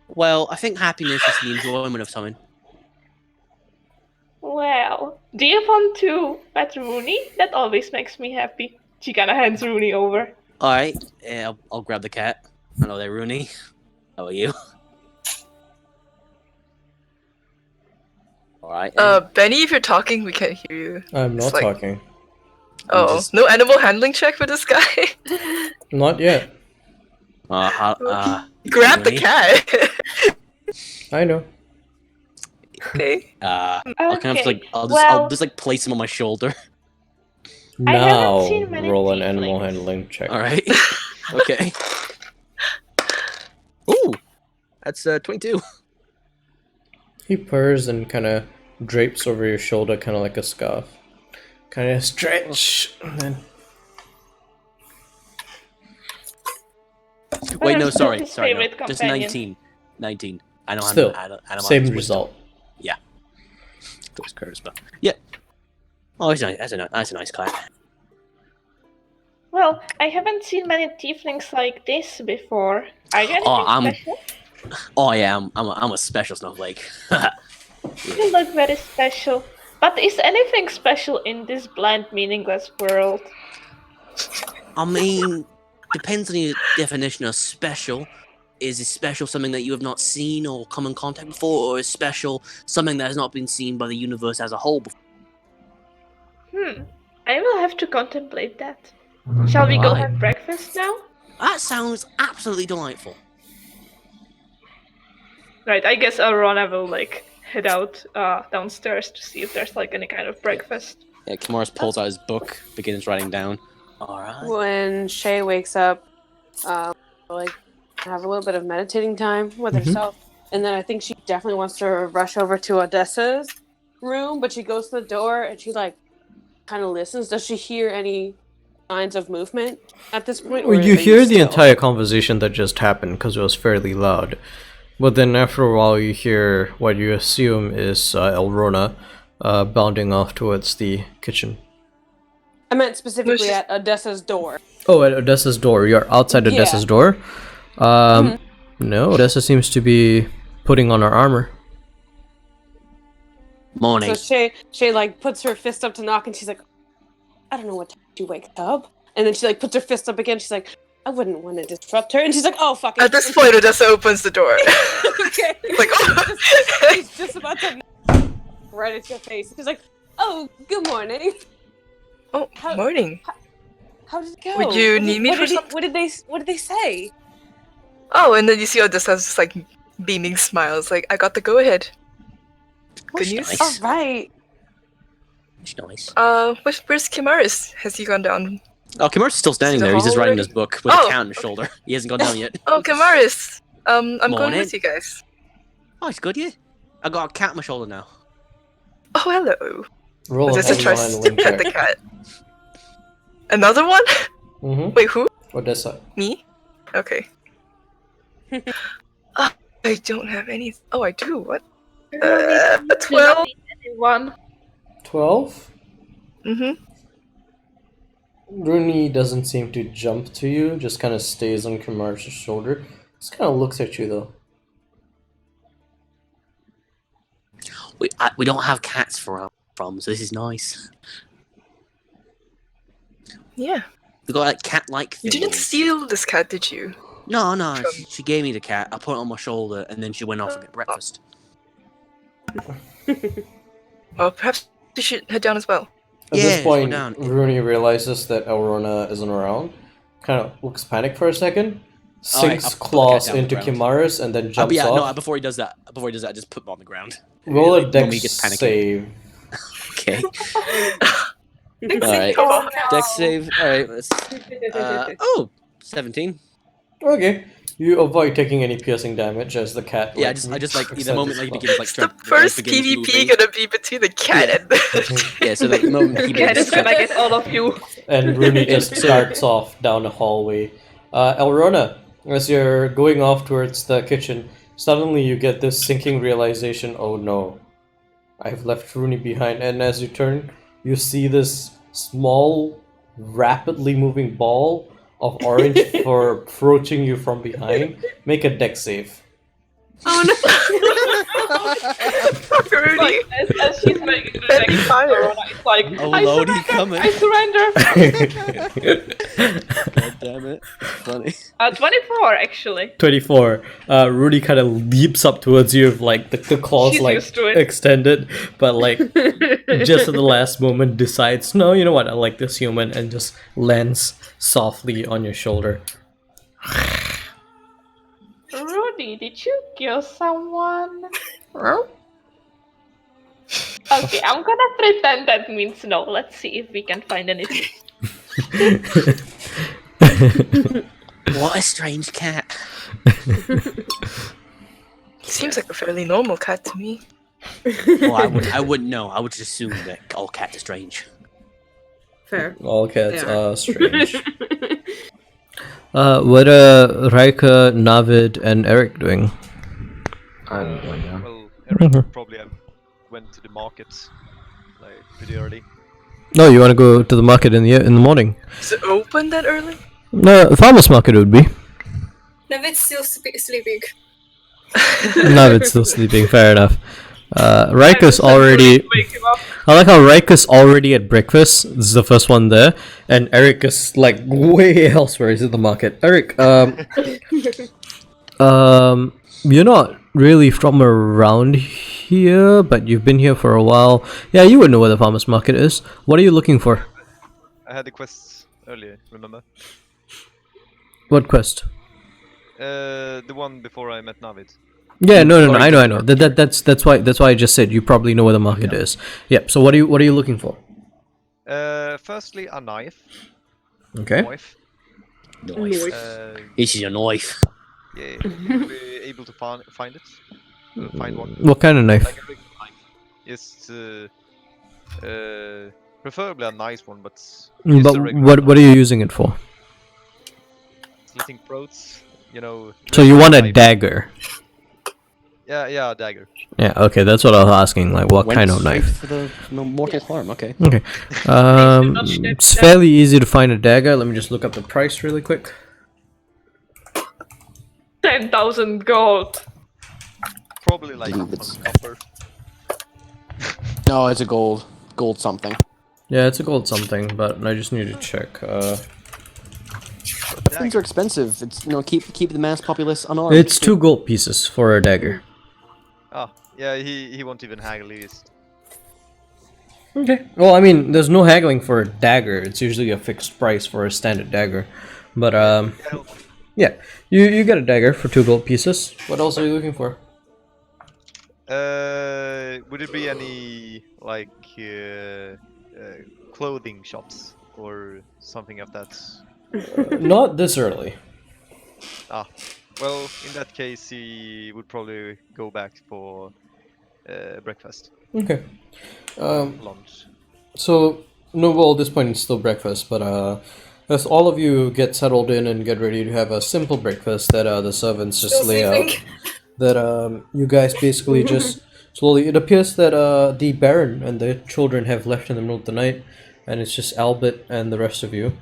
Well, I think happiness is the enjoyment of something. Well, do you want to pet Rooney? That always makes me happy. She kind of hands Rooney over. All right. Yeah, I'll grab the cat. Hello there, Rooney. How are you? All right. Benny, if you're talking, we can't hear you. I'm not It's like- talking. Oh, just- no animal handling check for this guy? Not yet. Grab the Rooney? cat! I know. Okay. I'll kind of Okay, I'll well- just like place him on my shoulder. I haven't Now seen many roll an animal tieflings. handling check. All right. Okay. Ooh, that's 22. He purrs and kind of drapes over your shoulder, kind of like a scarf. Kind of stretch, and then Wait, no, Where's sorry, his sorry, no. favorite Just companion? 19. 19. I know still I don't same have result. Yeah. Those curves, but yeah. Oh, that's a nice cat. Well, I haven't seen many tieflings like this before. Are you anything I'm- special? Oh yeah, I'm a special snowflake. You look very special. But is anything special in this bland, meaningless world? I mean, depends on your definition of special. Is special something that you have not seen or come in contact before, or is special something that has not been seen by the universe as a whole before? I will have to contemplate that. Shall we go Right. have breakfast now? That sounds absolutely delightful. Right, I guess Arona will like head out downstairs to see if there's like any kind of breakfast. Yeah, Kamaris pulls out his book, begins writing down. Alright. When Shay wakes up, like have a little bit of meditating time with herself, and then I think she definitely wants to rush over to Odessa's room, but she goes to the door and she like kind of listens. Does she hear any signs of movement at this point? Well, or you are hear the still- entire conversation that just happened because it was fairly loud. But then after a while, you hear what you assume is Elrona bounding off towards the kitchen. I meant specifically at Odessa's door. Oh, at Odessa's door. You're outside Yeah. Odessa's door? No, Odessa seems to be putting on her armor. Morning. So Shay like puts her fist up to knock, and she's like, I don't know what time she wakes up. And then she like puts her fist up again. She's like, I wouldn't want to disrupt her. And she's like, oh fuck it. At this point, Odessa opens the door. Okay. Like, oh. He's just about to right at your face. She's like, oh, good morning. Oh, morning. How did it go? Would you need me for something? What did they say? Oh, and then you see Odessa's just like beaming smiles. Like, I got the go ahead. Good news. Nice. All right. Nice. Where's Kimaris? Has he gone down? Oh, Kimaris is still standing the there. He's just hall writing already? his book with a Oh. cat on his shoulder. He hasn't gone down yet. Oh, Kimaris! I'm going Morning. with you guys. Oh, it's good, yeah. I got a cat on my shoulder now. Oh, hello. Roll Is an this a try animal handling at the check. cat? Another one? Mm-hmm. Wait, who? Odessa. Me? Okay. I don't have any. Oh, I do. What? 12. 12? Mm-hmm. Rooney doesn't seem to jump to you, just kind of stays on Kamar's shoulder. Just kind of looks at you though. We don't have cats from, so this is nice. Yeah. We got like cat-like You things. didn't steal this cat, did you? No, From- she gave me the cat. I put it on my shoulder, and then she went off and get breakfast. Well, perhaps you should head down as well. At Yeah, this let's go point, down. Rooney realizes that Elrona isn't around. Kind of looks panicked for a second, Alright, sinks I'll put the cat claws down on the into ground. Kimaris, and then jumps yeah, off. no. Before he does that, I just put him on the ground. Roll a When dex he gets panicky. save. Okay. Alright. Dex save. Alright. Let's. 17. Okay. You avoid taking any piercing damage as the cat. Yeah, like, I just like the extends moment its like he claw. begins like It's the trying- first begins PvP moving. gonna be between the cat and the... Yeah, so like the moment he Cat is begins. gonna get all of you. And Rooney just starts off down the hallway. Elrona, as you're going off towards the kitchen, suddenly you get this sinking realization, oh no, I've left Rooney behind. And as you turn, you see this small, rapidly moving ball of orange for approaching you from behind. Make a dex save. Oh Fuck, Rudy. Like, as she's making the Very next tired. Corona, it's like, Oh, I Lordy, surrender, coming. I surrender. God damn it! Funny. 24 actually. 24. Rudy kind of leaps up towards you, with, like the claws She's like used to it. extended, but like just at the last moment decides, no, you know what? I like this human, and just lands softly on your shoulder. Rudy, did you kill someone? Okay, I'm gonna pretend that means no. Let's see if we can find anything. What a strange cat. Seems like a fairly normal cat to me. Well, I wouldn't know. I would just assume that all cats are strange. Fair. All cats They are. are strange. What are Raika, Navid, and Eric doing? I don't know. Yeah. Well, Eric probably went to the market like pretty early. No, you want to go to the market in the morning? Is it open that early? No, farmer's market would be. Navid's still sleeping. Navid's still sleeping. Fair enough. Raika's already. Wake him up. I like how Raika's already at breakfast. This is the first one there, and Eric is like way elsewhere. He's at the market. Eric, you're not really from around here, but you've been here for a while. Yeah, you would know where the farmer's market is. What are you looking for? I had the quests earlier, remember? What quest? The one before I met Navid. Yeah, no. I know. That's why I just said you probably know where the market is. Yep. So what are you looking for? Firstly, a knife. Okay. Knife. Knife. Uh, This is your knife. yeah, you'll be able to find it. Find one. What kind of knife? Like a big knife. Yes, preferably a nice one, but just But a regular what knife. are you using it for? Slitting throats, you know. So you want a knife. dagger? Yeah, a dagger. Yeah. Okay, that's what I was asking. Like, what kind of Went knife? straight for the mortal harm. Okay. Okay. It's fairly easy to find a dagger. Let me just look up the price really quick. 10,000 gold. Probably like Believe on it's- copper. No, it's a gold something. Yeah, it's a gold something, but I just need to check. Things are expensive. It's keep the mass populace unarmed. It's 2 gold pieces for a dagger. Ah, yeah, he won't even haggle these. Okay. Well, I mean, there's no haggling for a dagger. It's usually a fixed price for a standard dagger. But yeah, you get a dagger for 2 gold pieces. What else are you looking for? Would it be any like clothing shops or something of that? Not this early. Well, in that case, he would probably go back for breakfast, Okay. lunch. So, no, well, at this point it's still breakfast, but as all of you get settled in and get ready to have a simple breakfast that the servants just Still lay out, sleeping. that you guys basically just slowly. It appears that the Baron and the children have left in the middle of the night, and it's just Albert and the rest of you.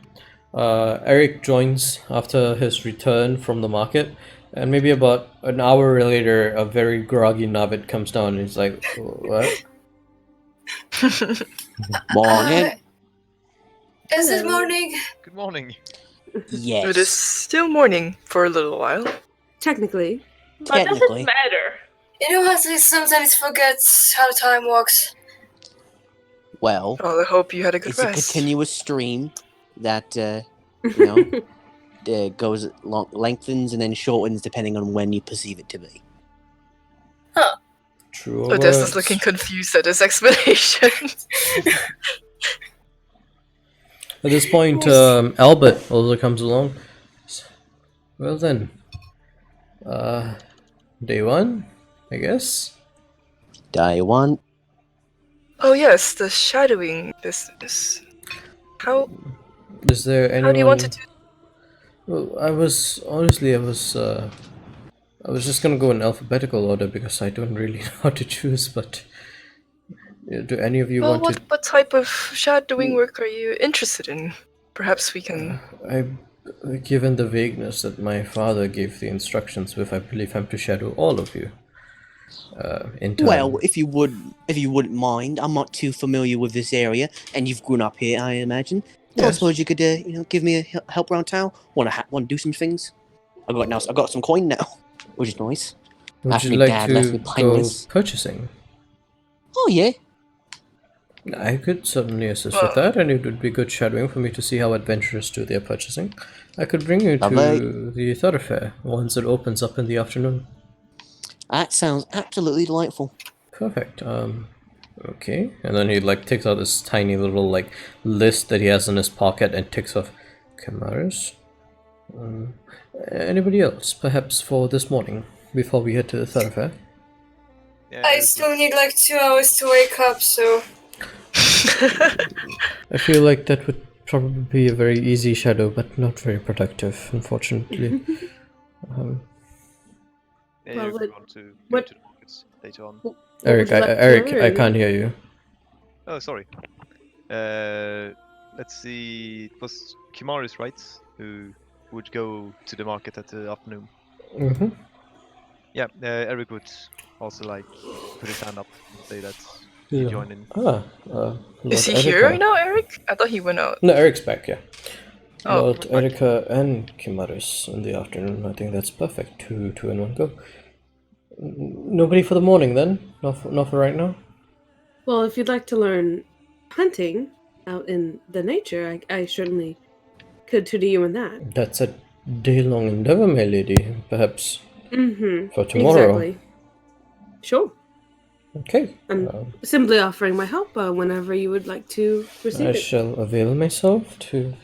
Eric joins after his return from the market, and maybe about an hour later, a very groggy Navid comes down and he's like, "What?" Morning. Is it Hello. morning? Good morning. Yes. It is still morning for a little while. Technically. But does Technically. it matter? You know, I sometimes forget how time works. Well, Well, I hope you had a good it's a rest. continuous stream that goes lengthens and then shortens depending on when you perceive it to be. True Odessa's words. looking confused at his explanation. At this point, Albert also comes along. Well then, day one, I guess. Day one. Oh yes, the shadowing business. How Is there anyone? how do you want to do? Well, I was just gonna go in alphabetical order because I don't really know how to choose. But do any of you Well, want to? what type of shadowing work are you interested in? Perhaps we can. Given the vagueness that my father gave the instructions with, I believe I'm to shadow all of you. In time. Well, if you wouldn't mind, I'm not too familiar with this area, and you've grown up here, I imagine. So I Yes. suppose you could, give me a help around town. Want to do some things? I got some coin now, which is nice. Would After you my like dad left to me go penniless. purchasing? Oh yeah. I could certainly assist Well- with that, and it would be good shadowing for me to see how adventurous do their purchasing. I could bring you Lovely. to the thoroughfare once it opens up in the afternoon. That sounds absolutely delightful. Perfect. Okay. And then he takes out this tiny little list that he has in his pocket and ticks off Chimeras. Anybody else, perhaps for this morning before we head to the thoroughfare? Yeah, I this still is- need like 2 hours to wake up, so I feel like that would probably be a very easy shadow, but not very productive, unfortunately. Yeah, Well, you're what- going to go what- to the markets later on. What Eric, would you like to Eric, I learn? can't hear you. Oh, sorry. Let's see. It was Kimaris, right? Who would go to the market at the afternoon. Mm-hmm. Yeah, Eric would also put his hand up and say that he joined in. Lord Is he Erica. here right now, Eric? I thought he went out. No, Eric's back, yeah. Oh, Lord right. Erica and Kimaris in the afternoon. I think that's perfect. Two in one go. Nobody for the morning then? Not for right now? Well, if you'd like to learn hunting out in the nature, I certainly could tutor you in that. That's a day-long endeavor, my lady. Perhaps Mm-hmm. for tomorrow. Exactly. Sure. Okay. I'm simply offering my help whenever you would like to receive I it. shall avail myself to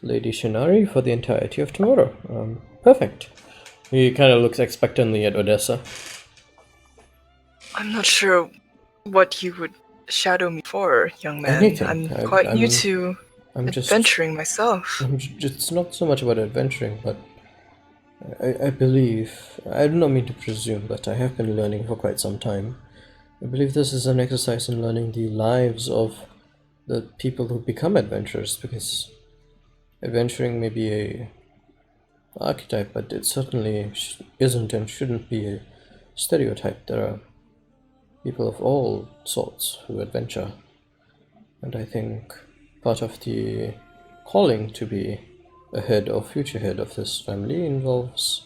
Lady Shinari for the entirety of tomorrow. Perfect. He kind of looks expectantly at Odessa. I'm not sure what you would shadow me for, young man. Anything. I'm quite new to I'm just adventuring myself. It's not so much about adventuring, but I believe, I do not mean to presume, but I have been learning for quite some time. I believe this is an exercise in learning the lives of the people who become adventurers, because adventuring may be a archetype, but it certainly isn't and shouldn't be a stereotype. There are people of all sorts who adventure, and I think part of the calling to be a head or future head of this family involves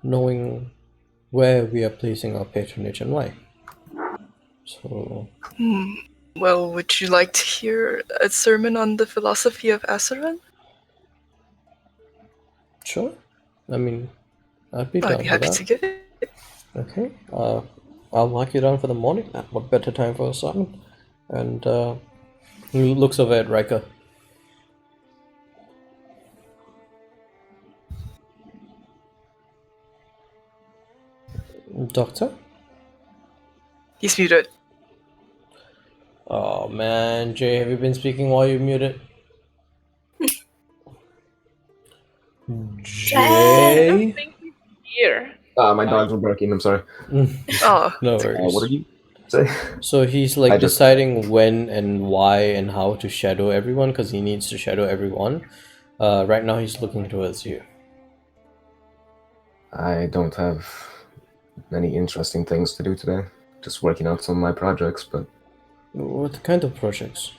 knowing where we are placing our patronage and why. So, Well, would you like to hear a sermon on the philosophy of Asaran? sure. I mean, I'd be down I'd be for happy that. to give it. Okay. I'll mark you down for the morning. What better time for a sermon? And He looks over at Riker. Doctor? He's muted. Oh man, Jay, have you been speaking while you're muted? Jay? Here. My dogs were barking. I'm sorry. Oh, No worries. What did you say? So he's I like just- deciding when and why and how to shadow everyone because he needs to shadow everyone. Right now he's looking towards you. I don't have many interesting things to do today. Just working out some of my projects, but What kind of projects?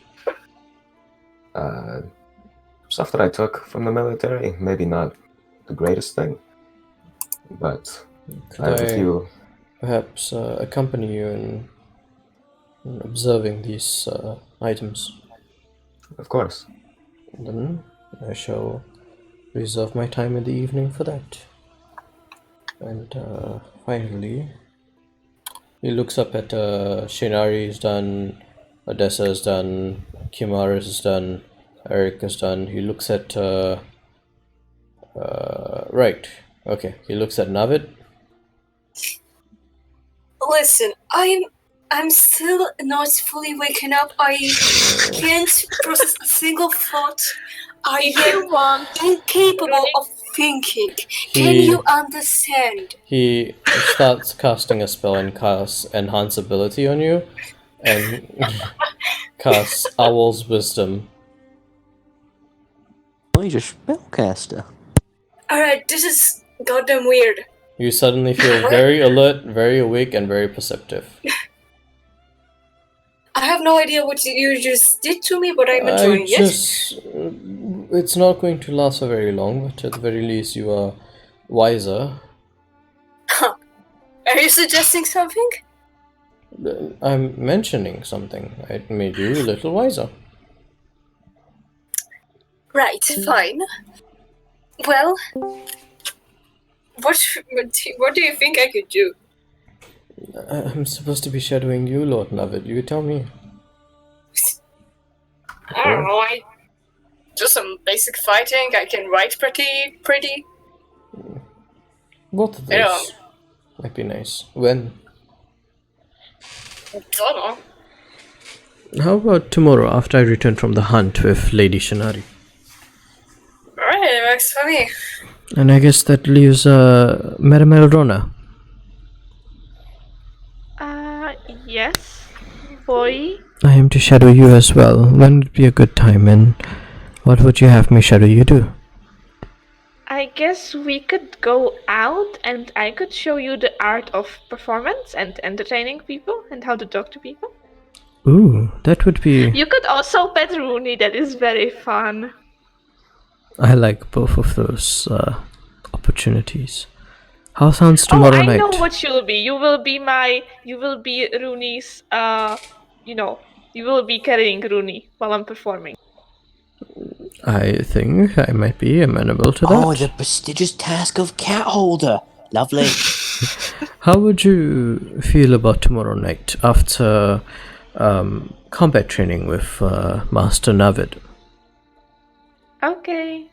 stuff that I took from the military. Maybe not the greatest thing, but Could I have a I few. perhaps accompany you in observing these items? Of course. Then I shall reserve my time in the evening for that. And finally, he looks up at Shinari is done, Odessa is done, Kimaris is done, Eric is done. He looks at right. Okay, he looks at Navid. Listen, I'm still not fully waken up. I can't process a single thought. I am incapable of thinking. Can you understand? He starts casting a spell and casts Enhance Ability on you, and casts Owl's Wisdom. Oh, he's a spellcaster. Alright, this is goddamn weird. You suddenly feel very alert, very awake, and very perceptive. I have no idea what you just did to me, but I'm enjoying it. It's not going to last for very long, but at the very least you are wiser. Are you suggesting something? I'm mentioning something. It made you a little wiser. Right, fine. Well, what do you think I could do? I'm supposed to be shadowing you, Lord Navid. You tell me. I don't know, I do some basic fighting, I can write pretty. Both of those Yeah. might be nice. When? I don't know. How about tomorrow after I return from the hunt with Lady Shinari? Alright, it works for me. And I guess that leaves Madame Eldrona. Yes, boy. I am to shadow you as well. When would be a good time, and what would you have me shadow you do? I guess we could go out and I could show you the art of performance and entertaining people and how to talk to people. Ooh, that would be... You could also pet Rooney, that is very fun. I like both of those opportunities. How sounds tomorrow I night? know what you'll be. You will be Rooney's, you will be carrying Rooney while I'm performing. I think I might be amenable to that. Oh, the prestigious task of cat holder. Lovely. How would you feel about tomorrow night after combat training with Master Navid? Okay.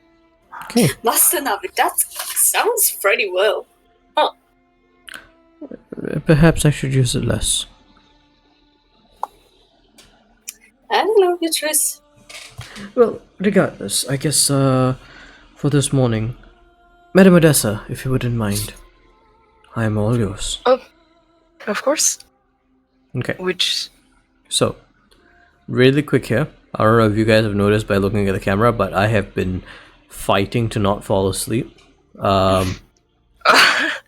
Okay. Master Navi, that sounds pretty well. Perhaps I should use it less. I don't know, your choice. Well, regardless, I guess for this morning, Madame Odessa, if you wouldn't mind, I am all yours. Oh, of course. Okay. Which So, really quick here. I don't know if you guys have noticed by looking at the camera, but I have been fighting to not fall asleep.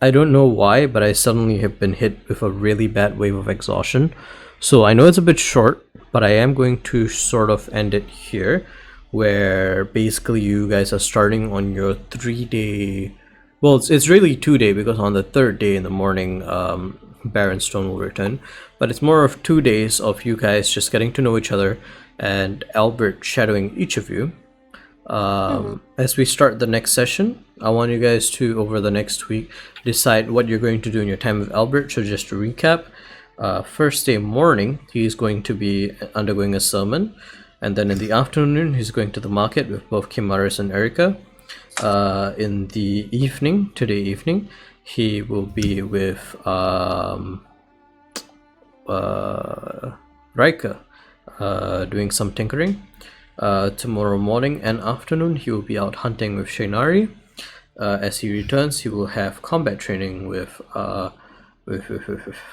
I don't know why, but I suddenly have been hit with a really bad wave of exhaustion. So I know it's a bit short, but I am going to sort of end it here, where basically you guys are starting on your 3-day... Well, it's really 2-day, because on the 3rd day in the morning, Baron Stone will return. But it's more of 2 days of you guys just getting to know each other, and Albert shadowing each of you. As we start the next session, I want you guys to, over the next week, decide what you're going to do in your time with Albert. So just to recap, first day morning, he's going to be undergoing a sermon. And then in the afternoon, he's going to the market with both Kimaris and Erika. In the evening, today evening, he will be with Rika, doing some tinkering. Tomorrow morning and afternoon, he will be out hunting with Shinari. As he returns, he will have combat training with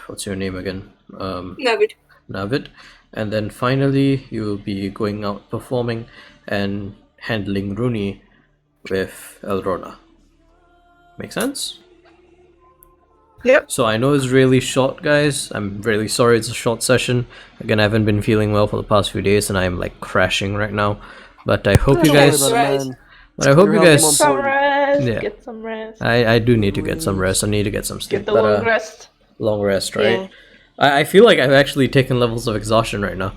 what's your name again? Navid. And then finally, you will be going out performing and handling Rooney with Elrona. Make sense? Yep. So I know it's really short, guys. I'm really sorry it's a short session. Again, I haven't been feeling well for the past few days, and I'm like crashing right now. But I hope you guys. But I hope you guys. Some rest. Yeah. Get some rest. I do need to get some rest. I need to get some sleep. Get the long rest. Long rest, right? Yeah. I feel like I've actually taken levels of exhaustion right now.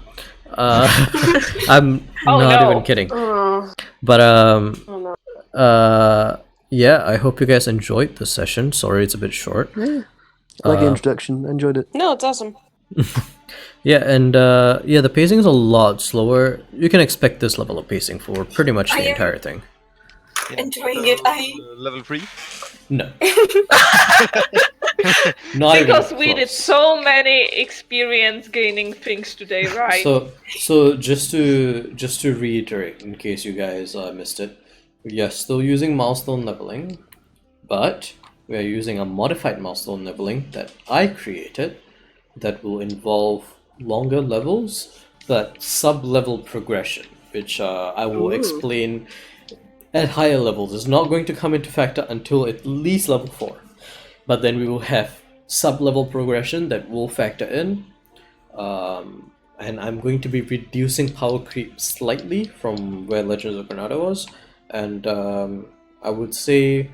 I'm Oh, not no. even kidding. Oh, But oh no. yeah, I hope you guys enjoyed the session. Sorry it's a bit short. Yeah. I like the introduction. I enjoyed it. No, it's awesome. Yeah, and yeah, the pacing is a lot slower. You can expect this level of pacing for pretty much the entire thing. Enjoying it. Level 3. No. Not even Because we did close. so many experience gaining things today, right? So just to reiterate, in case you guys missed it, we are still using milestone leveling, but we are using a modified milestone leveling that I created that will involve longer levels, but sub-level progression, which I will explain at higher levels. It's not going to come into factor until at least level 4. But then we will have sub-level progression that will factor in. And I'm going to be reducing power creep slightly from where Legends of Granada was. And I would say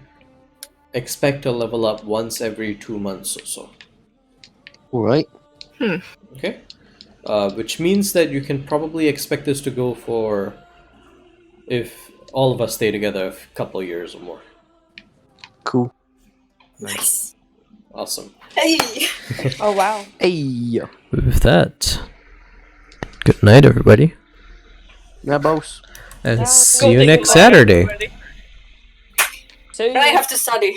expect to level up once every 2 months or so. Alright. Okay? Which means that you can probably expect this to go for, if all of us stay together, a couple of years or more. Cool. Nice. Awesome. Hey. Oh wow. Hey. With that, good night, everybody. Yeah, boss. And Yeah. see you next Saturday. Already. So I have to study.